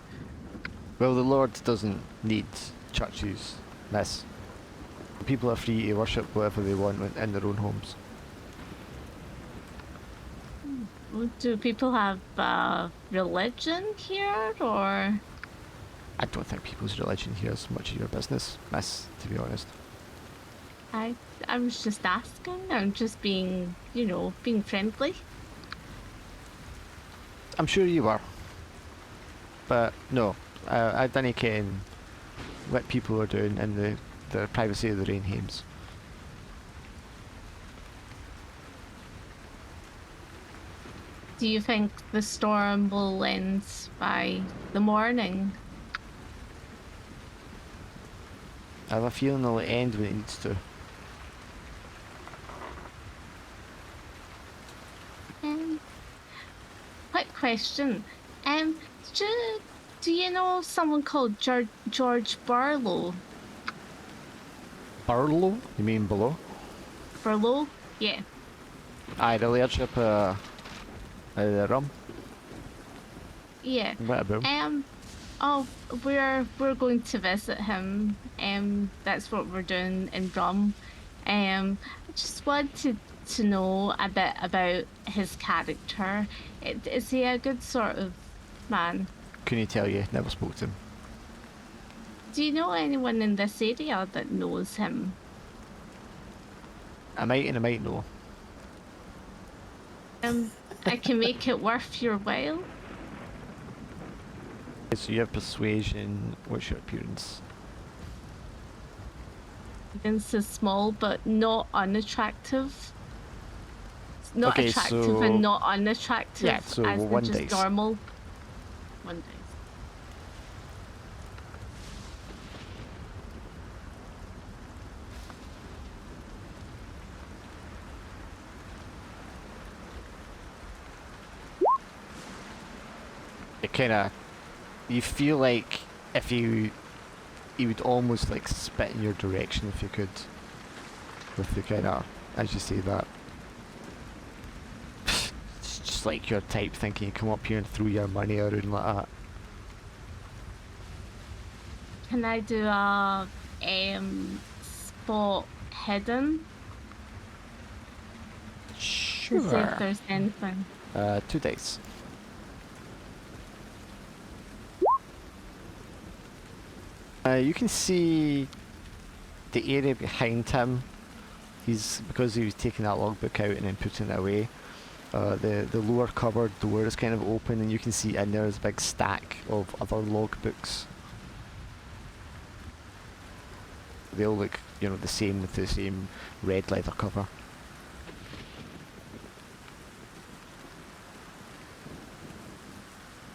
Well, the Lord doesn't need churches, miss. People are free to worship whatever they want in their own homes. Do people have religion here, or? I don't think people's religion here is much of your business, miss, to be honest. I was just asking. I'm just being, being friendly. I'm sure you are. But no, I don't care what people are doing in the privacy of the Rainhames. Do you think the storm will end by the morning? I have a feeling it'll end when it needs to. Quick question. Do you know someone called George Barlow? Barlow? You mean below? Barlow? Yeah. Aye, the leadership the rum. Yeah. What about? Oh, we're going to visit him. That's what we're doing in Rum. I just wanted to know a bit about his character. Is he a good sort of man? Couldn't you tell you? Never spoke to him. Do you know anyone in this area that knows him? I might and I might know. I can make it worth your while. So you have persuasion. What's your appearance? Appearance is small, but not unattractive. It's not Okay, attractive so- and not unattractive. Yeah, so as in one just dice. normal. One dice. It kind of, you feel like if he would almost like spit in your direction if you could, with the kind of, as you say that, it's just like your type thinking you come up here and throw your money around like that. Can I do a spot hidden to see if Sure. there's anything? 2 dice. You can see the area behind him. Because he was taking that logbook out and then putting it away. The lower cupboard door is kind of open, and you can see in there is a big stack of other logbooks. They all look, the same with the same red leather cover.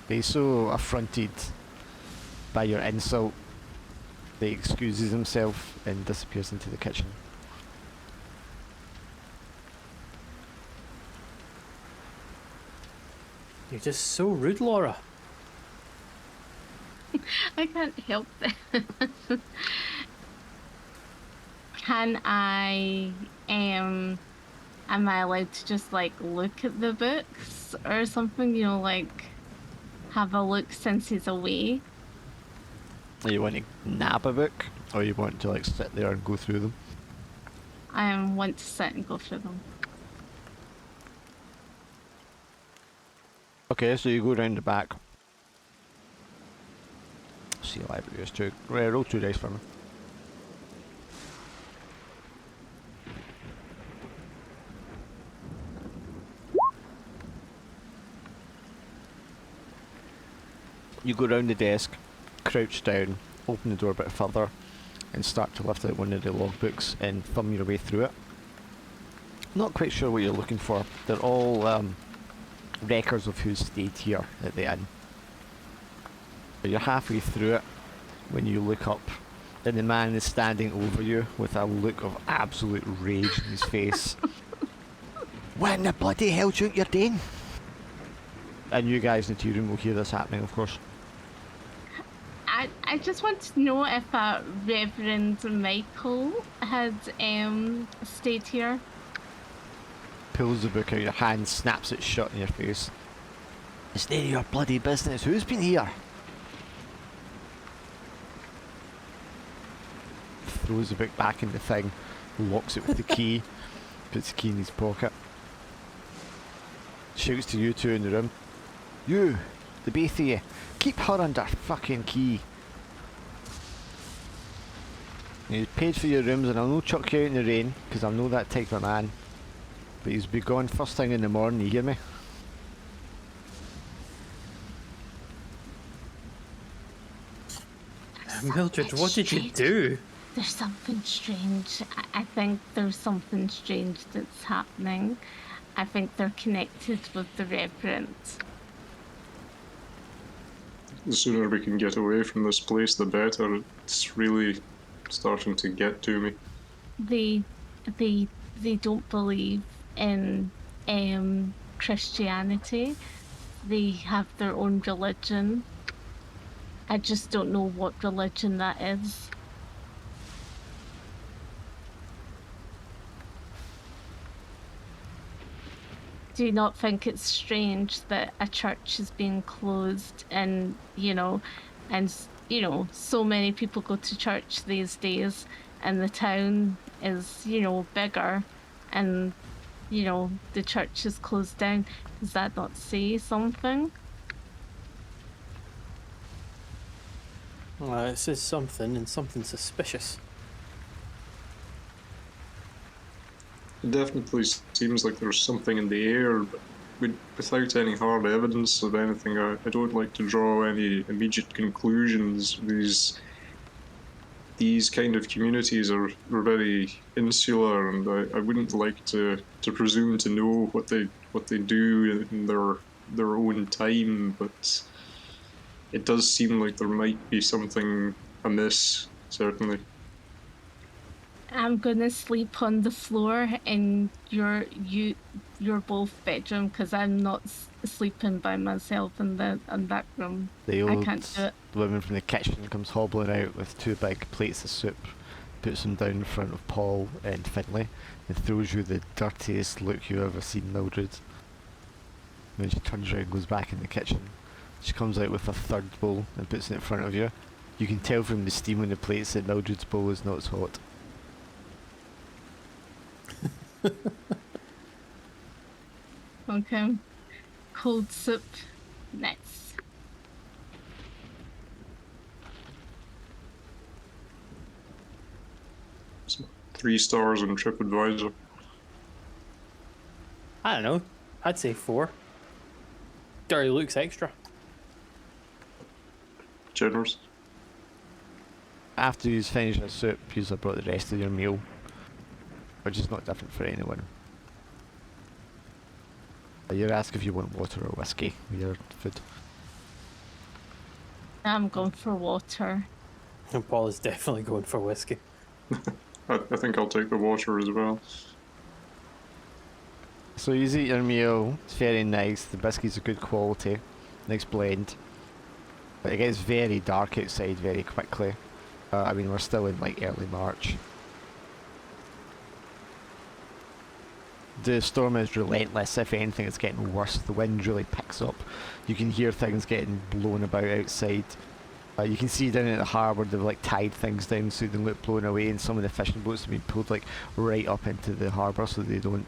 He's so affronted by your insult that he excuses himself and disappears into the kitchen. You're just so rude, Laura. I can't help it. Can I am I allowed to just like look at the books or something, like have a look since he's away? You want to nab a book, or you want to like sit there and go through them? I want to sit and go through them. Okay, so you go round the back. See, library is 2. Roll 2 dice for me. You go round the desk, crouch down, open the door a bit further, and start to lift out one of the logbooks and thumb your way through it. Not quite sure what you're looking for. They're all records of who stayed here at the inn. You're halfway through it when you look up, and the man is standing over you with a look of absolute rage in his face. What in the bloody hell do you think you're doing? And you guys in the tea room will hear this happening, of course. I just want to know if Reverend Michael had stayed here. Pulls the book out of your hand, snaps it shut in your face. It's none of your bloody business. Who's been here? Throws the book back in the thing, locks it with the key, puts the key in his pocket. Shouts to you two in the room. You, the both of you, keep her under fucking key. You've paid for your rooms and I'll no chuck you out in the rain, because I'm no that type of man. But he's be gone first thing in the morning, you hear me? Mildred, what did you do? There's something strange. I think there's something strange that's happening. I think they're connected with the Reverend. The sooner we can get away from this place, the better. It's really starting to get to me. They don't believe in Christianity. They have their own religion. I just don't know what religion that is. Do you not think it's strange that a church is being closed and, so many people go to church these days and the town is, bigger and, the church is closed down? Does that not say something? It says something, and something suspicious. It definitely seems like there's something in the air, but without any hard evidence of anything, I don't like to draw any immediate conclusions. These kind of communities are very insular, and I wouldn't like to presume to know what they do in their own time, but it does seem like there might be something amiss, certainly. I'm gonna sleep on the floor in your both bedroom because I'm not sleeping by myself in that room. The I old can't do it. woman from the kitchen comes hobbling out with 2 big plates of soup, puts them down in front of Paul and Finlay, and throws you the dirtiest look you've ever seen, Mildred. Then she turns around and goes back in the kitchen. She comes out with a 3rd bowl and puts it in front of you. You can tell from the steam on the plates that Mildred's bowl is not as hot. Okay. Cold soup. Nice. It's 3 stars on TripAdvisor. I don't know. I'd say 4. Dirty looks extra. Generous. After you finish your soup, you have brought the rest of your meal, which is not different for anyone. You're asked if you want water or whiskey with your food. I'm going for water. And Paul is definitely going for whiskey. I think I'll take the water as well. So you eat your meal, it's very nice, the biscuits are good quality, nice blend. But it gets very dark outside very quickly. I mean, we're still in like early March. The storm is relentless. If anything, it's getting worse. The wind really picks up. You can hear things getting blown about outside. You can see down at the harbour they've like tied things down so they don't get blown away, and some of the fishing boats have been pulled like right up into the harbour so they don't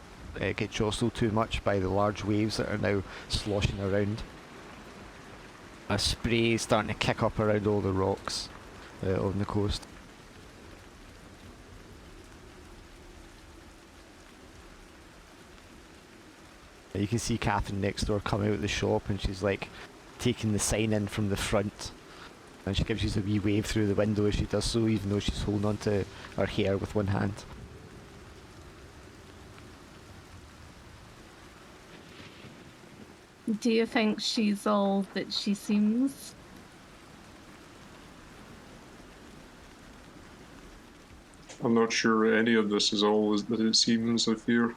get jostled too much by the large waves that are now sloshing around. A spray is starting to kick up around all the rocks on the coast. You can see Catherine next door come out of the shop, and she's like taking the sign in from the front, and she gives you a wee wave through the window as she does so, even though she's holding on to her hair with one hand. Do you think she's all that she seems? I'm not sure any of this is all that it seems, I fear.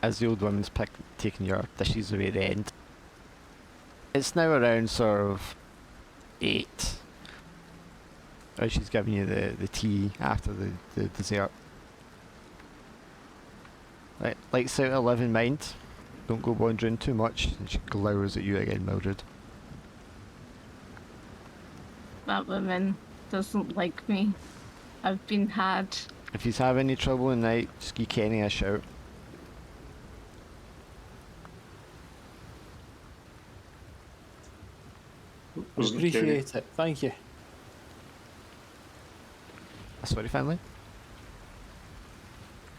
As the old woman's taking your dishes away the end. It's now around sort of 8. As she's giving you the tea after the dessert. Right, lights out 11, mind. Don't go wandering too much. And she glowers at you again, Mildred. That woman doesn't like me. I've been had. If you have any trouble at night, just give Kenny a shout. Appreciate it. Thank you. Sorry, family.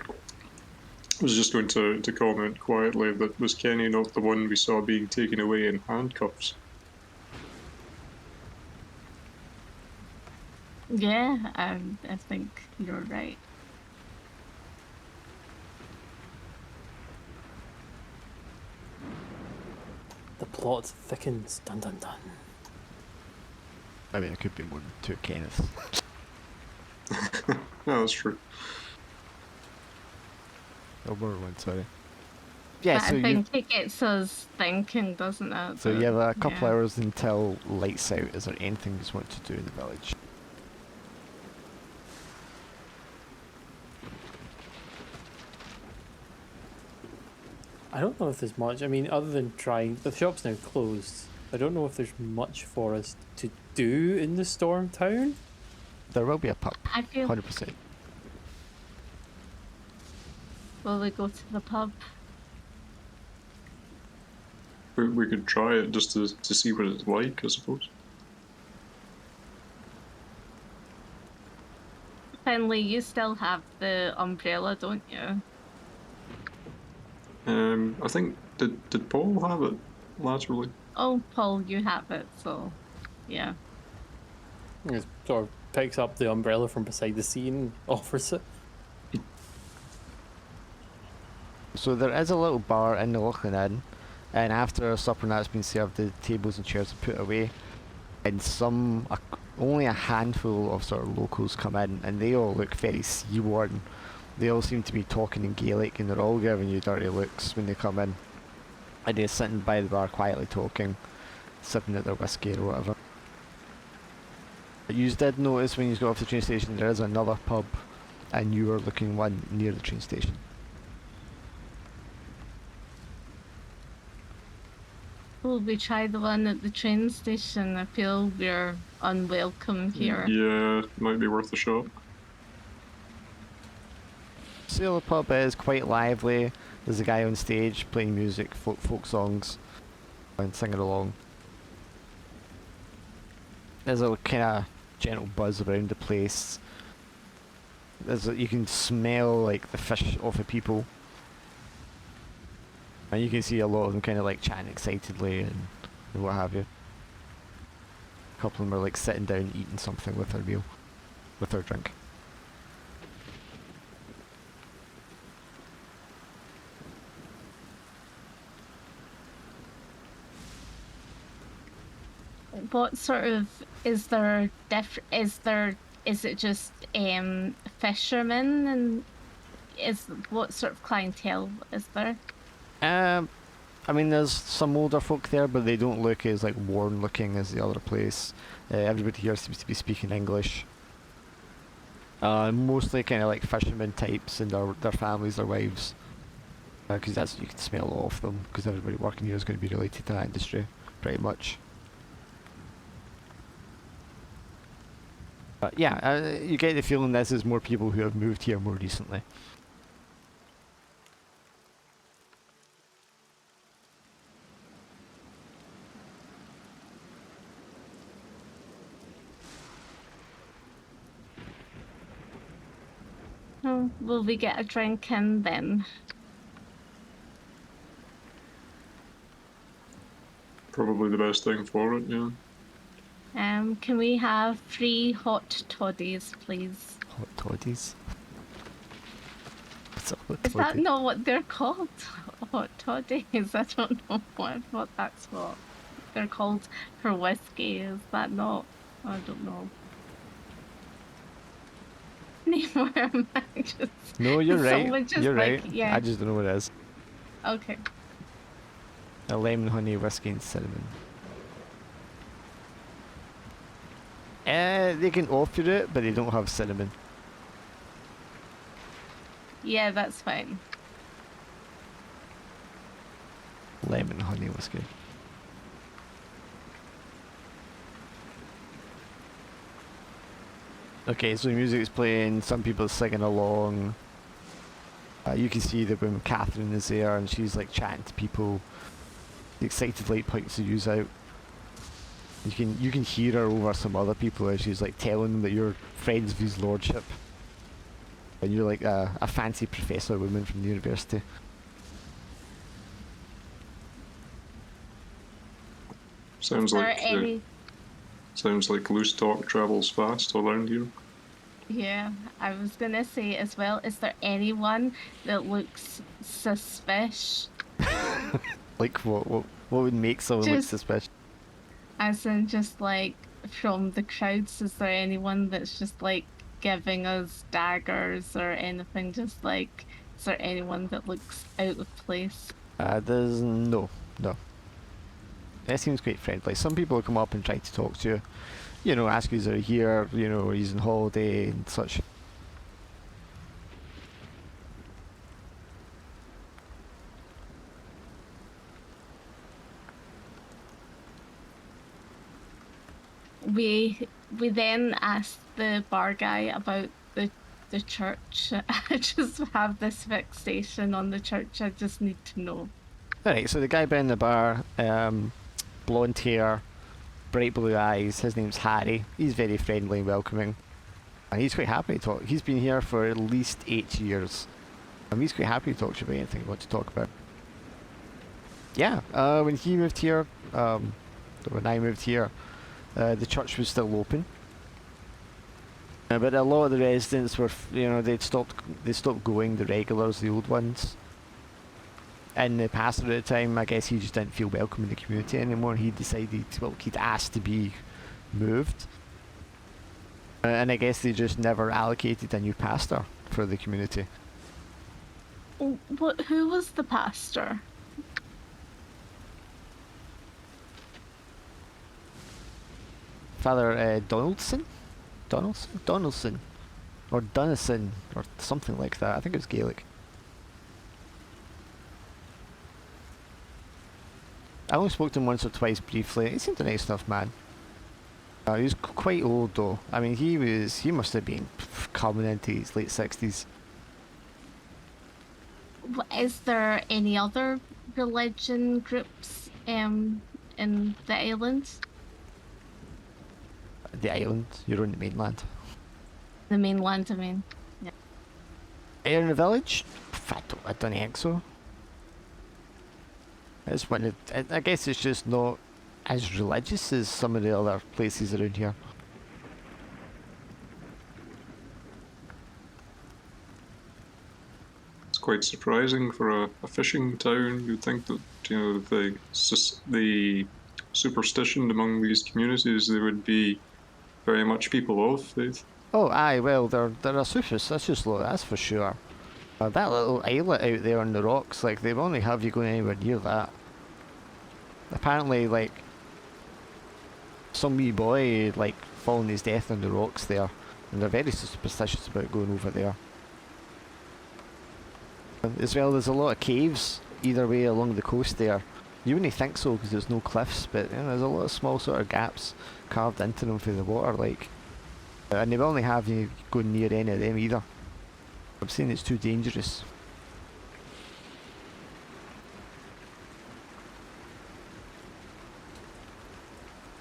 I was just going to comment quietly that was Kenny not the one we saw being taken away in handcuffs? Yeah, I think you're right. The plot thickens. Dun dun dun. I mean, it could be more than 2 Kenneths. No, that's true. Oh, more than one, sorry. Yeah, But so I think it gets us thinking, doesn't it? So you have a couple Yeah. hours until lights out. Is there anything you just want to do in the village? I don't know if there's much. I mean, other than trying. The shop's now closed. I don't know if there's much for us to do in the storm town. There will be a pub, I feel. 100%. Will we go to the pub? We could try it just to see what it's like, I suppose. Finley, you still have the umbrella, don't you? I think did Paul have it laterally? Oh, Paul, you have it, so yeah. He sort of picks up the umbrella from beside the sea and offers it. So there is a little bar in the Loughlin Inn, and after supper that's been served, the tables and chairs are put away, and only a handful of sort of locals come in, and they all look very sea-worn. They all seem to be talking in Gaelic, and they're all giving you dirty looks when they come in. And they're sitting by the bar quietly talking, sipping at their whiskey or whatever. But you did notice when you got off the train station there is another pub, and you were looking one near the train station. Will we try the one at the train station? I feel we're unwelcome here. Yeah, might be worth a shot. Sailor Pub is quite lively. There's a guy on stage playing music, folk songs, and singing along. There's a kind of gentle buzz around the place. You can smell like the fish off of people, and you can see a lot of them kind of like chatting excitedly and what have you. A couple of them are like sitting down eating something with their meal, with their drink. What sort of is it just fishermen, and what sort of clientele is there? I mean, there's some older folk there, but they don't look as like worn looking as the other place. Everybody here seems to be speaking English. Mostly kind of like fishermen types and their families, their wives, because you can smell it off them. Because everybody working here is going to be related to that industry, pretty much. But yeah, you get the feeling this is more people who have moved here more recently. Oh, will we get a drink in then? Probably the best thing for it, yeah. Can we have 3 hot toddies, please? Hot toddies. What's a hot Is that toddy? not what they're called? Hot toddies? I don't know what that's what they're called for whiskey. Is that not? I don't know. Anymore, am I just... No, you're Someone right. just You're like, right. yeah. I just don't know what it is. Okay. A lemon, honey, whiskey, and cinnamon. They can offer it, but they don't have cinnamon. Yeah, that's fine. Lemon, honey, whiskey. Okay, so the music's playing, some people are singing along. You can see that when Catherine is there and she's like chatting to people. The excited light points the use out. You can hear her over some other people as she's like telling them that you're friends with his lordship. And you're like a fancy professor woman from the university. Sounds like loose talk travels fast around here. Yeah, I was gonna say as well, is there anyone that looks suspicious? Like what would make someone look Just- suspicious? As in just like from the crowds, is there anyone that's just like giving us daggers or anything? Just like, is there anyone that looks out of place? There's no. It seems quite friendly. Some people come up and try to talk to you. You know, ask you if they're here, you know, he's on holiday and such. We then asked the bar guy about the church. I just have this fixation on the church. I just need to know. Alright, so the guy behind the bar, blonde hair, bright blue eyes, his name's Harry. He's very friendly and welcoming. And he's quite happy to talk. He's been here for at least 8 years. And he's quite happy to talk to you about anything you want to talk about. Yeah, when he moved here, when I moved here, the church was still open. But a lot of the residents were, they stopped going, the regulars, the old ones. And the pastor at the time, I guess he just didn't feel welcome in the community anymore. He decided, he'd asked to be moved. And I guess they just never allocated a new pastor for the community. Who was the pastor? Father Donaldson, or Dunnison, or something like that. I think it was Gaelic. I only spoke to him once or twice briefly. He seemed a nice enough man. He was quite old though. I mean, he must have been coming into his late 60s. Is there any other religion groups in the island? The island, you're on the mainland. The mainland, I mean. Here in the village? I don't think so. It's one of, I guess it's just not as religious as some of the other places around here. It's quite surprising for a fishing town. You'd think that, you know, the superstition among these communities, they would be very much people of faith. Oh, aye, well, they're a superstitious lot, that's for sure. That little islet out there on the rocks, like, they won't have you going anywhere near that. Apparently, like, some wee boy, like, falling his death on the rocks there, and they're very superstitious about going over there. As well, there's a lot of caves either way along the coast there. You wouldn't think so because there's no cliffs, but you know, there's a lot of small sort of gaps carved into them for the water, like. And they will only have you going near any of them either. I'm saying it's too dangerous.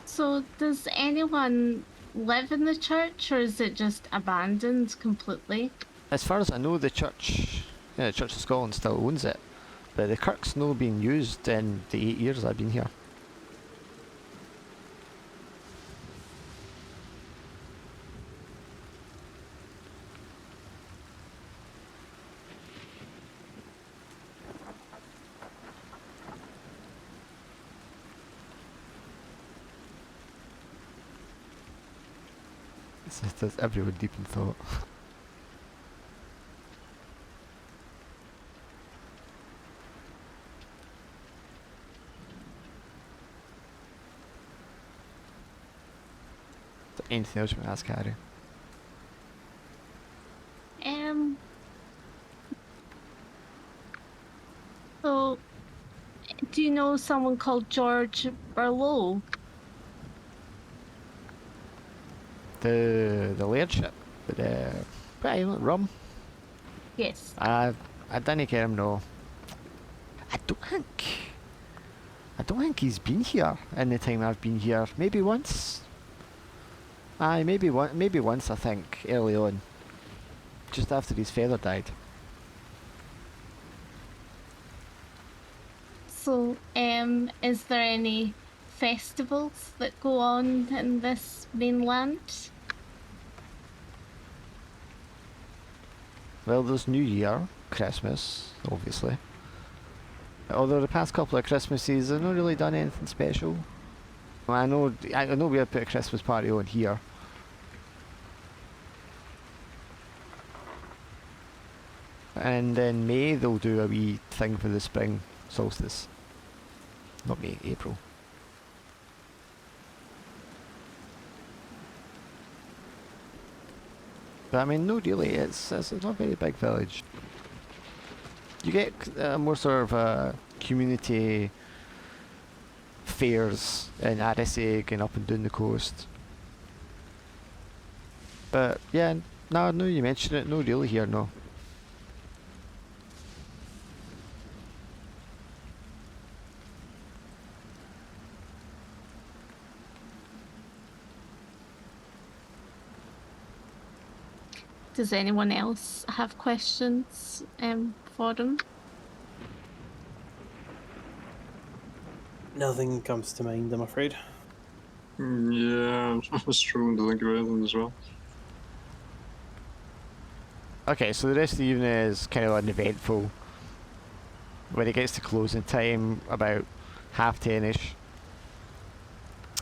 So, does anyone live in the church, or is it just abandoned completely? As far as I know, the Church of Scotland still owns it, but the kirk's not being used in the 8 years I've been here. There's everyone deep in thought. Is there anything else you want to ask Harry? So, do you know someone called George Burlow? The lairdship, the island rum. Yes. I didn't care him, no. I don't think he's been here in the time I've been here. Maybe once. Aye, maybe once, I think, early on. Just after his father died. So, is there any festivals that go on in this mainland? Well, there's New Year, Christmas, obviously. Although the past couple of Christmases, I've not really done anything special. I know we had put a Christmas party on here. And in May they'll do a wee thing for the spring solstice. Not May, April. But I mean, no really, it's not a very big village. You get more sort of community fairs in Addisig and up and down the coast. But yeah, no, you mention it, no really here, no. Does anyone else have questions for him? Nothing comes to mind, I'm afraid. Yeah, I'm struggling to think of anything as well. Okay, so the rest of the evening is kind of uneventful. When it gets to closing time, about 10:30ish,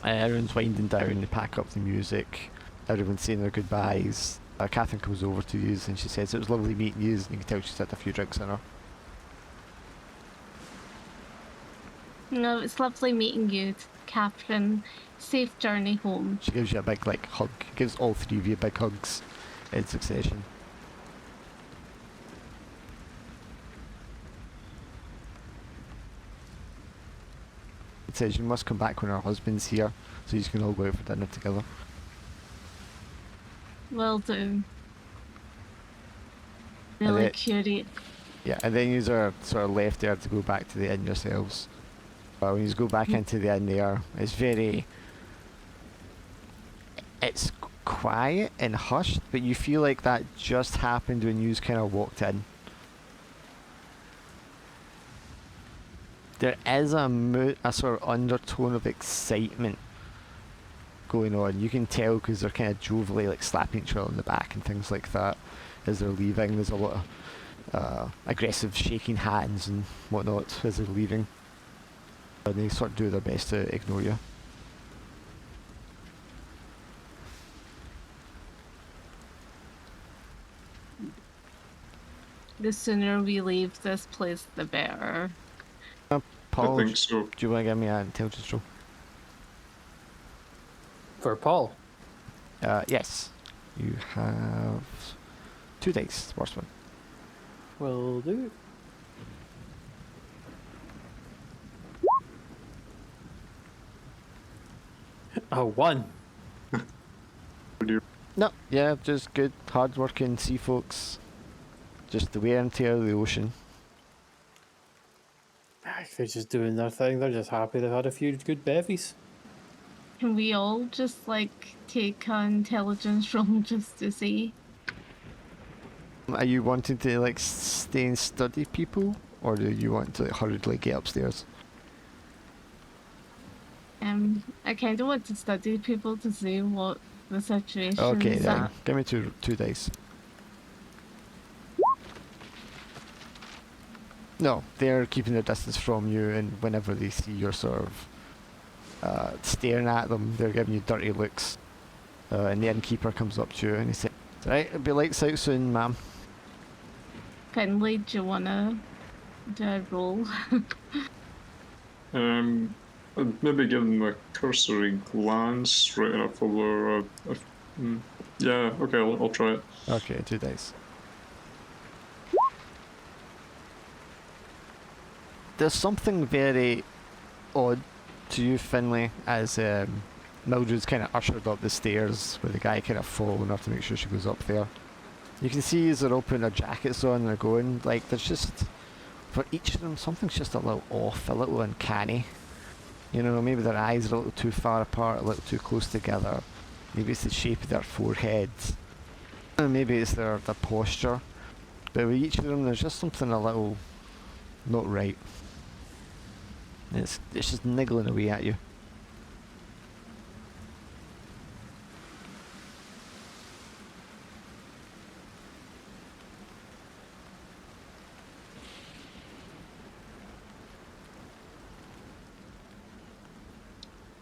everyone's winding down, they pack up the music, everyone's saying their goodbyes. Catherine comes over to you and she says it was lovely meeting you, and you can tell she's had a few drinks in her. No, it's lovely meeting you, Catherine. Safe journey home. She gives you a big hug, gives all three of you big hugs in succession. says you must come back when our husband's here, so you can all go out for dinner together. Will do. And Really then- curious. Yeah, and then you are sort of left there to go back to the inn yourselves. But when you go back into the inn there, it's quiet and hushed, but you feel like that just happened when you kind of walked in. There is a sort of undertone of excitement going on. You can tell because they're kind of jovially like slapping each other on the back and things like that as they're leaving. There's a lot of aggressive shaking hands and whatnot as they're leaving. And they sort of do their best to ignore you. The sooner we leave this place, the better. Paul, I think so. do you want to give me an intelligence roll? For Paul. Yes. You have 2 dice, worst one. Will do. Oh, 1. No, yeah, just good, hard-working sea folks. Just the wear and tear of the ocean. They're just doing their thing. They're just happy they've had a few good bevies. Can we all just like take an intelligence roll just to see? Are you wanting to like stay and study people, or do you want to hurriedly get upstairs? I kind of want to study people to see what the situation Okay, is then at. give me two dice. No, they're keeping their distance from you, and whenever they see you're sort of staring at them, they're giving you dirty looks. And the innkeeper comes up to you and he says, "Right, it'll be lights out soon, ma'am." Finley, do you wanna do a roll? I'd maybe give them a cursory glance, right enough over. Yeah, okay, I'll try it. Okay, 2 dice. There's something very odd to you, Finley, as Mildred's kind of ushered up the stairs with the guy kind of following her to make sure she goes up there. You can see as they're all putting their jackets on and they're going, like, there's just, for each of them, something's just a little off, a little uncanny. You know, maybe their eyes are a little too far apart, a little too close together. Maybe it's the shape of their foreheads. Maybe it's their posture. But with each of them, there's just something a little not right. It's just niggling away at you.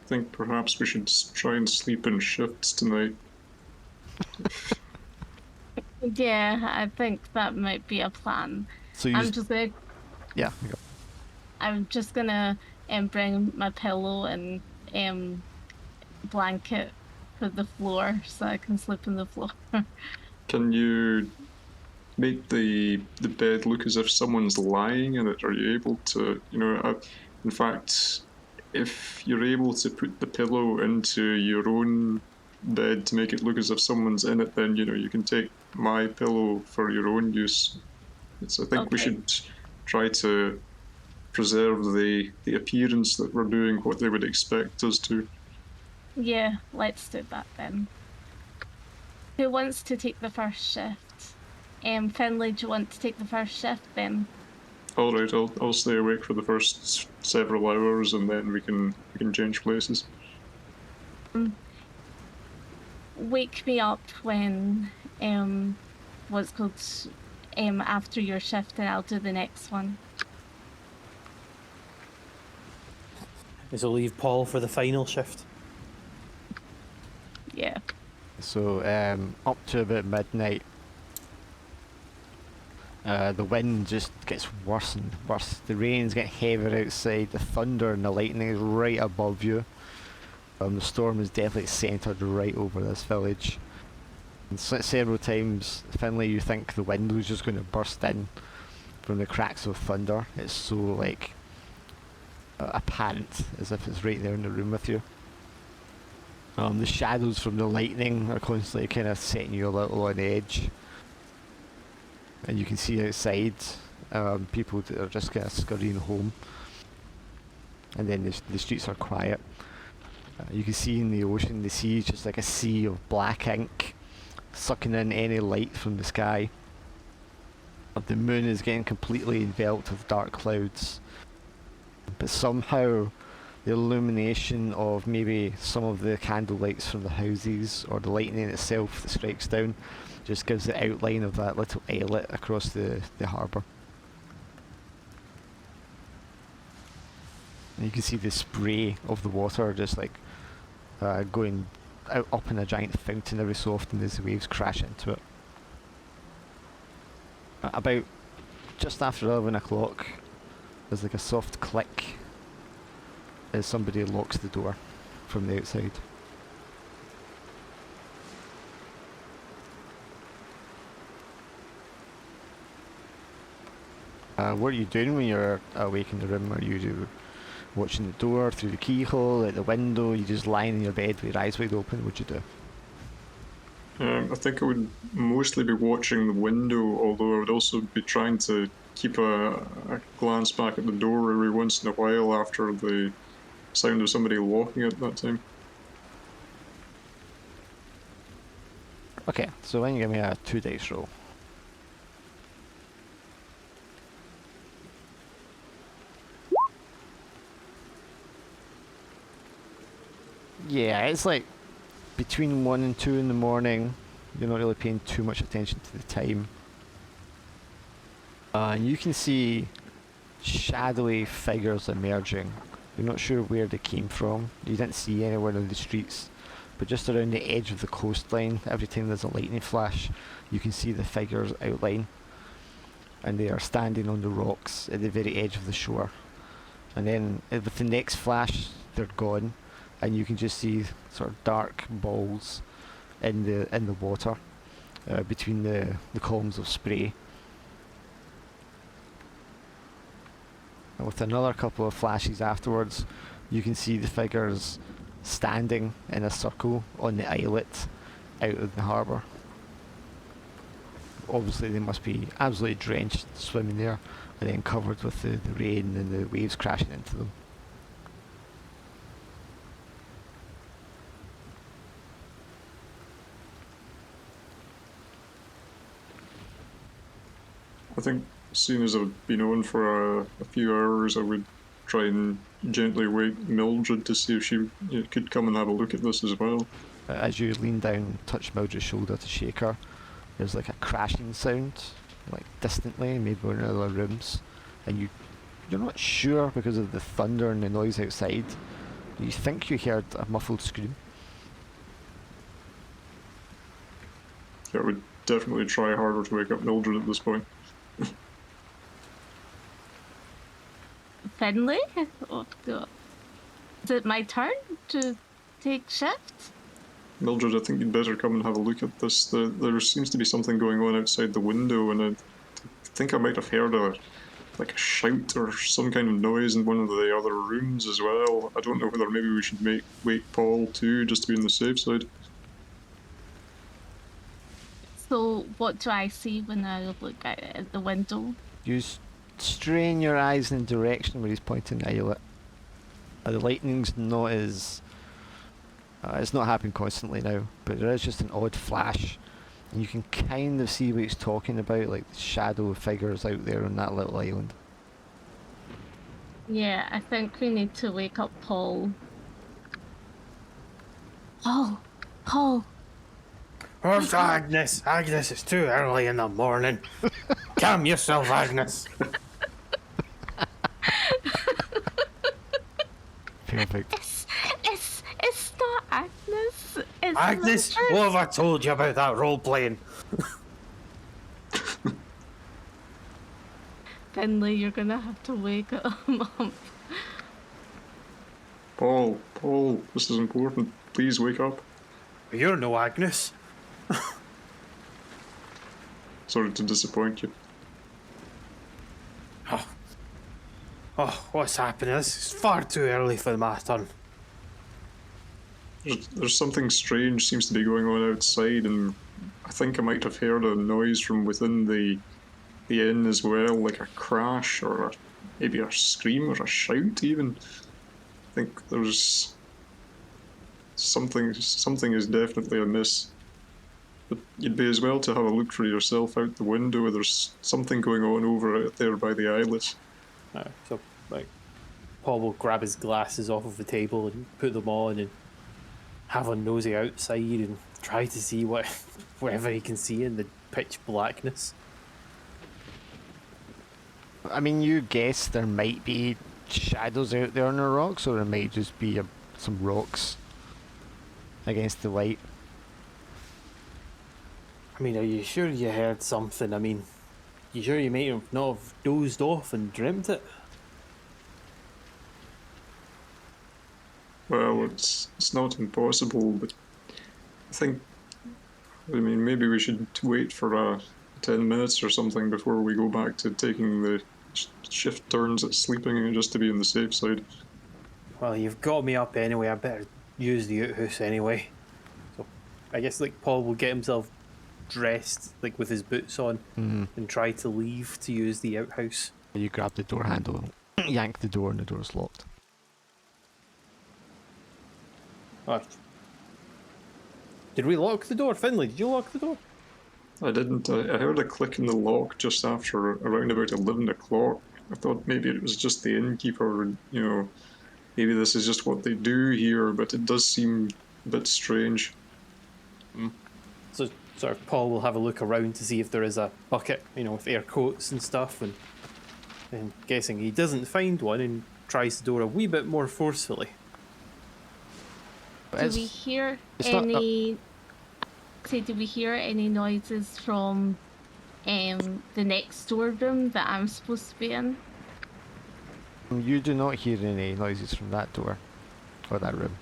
I think perhaps we should try and sleep in shifts tonight. Yeah, I think that might be a plan. So you I'm just gonna yeah, you go. I'm just gonna bring my pillow and blanket for the floor so I can sleep on the floor. Can you make the bed look as if someone's lying in it? Are you able to, in fact, if you're able to put the pillow into your own bed to make it look as if someone's in it, then, you can take my pillow for your own use. I think we Okay. should try to preserve the appearance that we're doing what they would expect us to. Yeah, let's do that then. Who wants to take the first shift? Finley, do you want to take the first shift then? All right, I'll stay awake for the first several hours, and then we can change places. Wake me up when what's called after your shift, and I'll do the next one. So leave Paul for the final shift. Yeah. So up to about midnight, the wind just gets worse and worse. The rain's getting heavier outside. The thunder and the lightning is right above you. The storm is definitely centred right over this village. And several times, Finley, you think the window's just going to burst in from the cracks of thunder. It's so like apparent, as if it's right there in the room with you. The shadows from the lightning are constantly kind of setting you a little on edge. And you can see outside people that are just kind of scurrying home. And then the streets are quiet. You can see in the ocean, the sea is just like a sea of black ink, sucking in any light from the sky. The moon is getting completely enveloped with dark clouds. But somehow the illumination of maybe some of the candle lights from the houses or the lightning itself that strikes down just gives the outline of that little islet across the harbour. And you can see the spray of the water just like going out up in a giant fountain every so often as the waves crash into it. About just after 11 o'clock, there's like a soft click as somebody locks the door from the outside. What are you doing when you're awake in the room? Are you watching the door through the keyhole, out the window? You just lying in your bed with your eyes wide open? What'd you do? I think I would mostly be watching the window, although I would also be trying to keep a glance back at the door every once in a while after the sound of somebody locking it that time. Okay, so then you give me a 2 dice roll. Yeah, it's like between 1 and 2 in the morning. You're not really paying too much attention to the time. And you can see shadowy figures emerging. You're not sure where they came from. You didn't see anyone on the streets, but just around the edge of the coastline, every time there's a lightning flash, you can see the figures outline. And they are standing on the rocks at the very edge of the shore. And then with the next flash, they're gone. And you can just see sort of dark balls in the water between the columns of spray. And with another couple of flashes afterwards, you can see the figures standing in a circle on the islet out of the harbour. Obviously they must be absolutely drenched swimming there and then covered with the rain and the waves crashing into them. I think, seeing as I've been on for a few hours, I would try and gently wake Mildred to see if she could come and have a look at this as well. As you lean down and touch Mildred's shoulder to shake her, there's like a crashing sound, like distantly, maybe in one of the rooms, and you're not sure because of the thunder and the noise outside. You think you heard a muffled scream. Yeah, I would definitely try harder to wake up Mildred at this point. Finley? Oh, God. Is it my turn to take shift? Mildred, I think you'd better come and have a look at this. There seems to be something going on outside the window, and I think I might have heard a shout or some kind of noise in one of the other rooms as well. I don't know whether maybe we should wake Paul too, just to be on the safe side. So what do I see when I look at the window? You strain your eyes in the direction where he's pointing the islet. The lightning's not as... it's not happening constantly now, but there is just an odd flash. And you can kind of see what he's talking about, like the shadow of figures out there on that little island. Yeah, I think we need to wake up Paul. Paul. Where's Agnes? Agnes, it's too early in the morning. Calm yourself, Agnes. Perfect. It's not Agnes. It's Agnes, Mildred. what have I told you about that role playing? Finley, you're gonna have to wake him up. Paul, this is important. Please wake up. You're no Agnes. Sorry to disappoint you. Oh, what's happening? This is far too early for my turn. There's something strange seems to be going on outside, and I think I might have heard a noise from within the inn as well, like a crash or maybe a scream or a shout even. I think there's something is definitely amiss. But you'd be as well to have a look for yourself out the window. There's something going on over out there by the islet. So, like, Paul will grab his glasses off of the table and put them on and have a nosy outside and try to see whatever he can see in the pitch blackness. I mean, you guess there might be shadows out there on the rocks, or it might just be some rocks against the light. I mean, are you sure you heard something? I mean, you sure you might not have dozed off and dreamt it? Well, it's not impossible, but I mean, maybe we should wait for 10 minutes or something before we go back to taking the shift turns at sleeping, just to be on the safe side. Well, you've got me up anyway. I better use the outhouse anyway. So, I guess like Paul will get himself dressed, like with his boots on, and try to leave to use the outhouse. You grab the door handle, yank the door, and the door's locked. Oh. Did we lock the door? Finley, did you lock the door? I didn't. I heard a click in the lock just after around about 11 o'clock. I thought maybe it was just the innkeeper, maybe this is just what they do here, but it does seem a bit strange. So Paul will have a look around to see if there is a bucket, with air coats and stuff, and guessing he doesn't find one and tries the door a wee bit more forcefully. Do we hear any? Do we hear any noises from the next storeroom that I'm supposed to be in? You do not hear any noises from that door or that room.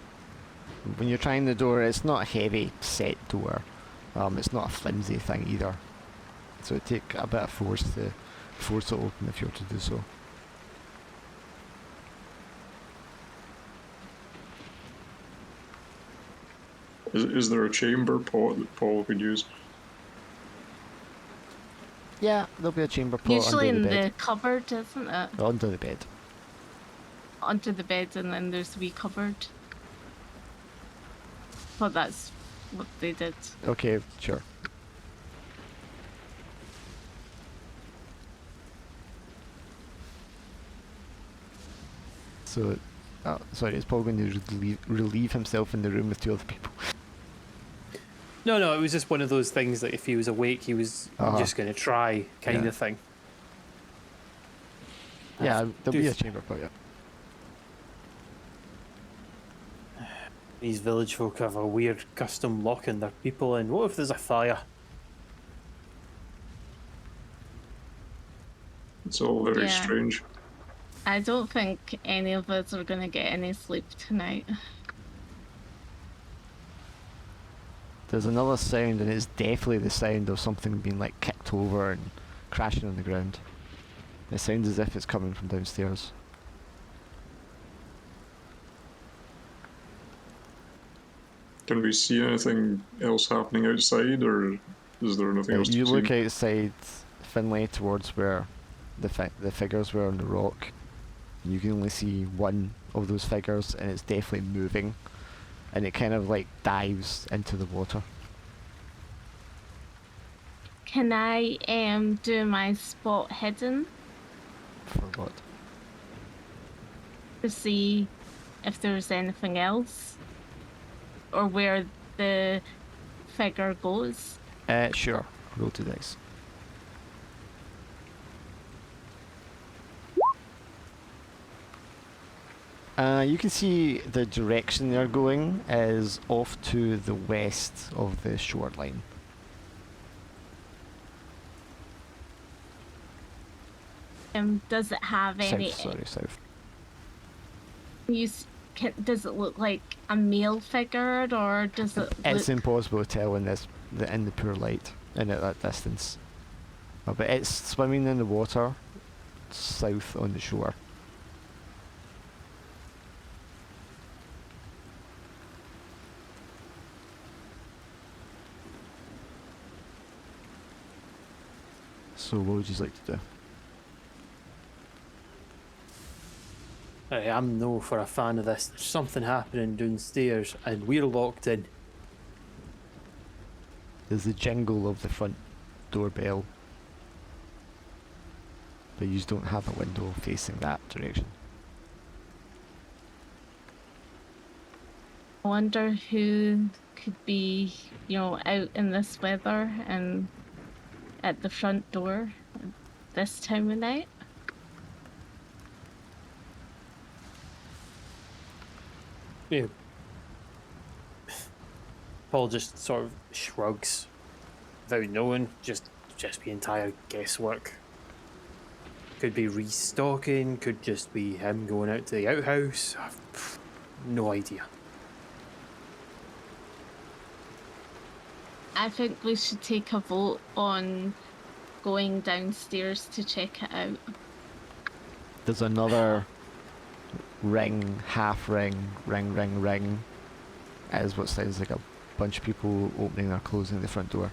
When you're trying the door, it's not a heavy set door. It's not a flimsy thing either. So it'd take a bit of force to force it open if you were to do so. Is there a chamber pot that Paul could use? Yeah, there'll be a chamber pot Usually under in the bed. the cupboard, isn't it? Under the bed. Under the bed, and then there's a wee cupboard. Well, that's what they did. Okay, sure. So, sorry, is Paul going to relieve himself in the room with two other people? No, it was just one of those things that if he was awake, he was just going to try kind of thing. Yeah, there'll be a chamber pot, yeah. These village folk have a weird custom locking their people in. What if there's a fire? It's all very Yeah. strange. I don't think any of us are going to get any sleep tonight. There's another sound, and it's definitely the sound of something being like kicked over and crashing on the ground. It sounds as if it's coming from downstairs. Can we see anything else happening outside, or is there nothing else to see? You look outside Finlay towards where the figures were on the rock. You can only see one of those figures, and it's definitely moving, and it kind of like dives into the water. Can I do my spot hidden For what? to see if there's anything else? Or where the figure goes? Sure. Roll 2 dice. You can see the direction they're going is off to the west of the shoreline. Does it have any? South. Does it look like a male figure, or does it? It's look... impossible to tell in the poor light and at that distance. But it's swimming in the water south on the shore. So what would you like to do? I'm no for a fan of this. There's something happening downstairs, and we're locked in. There's the jingle of the front doorbell, but you don't have a window facing that direction. I wonder who could be, out in this weather and at the front door at this time of night. Yeah. Paul just sort of shrugs without knowing, just be entire guesswork. Could be restocking, could just be him going out to the outhouse. No idea. I think we should take a vote on going downstairs to check it out. There's another ring, half ring, ring, as what sounds like a bunch of people opening or closing the front door.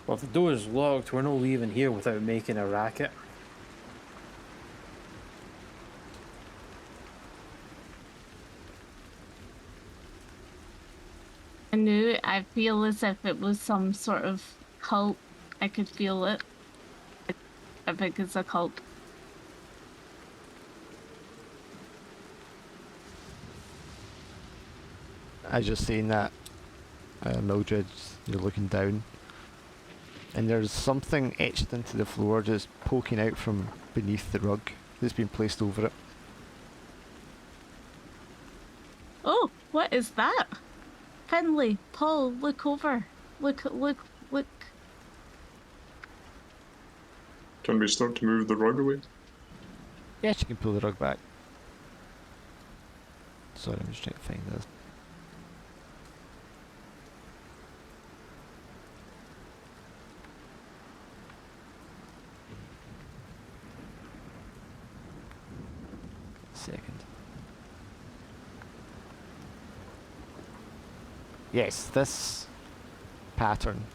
Well, if the door's locked, we're not leaving here without making a racket. I feel as if it was some sort of cult. I could feel it. I think it's a cult. As you're saying that, Mildred, you're looking down, and there's something etched into the floor just poking out from beneath the rug that's been placed over it. Oh, what is that? Finley, Paul, look over. Look. Can we start to move the rug away? Yes, you can pull the rug back. Sorry, I'm just trying to find this. Second. Yes, this pattern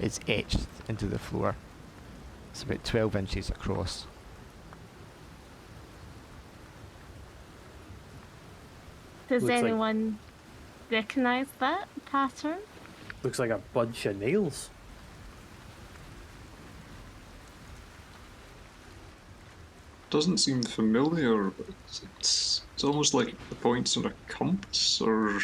is etched into the floor. It's about 12 inches across. Does Looks like- anyone recognize that pattern? Looks like a bunch of nails. Doesn't seem familiar, but it's almost like the points on a compass, or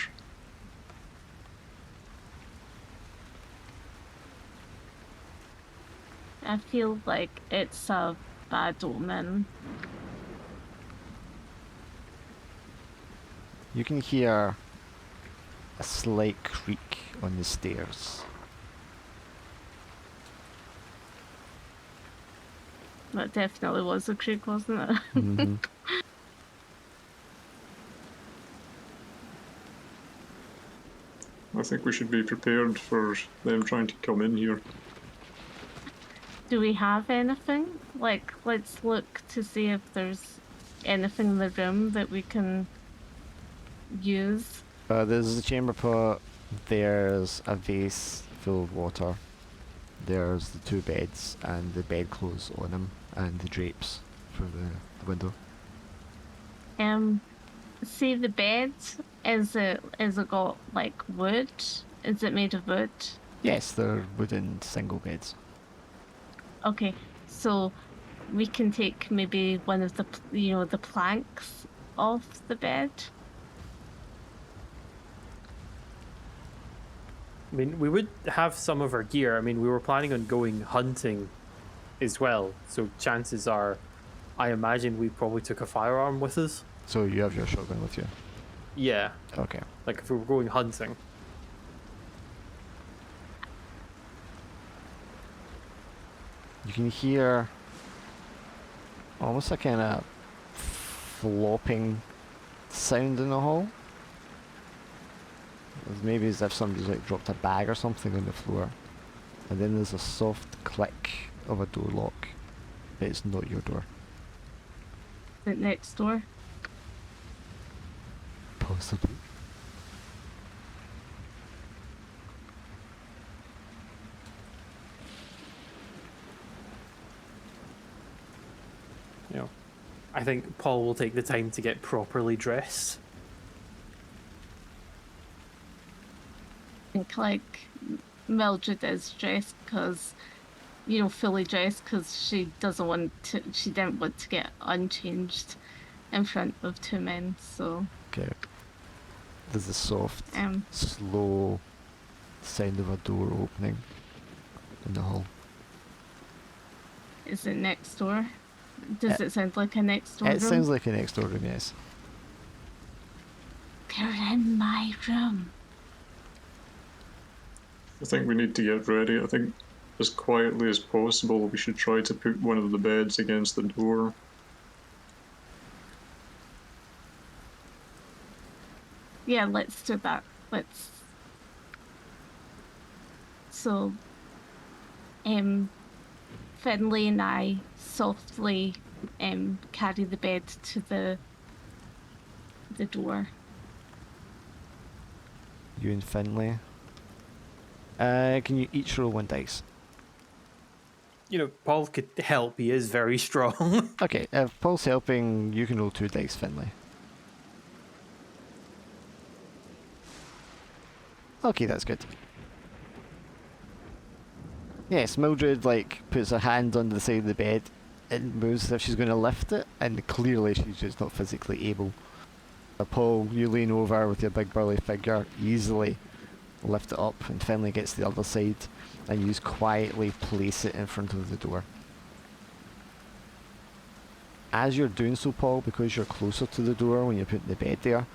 I feel like it's a bad omen. You can hear a slight creak on the stairs. That definitely was a creek, wasn't it? Mhm. I think we should be prepared for them trying to come in here. Do we have anything? Like, let's look to see if there's anything in the room that we can use. There's a chamber pot, there's a vase full of water, there's the two beds and the bedclothes on them, and the drapes for the window. See the bed, is it got like wood? Is it made of wood? Yes, they're wooden single beds. Okay, so we can take maybe one of the planks off the bed. I mean, we would have some of our gear. I mean, we were planning on going hunting as well, so chances are, I imagine we probably took a firearm with us. So you have your shotgun with you? Yeah, Okay. like if we were going hunting. You can hear almost a kind of flopping sound in the hall. It's maybe as if somebody's like dropped a bag or something on the floor. And then there's a soft click of a door lock, but it's not your door. Is it next door? Possibly. I think Paul will take the time to get properly dressed. I think like Mildred is dressed because, fully dressed because she didn't want to get unchanged in front of two men. So Okay. There's a soft, um, slow sound of a door opening in the hall. is it next door? Does it sound like a next door room? It sounds like a next door room, yes. They're in my room. I think we need to get ready. I think as quietly as possible, we should try to put one of the beds against the door. Yeah, let's do that. So, Finley and I softly carry the bed to the door. You and Finlay. Can you each roll 1 dice? Paul could help. He is very strong. Okay, if Paul's helping, you can roll 2 dice, Finlay. Okay, that's good. Yes, Mildred puts her hand on the side of the bed and moves as if she's going to lift it, and clearly she's just not physically able. Paul, you lean over with your big burly figure, easily lift it up, and Finlay gets to the other side, and you just quietly place it in front of the door. As you're doing so, Paul, because you're closer to the door when you're putting the bed there,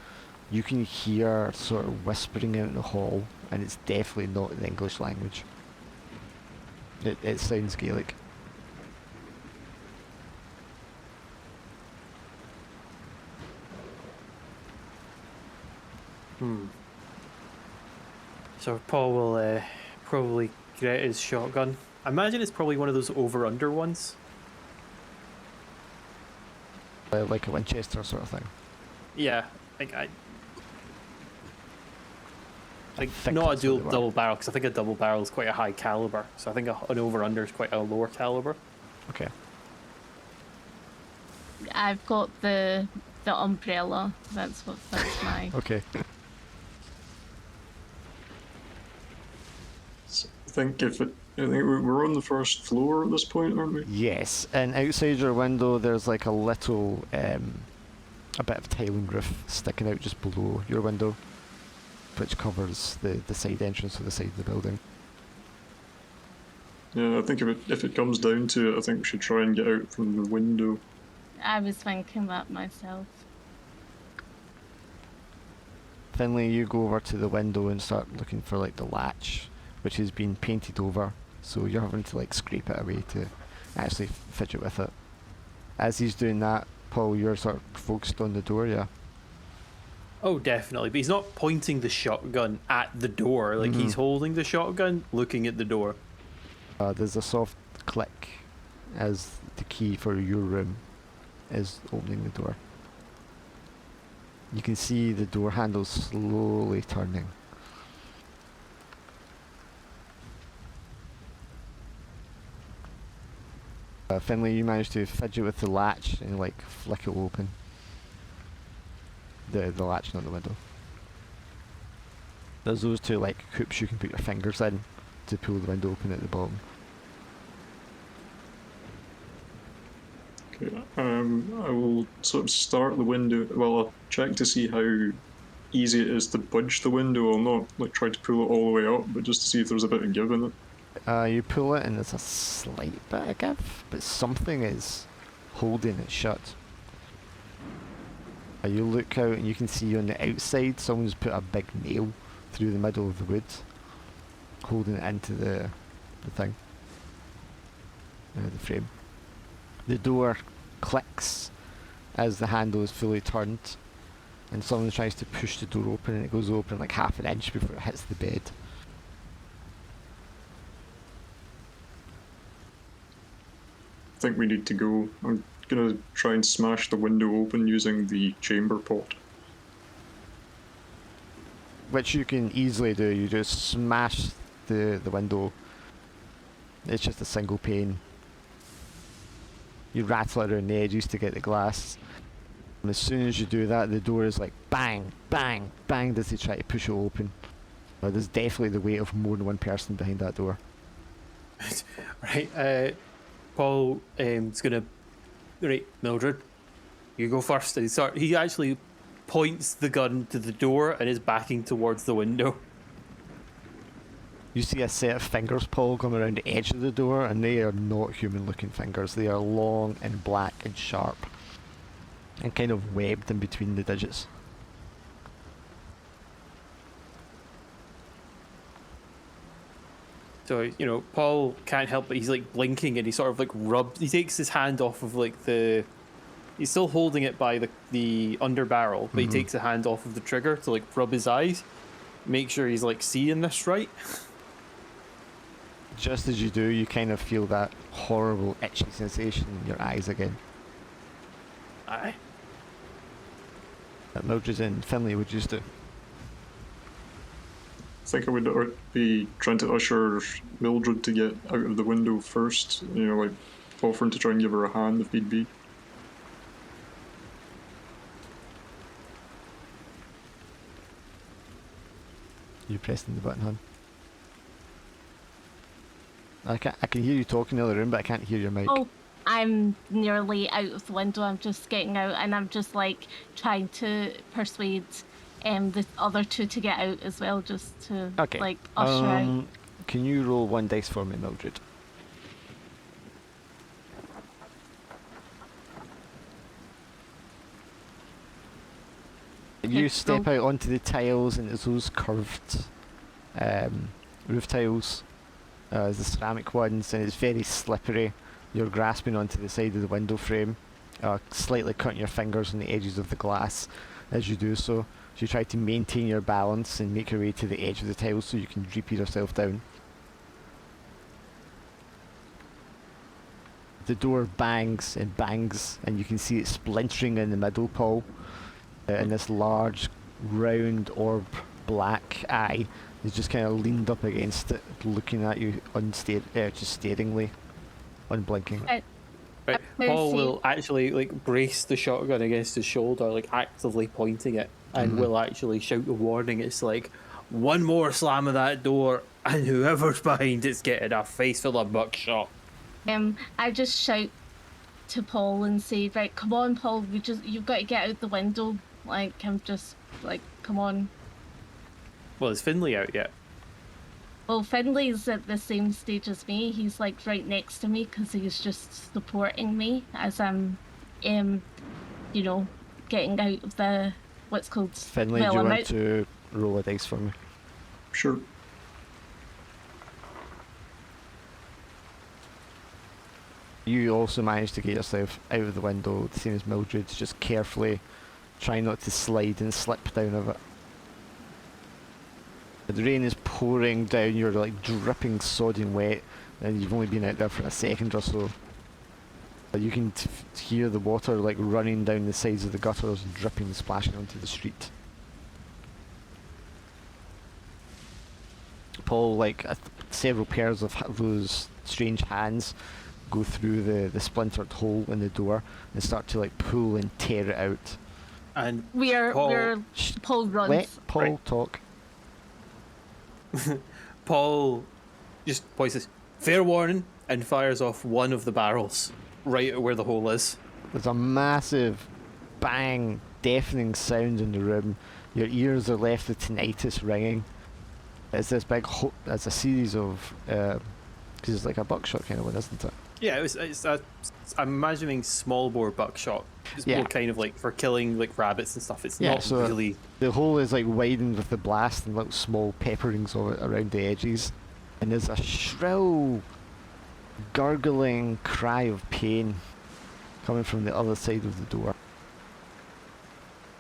you can hear sort of whispering out in the hall, and it's definitely not the English language. It sounds Gaelic. So Paul will probably get his shotgun. I imagine it's probably one of those over-under ones. Like a Winchester sort of thing. Yeah, think not a that's what they were. double barrel, because I think a double barrel is quite a high caliber. So I think an over-under is quite a lower caliber. Okay. I've got the umbrella. That's my. Okay. So I think we're on the first floor at this point, aren't we? Yes, and outside your window there's like a little, a bit of tiling roof sticking out just below your window, which covers the side entrance to the side of the building. Yeah, I think if it comes down to it, I think we should try and get out from the window. I was thinking that myself. Finlay, you go over to the window and start looking for the latch, which has been painted over, so you're having to scrape it away to actually fidget with it. As he's doing that, Paul, you're sort of focused on the door, yeah? Oh, definitely. But he's not pointing the shotgun at the door. He's holding the shotgun, looking at the door. There's a soft click as the key for your room is opening the door. You can see the door handle slowly turning. Finlay, you managed to fidget with the latch and flick it open. The latch, not the window. There's those two hoops you can put your fingers in to pull the window open at the bottom. Okay, I will sort of start the window. Well, I'll check to see how easy it is to budge the window. I'll not try to pull it all the way up, but just to see if there's a bit of give in it. You pull it and there's a slight bit of give, but something is holding it shut. You look out and you can see on the outside someone's put a big nail through the middle of the wood, holding it into the thing, the frame. The door clicks as the handle is fully turned, and someone tries to push the door open, and it goes open half an inch before it hits the bed. I think we need to go. I'm gonna try and smash the window open using the chamber pot. Which you can easily do. You just smash the window. It's just a single pane. You rattle it around the edges to get the glass. And as soon as you do that, the door is like bang, bang, bang as they try to push it open. There's definitely the weight of more than one person behind that door. Right, Paul is gonna. Right, Mildred, you go first. And he actually points the gun to the door and is backing towards the window. You see a set of fingers, Paul, come around the edge of the door, and they are not human-looking fingers. They are long and black and sharp, and kind of webbed in between the digits. So, you know, Paul can't help but he's like blinking and he sort of like rubs. He takes his hand off of like the. He's still holding it by the under barrel, but he takes a hand off of the trigger to like rub his eyes, make sure he's like seeing this right. Just as you do, you kind of feel that horrible itchy sensation in your eyes again. Aye. That Mildred's in Finlay would used to. I think I would be trying to usher Mildred to get out of the window first, you know, like offering to try and give her a hand if need be. You pressing the button, hon? I can hear you talking in the other room, but I can't hear your mic. Oh, I'm nearly out of the window. I'm just getting out, and I'm just like trying to persuade the other two to get out as well, just to Okay. like usher out. Can you roll one dice for me, Mildred? You step out onto the tiles, and it's those curved roof tiles, the ceramic ones, and it's very slippery. You're grasping onto the side of the window frame, slightly cutting your fingers on the edges of the glass as you do so. So you try to maintain your balance and make your way to the edge of the tiles so you can drip yourself down. The door bangs and bangs, and you can see it splintering in the middle, Paul. And this large, round orb, black eye is just kind of leaned up against it, looking at you just staringly, unblinking. Right. Paul will actually like brace the shotgun against his shoulder, like actively pointing it, and will actually shout a warning. It's like, one more slam of that door, and whoever's behind it's getting a face full of buckshot. I just shout to Paul and say, right, come on, Paul, you've got to get out the window. Like, I'm just like, come on. Well, is Finlay out yet? Well, Finlay's at the same stage as me. He's like right next to me because he's just supporting me as I'm, you know, getting out of the what's called. Finlay, do you want to roll a dice for me? Sure. You also managed to get yourself out of the window, the same as Mildred, just carefully trying not to slide and slip down of it. The rain is pouring down, you're like dripping, sodding wet, and you've only been out there for a second or so. But you can hear the water like running down the sides of the gutters and dripping and splashing onto the street. Paul, like several pairs of those strange hands go through the splintered hole in the door and start to like pull and tear it out. And Paul runs. Let Paul talk. Paul just points this, fair warning, and fires off one of the barrels right at where the hole is. There's a massive bang, deafening sound in the room. Your ears are left with tinnitus ringing. It's this big it's a series of because it's like a buckshot kind of one, isn't it? Yeah, I'm imagining small bore buckshot. It's more kind of like for killing like rabbits and stuff. It's not so really. The hole is like widened with the blast and little small pepperings of it around the edges, and there's a shrill, gurgling cry of pain coming from the other side of the door.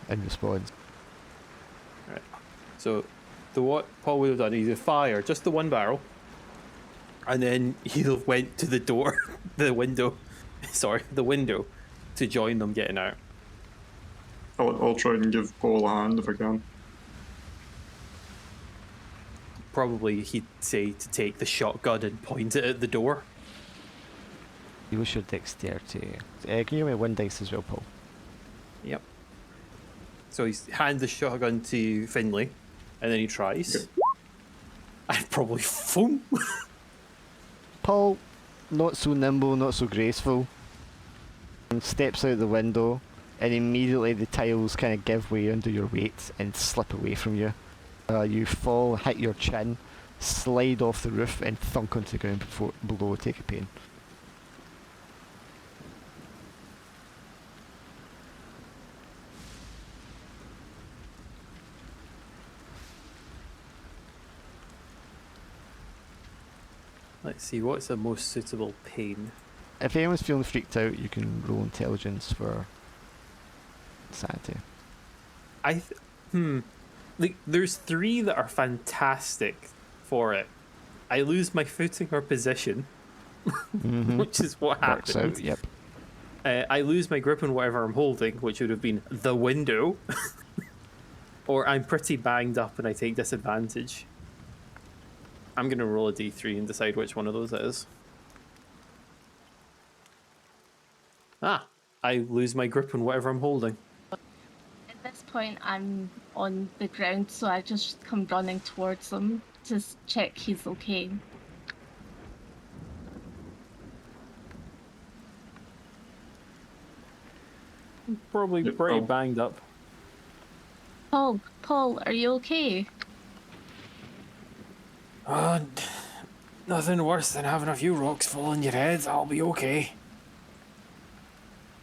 In response, Right. So, what Paul would have done is fire just the one barrel, and then he went to the door, the window, to join them getting out. I'll try and give Paul a hand if I can. Probably he'd say to take the shotgun and point it at the door. What's your dexterity? Can you give me one dice as well, Paul? Yep. So he's hand the shotgun to Finley, and then he tries. Okay. I'd probably foam. Paul, not so nimble, not so graceful, and steps out the window, and immediately the tiles kind of give way under your weight and slip away from you. You fall, hit your chin, slide off the roof, and thunk onto the ground below, take a pain. Let's see, what's the most suitable pain? If anyone's feeling freaked out, you can roll intelligence for sanity. Like, there's 3 that are fantastic for it. I lose my footing or position, which is what Works happened. out, yep. I lose my grip on whatever I'm holding, which would have been the window. Or I'm pretty banged up and I take disadvantage. I'm going to roll a d3 and decide which one of those it is. Ah, I lose my grip on whatever I'm holding. At this point, I'm on the ground, so I just come running towards him to check he's okay. Probably Yep, pretty I'll- banged up. Paul, are you okay? Nothing worse than having a few rocks fall on your head. I'll be okay.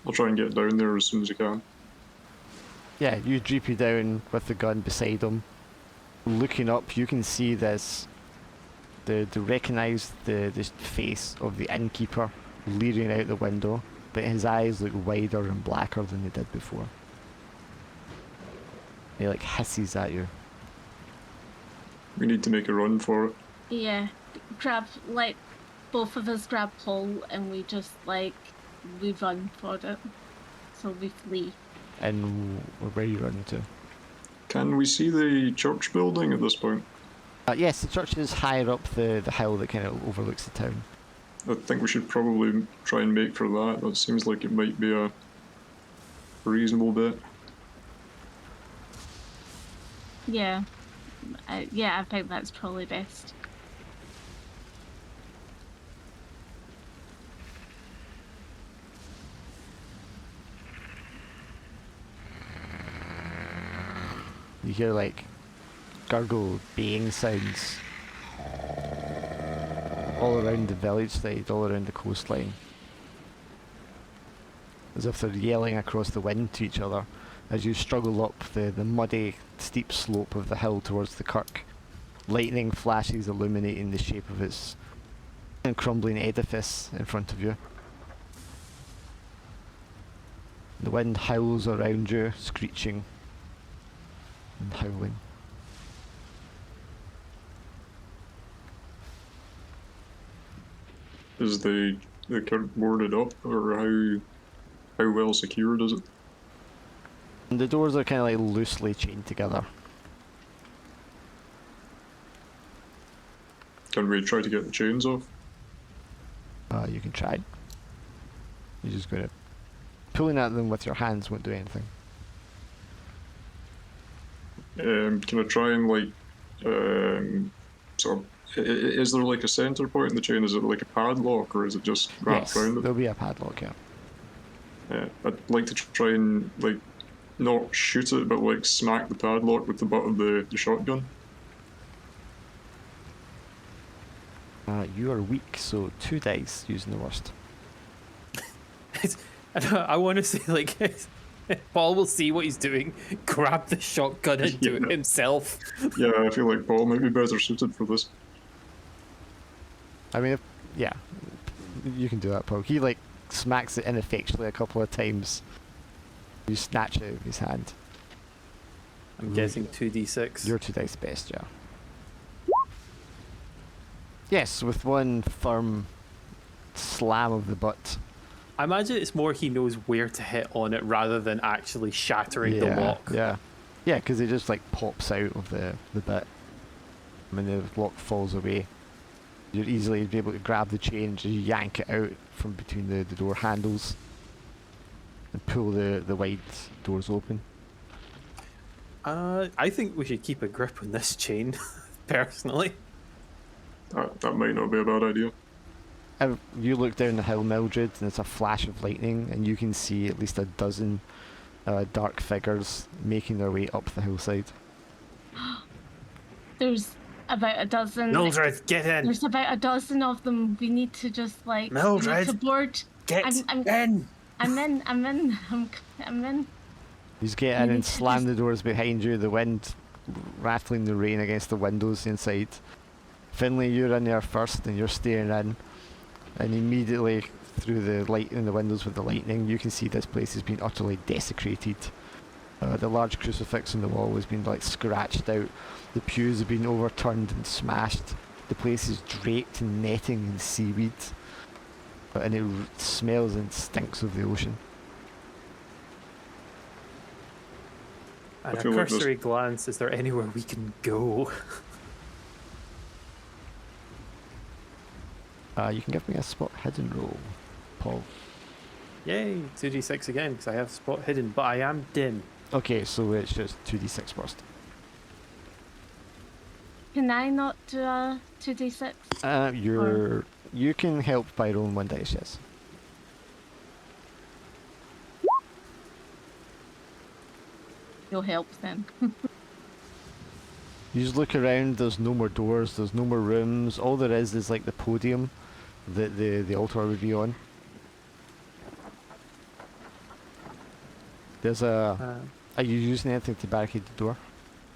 I'll try and get down there as soon as I can. Yeah, you droop you down with the gun beside him. Looking up, you can see this. To recognise the face of the innkeeper leering out the window, but his eyes look wider and blacker than they did before. He like hisses at you. We need to make a run for it. Yeah, both of us grab Paul and we just we run for it. So we flee. And where are you running to? Can we see the church building at this point? Yes, the church is higher up the hill that kind of overlooks the town. I think we should probably try and make for that. That seems like it might be a reasonable bet. Yeah. I think that's probably best. You hear like gurgle baying sounds all around the village side, all around the coastline. As if they're yelling across the wind to each other as you struggle up the muddy, steep slope of the hill towards the kirk. Lightning flashes illuminating the shape of its crumbling edifice in front of you. The wind howls around you, screeching and howling. Is the kirk boarded up, or how well secured is it? And the doors are kind of like loosely chained together. Can we try to get the chains off? You can try. You're just gonna pulling at them with your hands won't do anything. Can I try and sort of, is there like a center point in the chain? Is it like a padlock, or is it just wrapped Yes, around it? there'll be a padlock, yeah. I'd like to try and not shoot it, but smack the padlock with the butt of the shotgun. You are weak, so 2 dice using the worst. I want to say, Paul will see what he's doing, grab the shotgun and do it Yeah. himself. Yeah, I feel like Paul might be better suited for this. I mean, yeah, you can do that, Paul. He smacks it ineffectually a couple of times. You snatch it out of his hand. I'm guessing 2d6. Your 2 dice best, yeah. Yes, with one firm slam of the butt. I imagine it's more he knows where to hit on it rather than actually shattering the lock. Yeah, because it just pops out of the bit. I mean, the lock falls away. You'd easily be able to grab the chain and just yank it out from between the door handles and pull the wide doors open. I think we should keep a grip on this chain, personally. That might not be a bad idea. You look down the hill, Mildred, and it's a flash of lightning, and you can see at least a dozen dark figures making their way up the hillside. There's about a dozen. Mildred, get in! There's about a dozen of them. We need to just like we need Mildred, to board. Get I'm in! I'm in. You get in and slam the doors behind you, the wind rattling the rain against the windows inside. Finley, you're in there first, and you're staring in, and immediately through the light in the windows with the lightning, you can see this place has been utterly desecrated. The large crucifix on the wall has been like scratched out. The pews have been overturned and smashed. The place is draped in netting and seaweed, and it smells and stinks of the ocean. And I a feel like cursory glance, is there anywhere we can go? You can give me a spot hidden roll, Paul. Yay, 2d6 again, because I have spot hidden, but I am dim. Okay, so it's just 2d6 first. Can I not do a 2d6? You can help by rolling one dice, yes. You'll help then. You just look around, there's no more doors, there's no more rooms, all there is like the podium that the altar would be on. There's a... Are you using anything to barricade the door?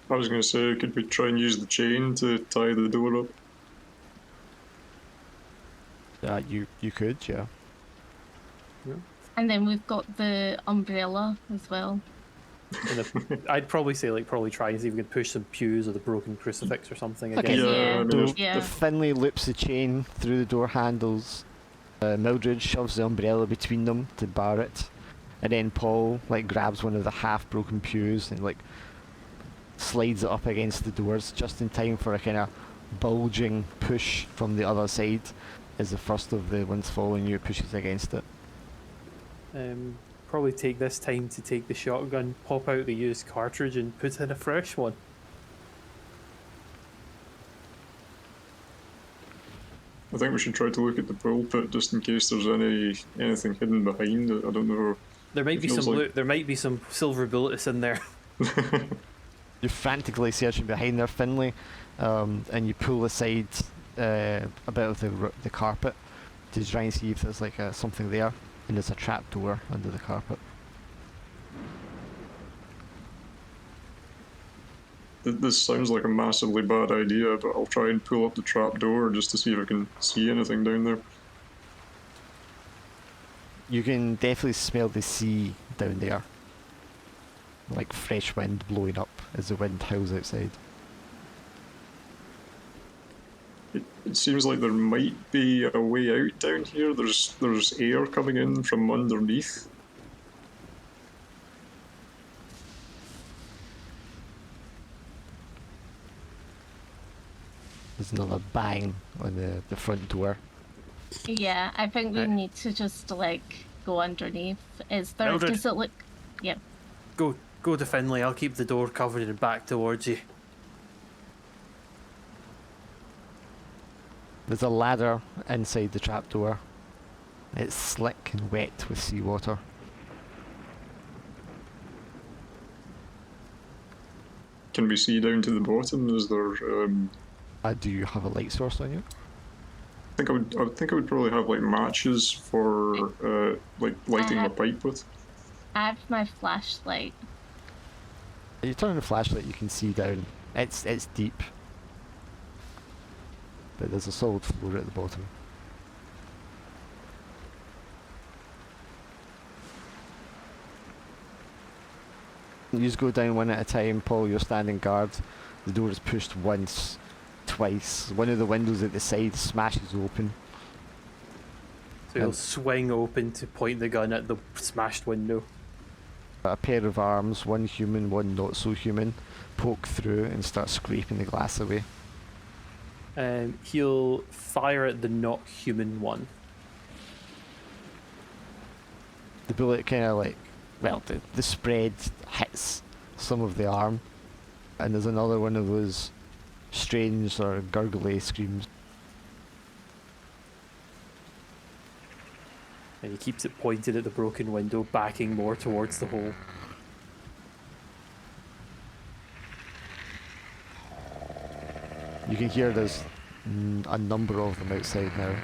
I was going to say, could we try and use the chain to tie the door up? You could, yeah. And then we've got the umbrella as well. And I'd probably say, probably try and see if we can push some pews or the broken crucifix or something Okay. again. Yeah, I mean, Yeah. The Finley loops the chain through the door handles. Mildred shoves the umbrella between them to bar it. And then Paul grabs one of the half-broken pews and slides it up against the doors just in time for a kind of bulging push from the other side as the first of the ones following you pushes against it. Probably take this time to take the shotgun, pop out the used cartridge and put in a fresh one. I think we should try to look at the pulpit just in case there's anything hidden behind it. I don't know. There might It be feels some like- loot, there might be some silver bullets in there. You're frantically searching behind there, Finley, and you pull aside a bit of the carpet to try and see if there's something there, and there's a trap door under the carpet. This sounds like a massively bad idea, but I'll try and pull up the trap door just to see if I can see anything down there. You can definitely smell the sea down there, like fresh wind blowing up as the wind howls outside. It seems like there might be a way out down here. There's air coming in from underneath. There's another bang on the front door. Yeah, I think we need to just go underneath. Is there? Mildred. Does it look? Yep. Go to Finley, I'll keep the door covered and back towards you. There's a ladder inside the trapdoor. It's slick and wet with seawater. Can we see down to the bottom? Is there? Do you have a light source on you? I think I would probably have matches for lighting my pipe with. I have my flashlight. You turn on the flashlight, you can see down. It's deep, but there's a solid floor at the bottom. You just go down one at a time. Paul, you're standing guard. The door is pushed once, twice. One of the windows at the side smashes open. So he'll swing open to point the gun at the smashed window. A pair of arms, one human, one not so human, poke through and start scraping the glass away. He'll fire at the not human one. The bullet kind of like, well, the spread hits some of the arm, and there's another one of those strange or gurgly screams. And he keeps it pointed at the broken window, backing more towards the hole. You can hear there's a number of them outside now.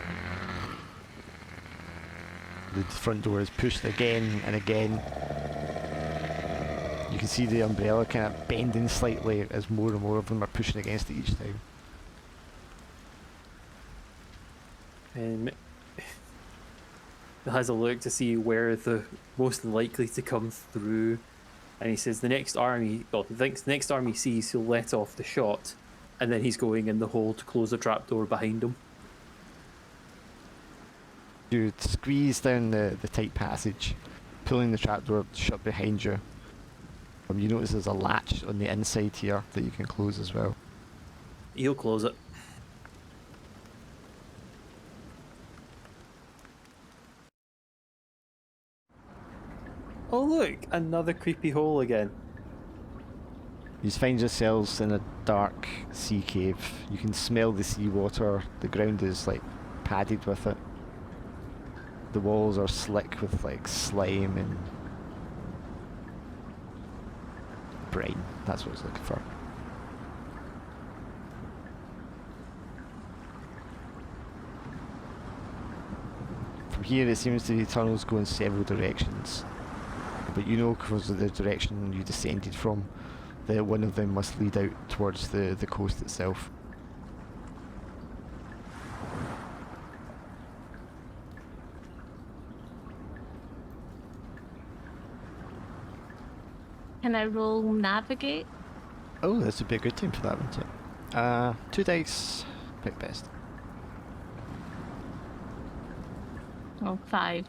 The front door is pushed again and again. You can see the umbrella kind of bending slightly as more and more of them are pushing against it each time. He has a look to see where the most likely to come through, and he says the next army, well, he thinks the next army he sees, he'll let off the shot, and then he's going in the hole to close the trapdoor behind him. You squeeze down the tight passage, pulling the trapdoor shut behind you. You notice there's a latch on the inside here that you can close as well. He'll close it. Oh look, another creepy hole again. You find yourselves in a dark sea cave. You can smell the seawater. The ground is like padded with it. The walls are slick with like slime and brine. That's what I was looking for. From here it seems the tunnels go in several directions. But you know, because of the direction you descended from, that one of them must lead out towards the coast itself. Can I roll navigate? Oh, this would be a good time for that, wouldn't it? 2 dice, pick best. Oh, 5.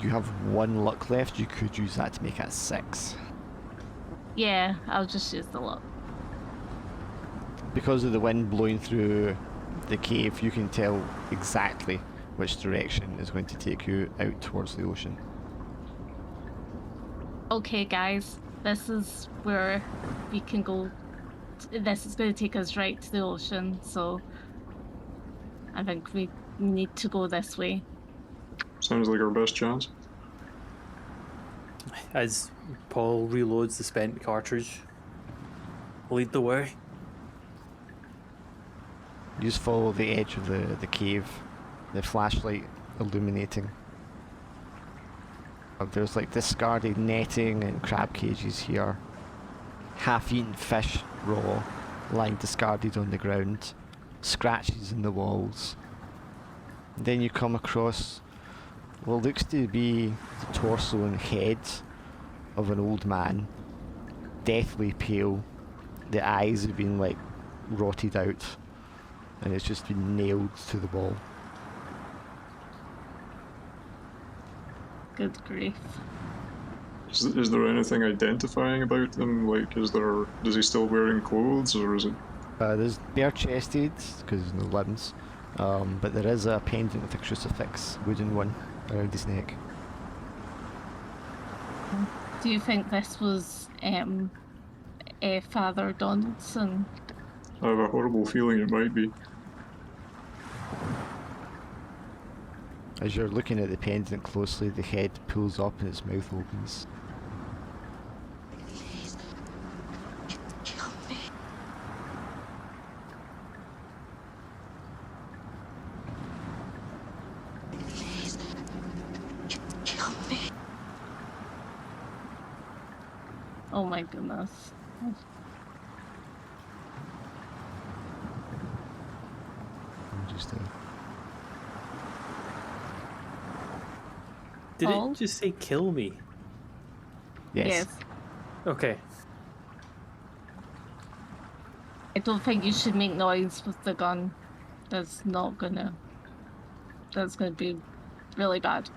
You have 1 luck left, you could use that to make it 6. Yeah, I'll just use the luck. Because of the wind blowing through the cave, you can tell exactly which direction is going to take you out towards the ocean. Okay, guys, this is where we can go. This is going to take us right to the ocean, so I think we need to go this way. Sounds like our best chance. As Paul reloads the spent cartridge, lead the way. You just follow the edge of the cave, the flashlight illuminating. There's like discarded netting and crab cages here. Half-eaten fish raw, lying discarded on the ground. Scratches in the walls. And then you come across what looks to be the torso and head of an old man. Deathly pale. The eyes have been like rotted out. And it's just been nailed to the wall. Good grief. Is there anything identifying about him? Like, is he still wearing clothes, or is it? There's bare-chested, because there's no limbs, but there is a pendant with a crucifix, wooden one, around his neck. Do you think this was Father Donaldson? I have a horrible feeling it might be. As you're looking at the pendant closely, the head pulls up and its mouth opens. Oh my goodness. Interesting. Did Paul? it just say kill me? Yes. Okay. I don't think you should make noise with the gun. That's gonna be really bad.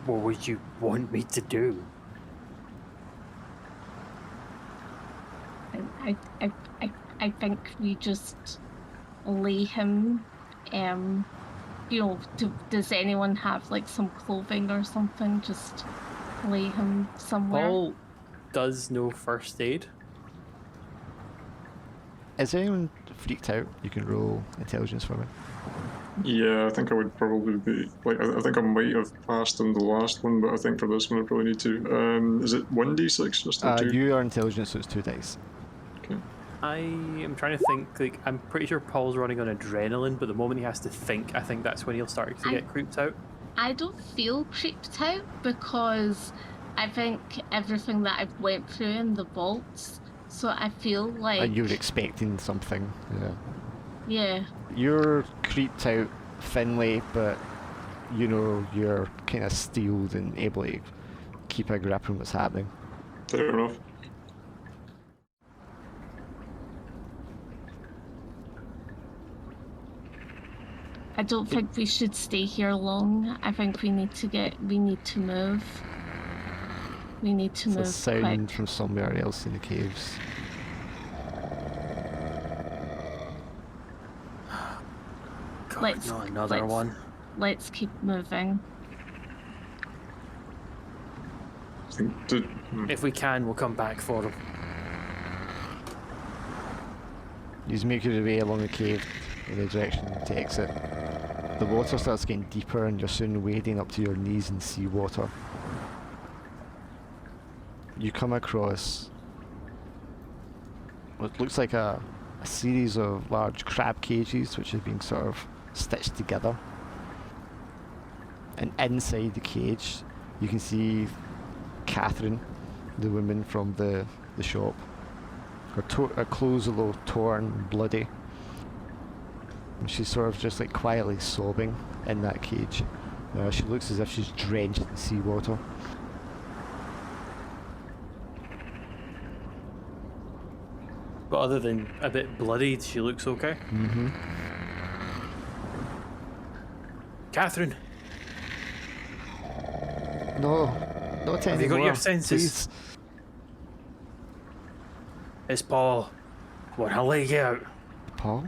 What would you want me to do? I think we just lay him. Does anyone have like some clothing or something? Just lay him somewhere. Paul does know first aid. Is anyone freaked out? You can roll intelligence for me. Yeah, I think I would probably be like. I think I might have passed on the last one, but I think for this one I probably need to. Is it 1d6 just or 2? You are intelligence, so it's 2 dice. Okay. I am trying to think. Like, I'm pretty sure Paul's running on adrenaline, but the moment he has to think, I think that's when he'll start to get creeped out. I don't feel creeped out because I think everything that I've went through in the vaults, so I feel like... And you're expecting something, yeah. Yeah. You're creeped out, Finlay, but you know you're kind of steeled and able to keep a grip on what's happening. Fair enough. I don't think we should stay here long. I think we need to move. We need to It's move a sound quick. from somewhere else in the caves. God, Let's- not another let's- one. Let's keep moving. I think If we can, we'll come back for him. You just make your way along the cave in the direction to exit. The water starts getting deeper and you're soon wading up to your knees in seawater. You come across what looks like a series of large crab cages which have been sort of stitched together. And inside the cage you can see Catherine, the woman from the shop. Her clothes are all torn, bloody. And she's sort of just like quietly sobbing in that cage. She looks as if she's drenched in seawater. But other than a bit bloodied, she looks okay. Mm-hmm. Catherine, No, not have you got anymore, your senses? please. It's Paul. What a leg out. Paul?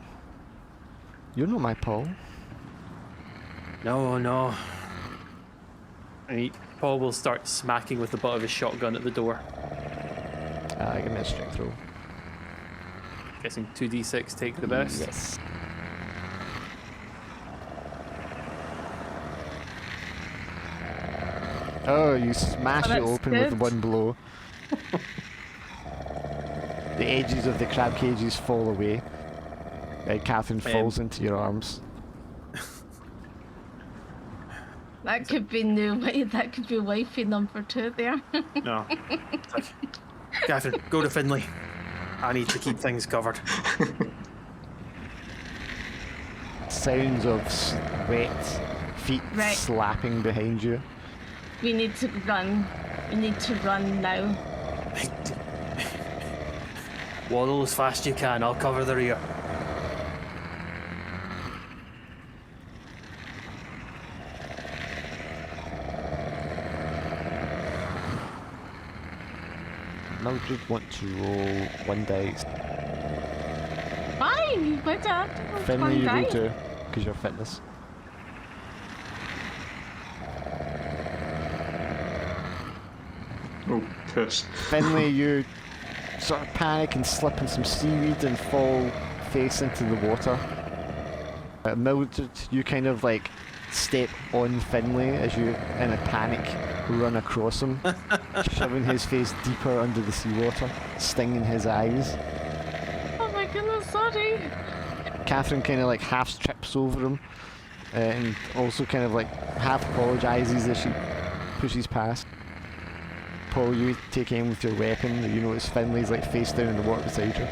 You're not my Paul. No. And Paul will start smacking with the butt of his shotgun at the door. Give me a strength roll. Guessing 2d6 take the best. Yes. Oh, you smash Oh, it that's open with good. one blow. The edges of the crab cages fall away. And Catherine falls into your arms. That could be new. That could be wifey number 2 there. No. Catherine, go to Finlay. I need to keep things covered. Sounds of wet feet Right. slapping behind you. We need to run. We need to run now. Waddle as fast as you can. I'll cover the rear. Mildred want to roll 1 dice. Fine, why do I have to roll Finlay, one you roll die? 2, because you're fitness. Oh, piss. Finlay, you sort of panic and slip in some seaweed and fall face into the water. Mildred, you kind of like step on Finlay as you, in a panic, run across him, shoving his face deeper under the seawater, stinging his eyes. Oh my goodness, sorry. Catherine kind of like half trips over him, and also kind of like half apologises as she pushes past. Paul, you take aim with your weapon. You notice Finlay's like face down in the water beside you.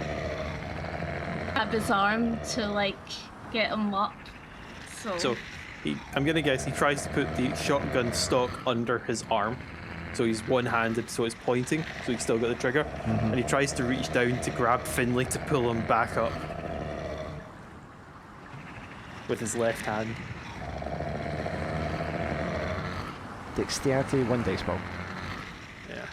Grab his arm to like get him up. So, I'm gonna guess he tries to put the shotgun stock under his arm. So he's one-handed, so it's pointing, so he's still got the trigger. And he tries to reach down to grab Finlay to pull him back up. With his left hand. Dexterity, 1 dice roll. Yeah.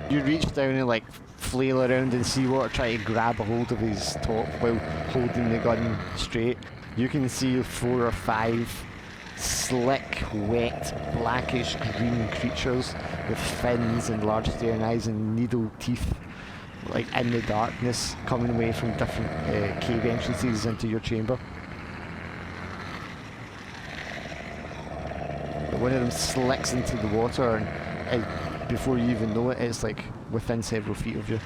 You reach down and like flail around in seawater, try to grab a hold of his top while holding the gun straight. You can see 4 or 5 slick, wet, blackish green creatures with fins and large staring eyes and needle teeth, like in the darkness, coming away from different cave entrances into your chamber. But one of them slicks into the water, and before you even know it, it's like within several feet of you.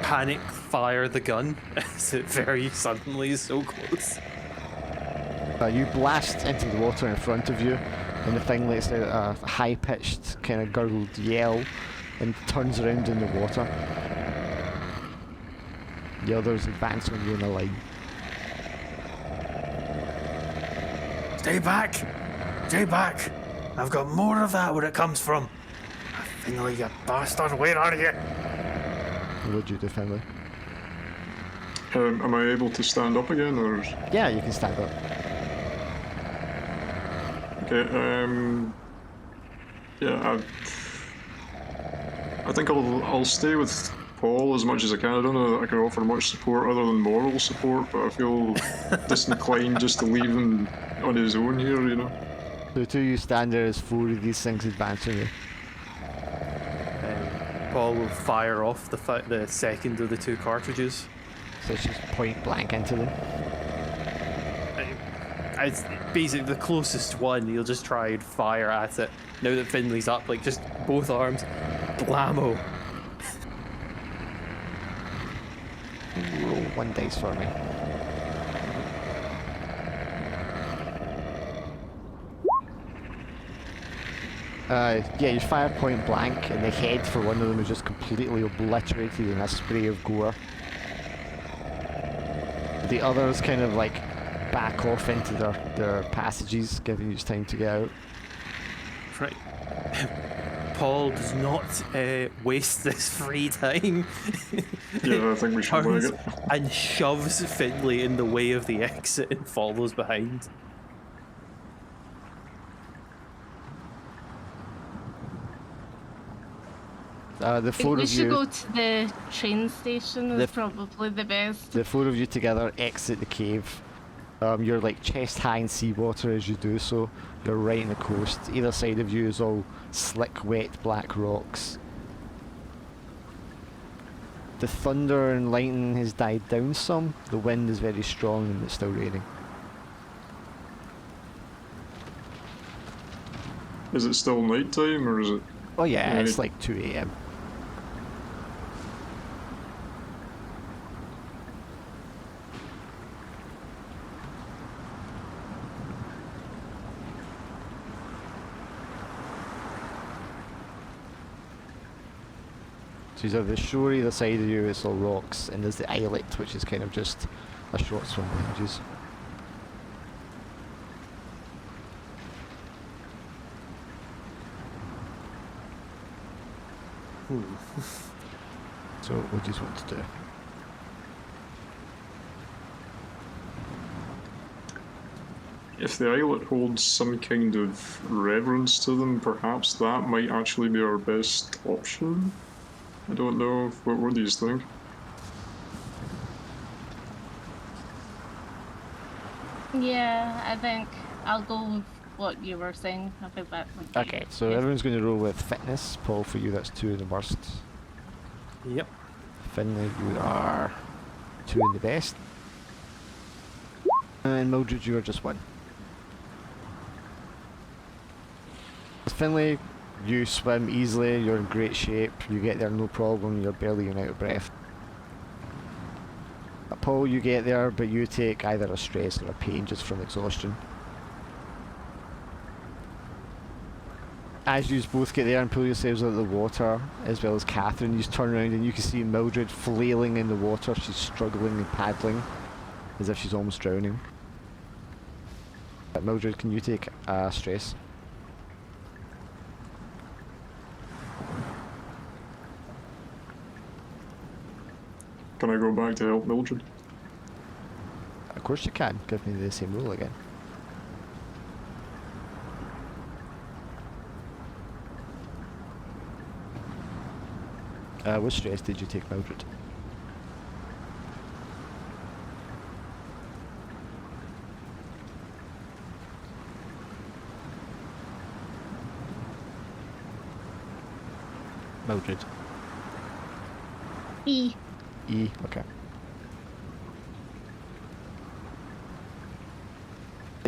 Panic fire the gun as it very suddenly is so close. You blast into the water in front of you, and the thing lets out a high-pitched, kind of gurgled yell, and turns around in the water. The others advance on you in a line. Stay back! Stay back! I've got more of that where it comes from. Finley, you bastard, where are you? What do you do, Finley? Am I able to stand up again, or? Yeah, you can stand up. Okay. Yeah. I think I'll stay with Paul as much as I can. I don't know that I can offer much support other than moral support, but I feel disinclined just to leave him on his own here. You know. The two of you stand there as 4 of these things advance on you. Paul will fire off the second of the 2 cartridges. So it's just point blank into them. It's basically the closest one. He'll just try and fire at it. Now that Finley's up, like just both arms, blammo. Roll 1 dice for me. Yeah, you fire point blank, and the head for one of them is just completely obliterated in a spray of gore. The others kind of like back off into their passages, giving you time to get out. Right. Paul does not waste this free time. Yeah, I think we should Turns leg it. and shoves Finley in the way of the exit and follows behind. The 4 We of should you, go to the train station. Is probably the best. the 4 of you together exit the cave. You're like chest high in seawater as you do so. You're right on the coast. Either side of you is all slick, wet, black rocks. The thunder and lightning has died down some. The wind is very strong and it's still raining. Is it still night time, or is it? Oh yeah, Right. it's like 2 AM. So either the shore either side of you is all rocks, and there's the islet, which is kind of just a short swim behind you. So what do you want to do? If the islet holds some kind of reverence to them, perhaps that might actually be our best option. I don't know. What do you think? Yeah, I think I'll go with what you were saying. I think that would be Okay, so good. everyone's going to roll with fitness. Paul, for you, that's 2 in the worst. Yep. Finley, you are 2 in the best. And Mildred, you are just 1. Finley, you swim easily, you're in great shape, you get there no problem, you're barely even out of breath. Paul, you get there, but you take either a stress or a pain just from exhaustion. As you both get there and pull yourselves out of the water, as well as Catherine, you turn around and you can see Mildred flailing in the water. She's struggling and paddling, as if she's almost drowning. Mildred, can you take a stress? Can I go back to help Mildred? course you can. Give me the same roll again. What stress did you take, Mildred? Mildred. E. E, okay.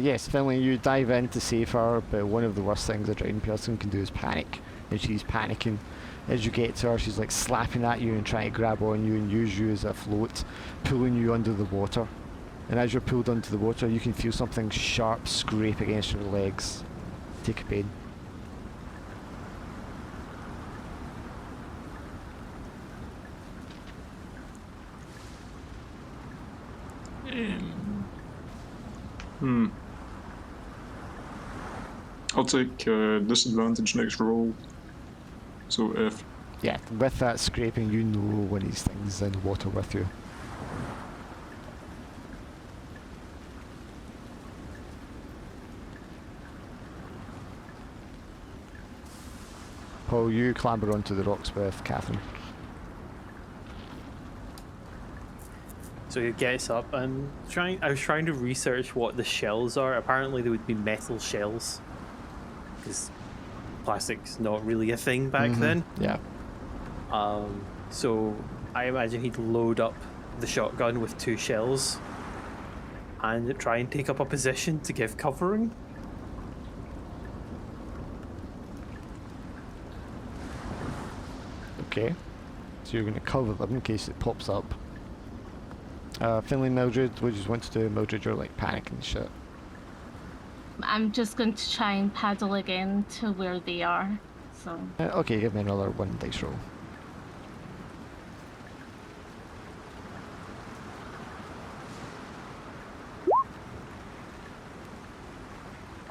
Yes, Finley, you dive in to save her, but one of the worst things a drowned person can do is panic. And she's panicking. As you get to her, she's like slapping at you and trying to grab on you and use you as a float, pulling you under the water. And as you're pulled under the water, you can feel something sharp scrape against your legs. Take a pain. I'll take disadvantage next roll. So F. Yeah, with that scraping, you know when these things in the water with you. Paul, you clamber onto the rocks with Catherine. So it gets up. I was trying to research what the shells are. Apparently, they would be metal shells, because plastic's not really a thing back then. Yeah. So I imagine he'd load up the shotgun with 2 shells and try and take up a position to give covering. Okay. So you're going to cover them in case it pops up. Finley, Mildred, what do you want to do? Mildred, you're like panicking and shit. I'm just going to try and paddle again to where they are. So Okay, give me another 1 dice roll.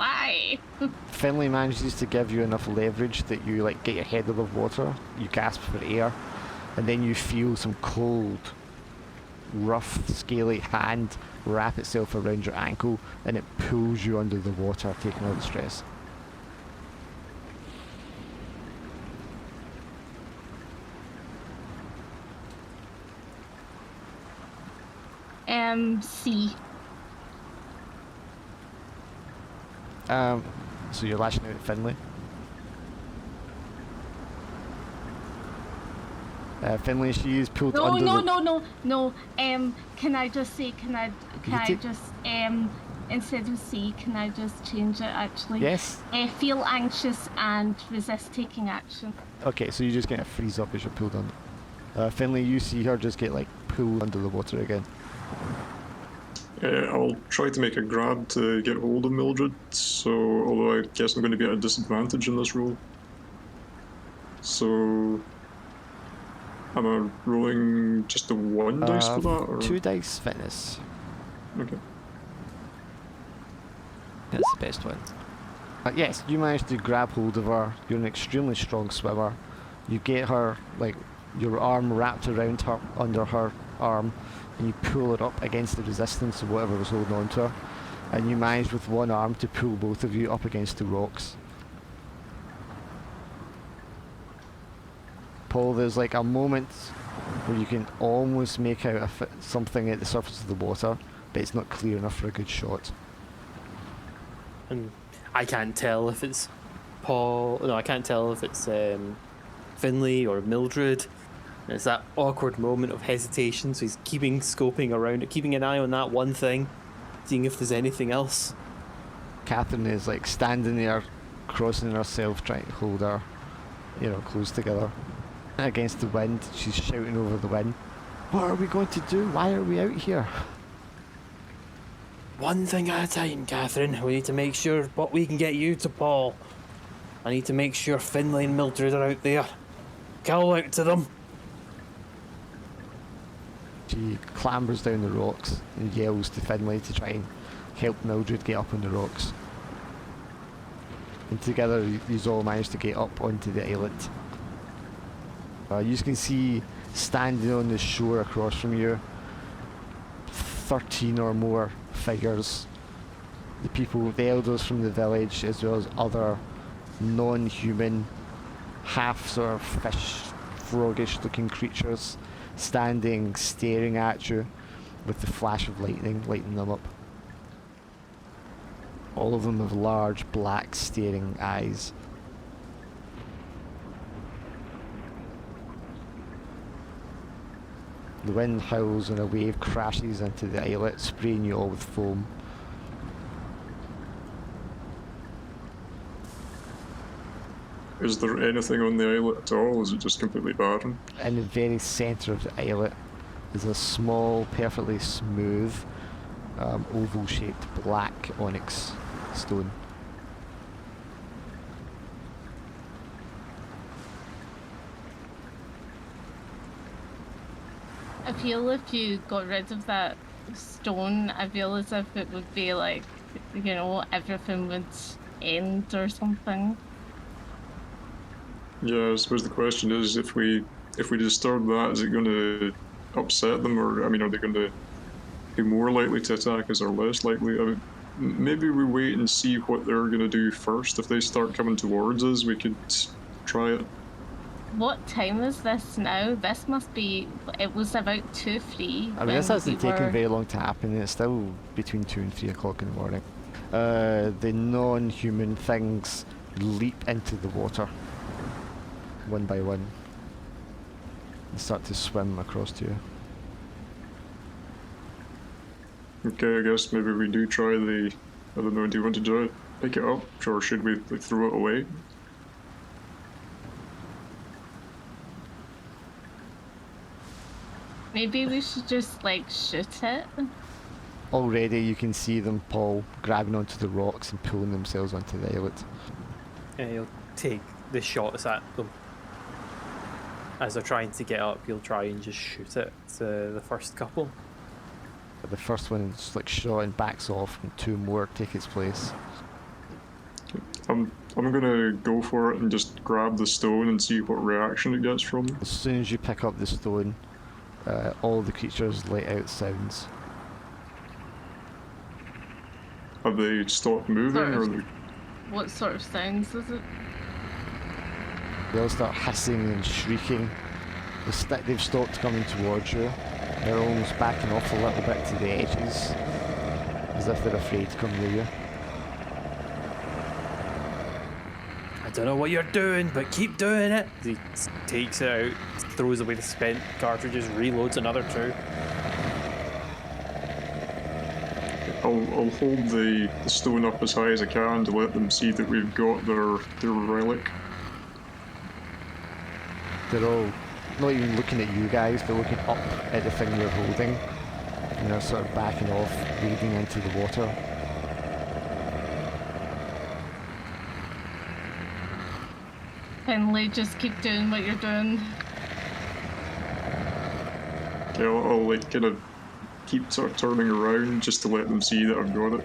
why? Finley manages to give you enough leverage that you like get your head above water, you gasp for air, and then you feel some cold, rough, scaly hand wrap itself around your ankle and it pulls you under the water, taking all the stress. C. So you're lashing out at Finley. Finley, she is pulled No, under no. Can I just say? Can I take- just instead of C? Can I just change it actually? Yes. Feel anxious and resist taking action. Okay, so you just get a freeze up as you're pulled under. Finley, you see her just get like pulled under the water again. I'll try to make a grab to get hold of Mildred, so although I guess I'm going to be at a disadvantage in this roll. So am I rolling just the 1 dice for that? Or? 2 dice fitness. Okay. That's the best one. Yes, you managed to grab hold of her. You're an extremely strong swimmer. You get her, like, your arm wrapped around her, under her arm, and you pull it up against the resistance of whatever was holding on to her. And you managed with one arm to pull both of you up against the rocks. Paul, there's like a moment where you can almost make out something at the surface of the water, but it's not clear enough for a good shot. And I can't tell if it's Paul. No, I can't tell if it's Finley or Mildred. And it's that awkward moment of hesitation, so he's scoping around it, keeping an eye on that one thing, seeing if there's anything else. Catherine is like standing there, crossing herself, trying to hold her, close together. Against the wind, she's shouting over the wind. What are we going to do? Why are we out here? One thing at a time, Catherine. We need to make sure what we can get you to Paul. I need to make sure Finley and Mildred are out there. Call out to them. She clambers down the rocks and yells to Finley to try and help Mildred get up on the rocks. And together, these all manage to get up onto the island. You can see, standing on the shore across from you, 13 or more figures. The people, the elders from the village, as well as other non-human, half sort of fish, froggish looking creatures, standing, staring at you with the flash of lightning lighting them up. All of them have large, black, staring eyes. The wind howls and a wave crashes into the islet, spraying you all with foam. Is there anything on the islet at all? Is it just completely barren? In the very centre of the islet is a small, perfectly smooth, oval-shaped black onyx stone. I feel if you got rid of that stone, I feel as if it would be like, you know, everything would end or something. Yeah, I suppose the question is, if we disturb that, is it going to upset them, or I mean, are they going to be more likely to attack us or less likely? I mean, maybe we wait and see what they're going to do first. If they start coming towards us, we could try it. What time is this now? This must be. It was about 2-3. I mean, this hasn't taken very long to happen. It's still between 2 and 3 o'clock in the morning. The non-human things leap into the water, one by one, and start to swim across to you. Okay, I guess maybe we do try the. I don't know. Do you want to try pick it up, or should we like throw it away? Maybe we should just like shoot it. Already you can see them, Paul, grabbing onto the rocks and pulling themselves onto the islet. He'll take the shots at them. As they're trying to get up, he'll try and just shoot it to the first couple. But the first one is like shot and backs off, and 2 more take its place. I'm gonna go for it and just grab the stone and see what reaction it gets from them. As soon as you pick up the stone, all the creatures let out sounds. Have they stopped moving, or they... What sort of sounds is it? They all start hissing and shrieking. They've stopped coming towards you. They're almost backing off a little bit to the edges, as if they're afraid to come near you. I don't know what you're doing, but keep doing it. He takes it out, throws away the spent cartridges, reloads another 2. I'll hold the stone up as high as I can to let them see that we've got their relic. They're all not even looking at you guys, they're looking up at the thing you're holding, and they're sort of backing off, wading into the water. Finally, just keep doing what you're doing. Okay, I'll like kind of keep sort of turning around just to let them see that I've got it.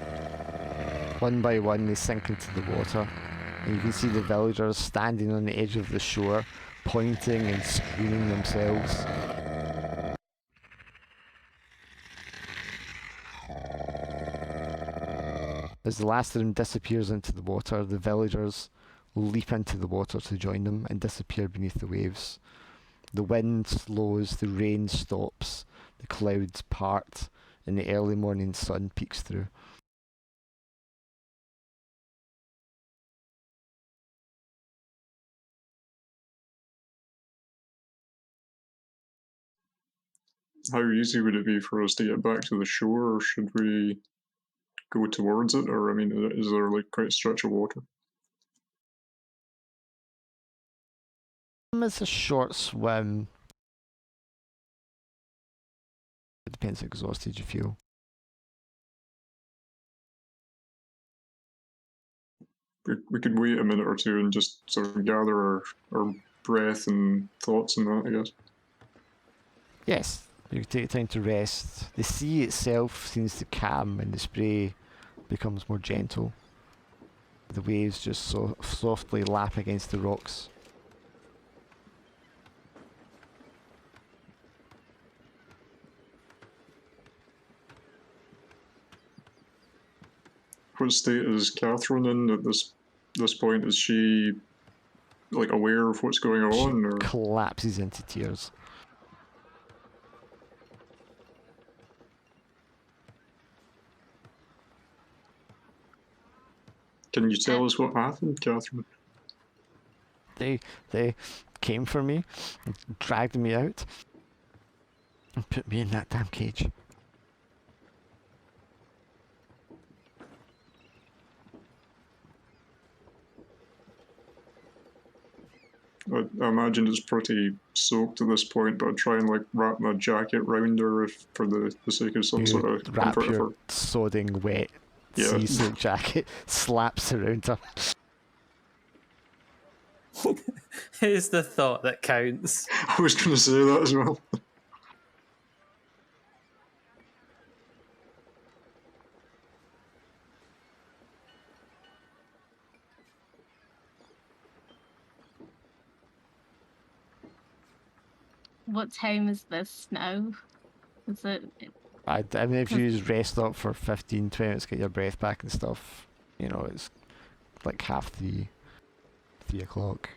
One by one they sink into the water, and you can see the villagers standing on the edge of the shore, pointing and screaming themselves. As the last of them disappears into the water, the villagers leap into the water to join them and disappear beneath the waves. The wind slows, the rain stops, the clouds part, and the early morning sun peeks through. How easy would it be for us to get back to the shore, or should we go towards it? Or, I mean, is there like quite a stretch of water? It's a short swim. It depends how exhausted you feel. We could wait a minute or two and just sort of gather our breath and thoughts and that, I guess. Yes, you can take time to rest. The sea itself seems to calm and the spray becomes more gentle. The waves just softly lap against the rocks. what state is Catherine in at this point? Is she like aware of what's going She on, or collapses into tears. can you tell us what happened, Catherine? They came for me, and dragged me out, and put me in that damn cage. I imagine it's pretty soaked at this point, but I'd try and like wrap my jacket round her if, for the sake of some You sort of wrap comfort. your sodding wet Yeah. sea-soaked jacket, slaps around her. It's the thought that counts. I was going to say that as well. What time is this now? Is it? I mean, if you just rest up for 15, 20 minutes, get your breath back and stuff, you know, it's like 3 o'clock.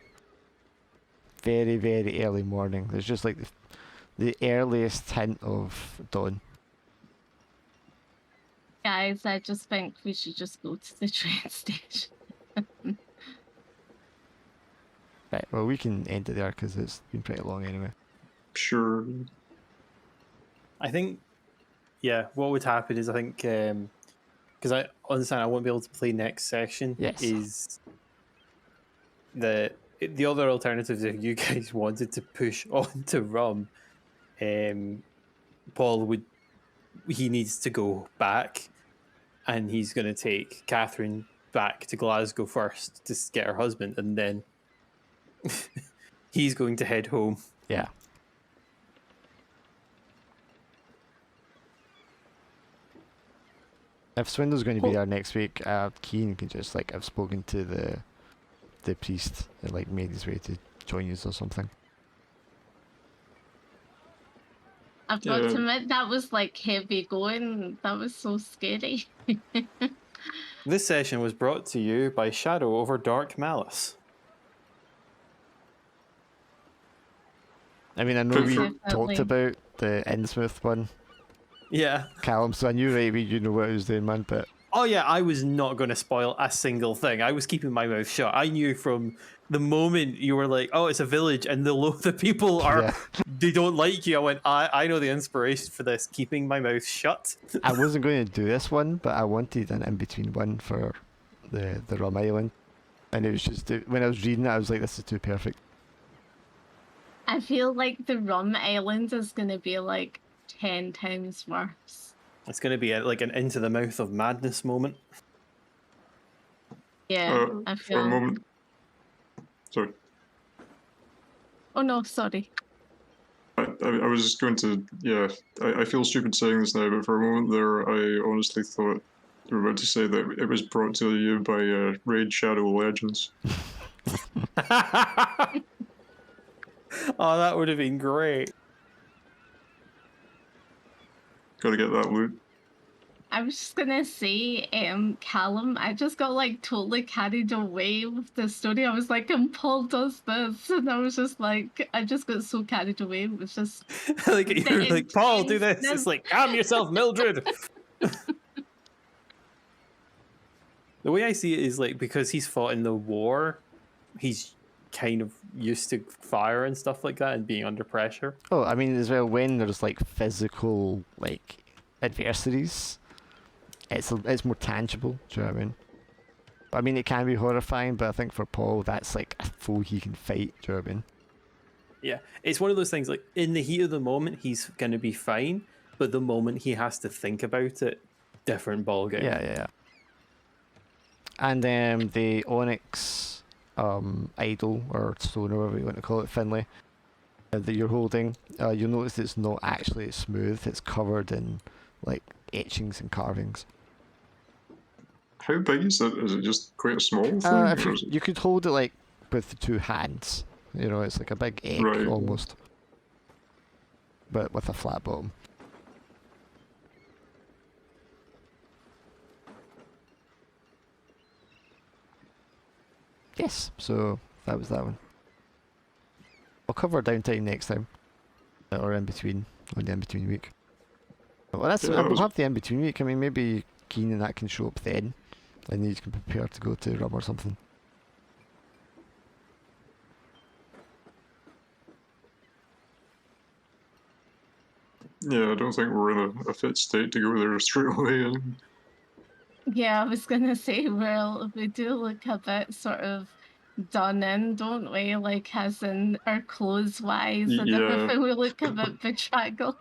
Very, very early morning. There's just like the earliest hint of dawn. Guys, I just think we should just go to the train station. Right, well, we can end it there because it's been pretty long anyway. Sure. I think, yeah, what would happen is I think, because I understand I won't be able to play next session, Yes. is the other alternatives if you guys wanted to push on to Rum, Paul he needs to go back and he's going to take Catherine back to Glasgow first to get her husband, and then he's going to head home. Yeah. If Swindle's going to be there next week, Keen can just like I've spoken to the priest and like made his way to join you or something. I've got to Yeah. admit, that was like heavy going. That was so scary. This session was brought to you by Shadow over Dark Malice. I mean, I know we Definitely. talked about the Innsmouth one, Yeah. Callum, so I knew right away you know what I was doing, man, but Oh yeah, I was not going to spoil a single thing. I was keeping my mouth shut. I knew from the moment you were like, "Oh, it's a village," and the people are yeah. they don't like you. I went, I know the inspiration for this. Keeping my mouth shut. I wasn't going to do this one, but I wanted an in-between one for the Rum Island. And it was just, when I was reading it, I was like, this is too perfect. I feel like the Rum Island is going to be like 10 times worse. It's going to be like an into the mouth of madness moment. Yeah, I For a feel. moment. Sorry. Oh no, sorry. I was just going to, yeah, I feel stupid saying this now, but for a moment there, I honestly thought you were about to say that it was brought to you by Raid Shadow Legends. Oh, that would have been great. Gotta get that loot. I was just gonna say, Callum, I just got like totally carried away with the story. I was like, and Paul does this, and I was just like, I just got so carried away. It was just Like you're the like, Paul, do this. intenseness. It's like, calm yourself, Mildred. The way I see it is like because he's fought in the war, he's kind of used to fire and stuff like that and being under pressure. Oh, I mean, as well, when there's like physical, like, adversities, it's more tangible, do you know what I mean? I mean, it can be horrifying, but I think for Paul, that's like a foe he can fight, do you know what I mean? Yeah, it's one of those things like in the heat of the moment, he's going to be fine, but the moment he has to think about it, different ballgame. Yeah. And the Onyx idol, or stone, or whatever you want to call it, Finlay, that you're holding, you'll notice it's not actually smooth, it's covered in, like, etchings and carvings. How big is it? Is it just quite a small thing? If or is it... you could hold it, like, with the two hands, you know, it's like a big egg, Right. almost. But with a flat bottom. Yes, so that was that one. I'll cover downtime next time. Or in between, on the in-between week. Well, that's, Yeah, that we'll was- have the in-between week. I mean, maybe Keen and that can show up then. And you can prepare to go to Rum or something. Yeah, I don't think we're in a fit state to go there straight away. Yeah, I was gonna say, well, we do look a bit sort of done in, don't we? Like, as in our clothes wise and Yeah. everything, we look a bit bedraggled.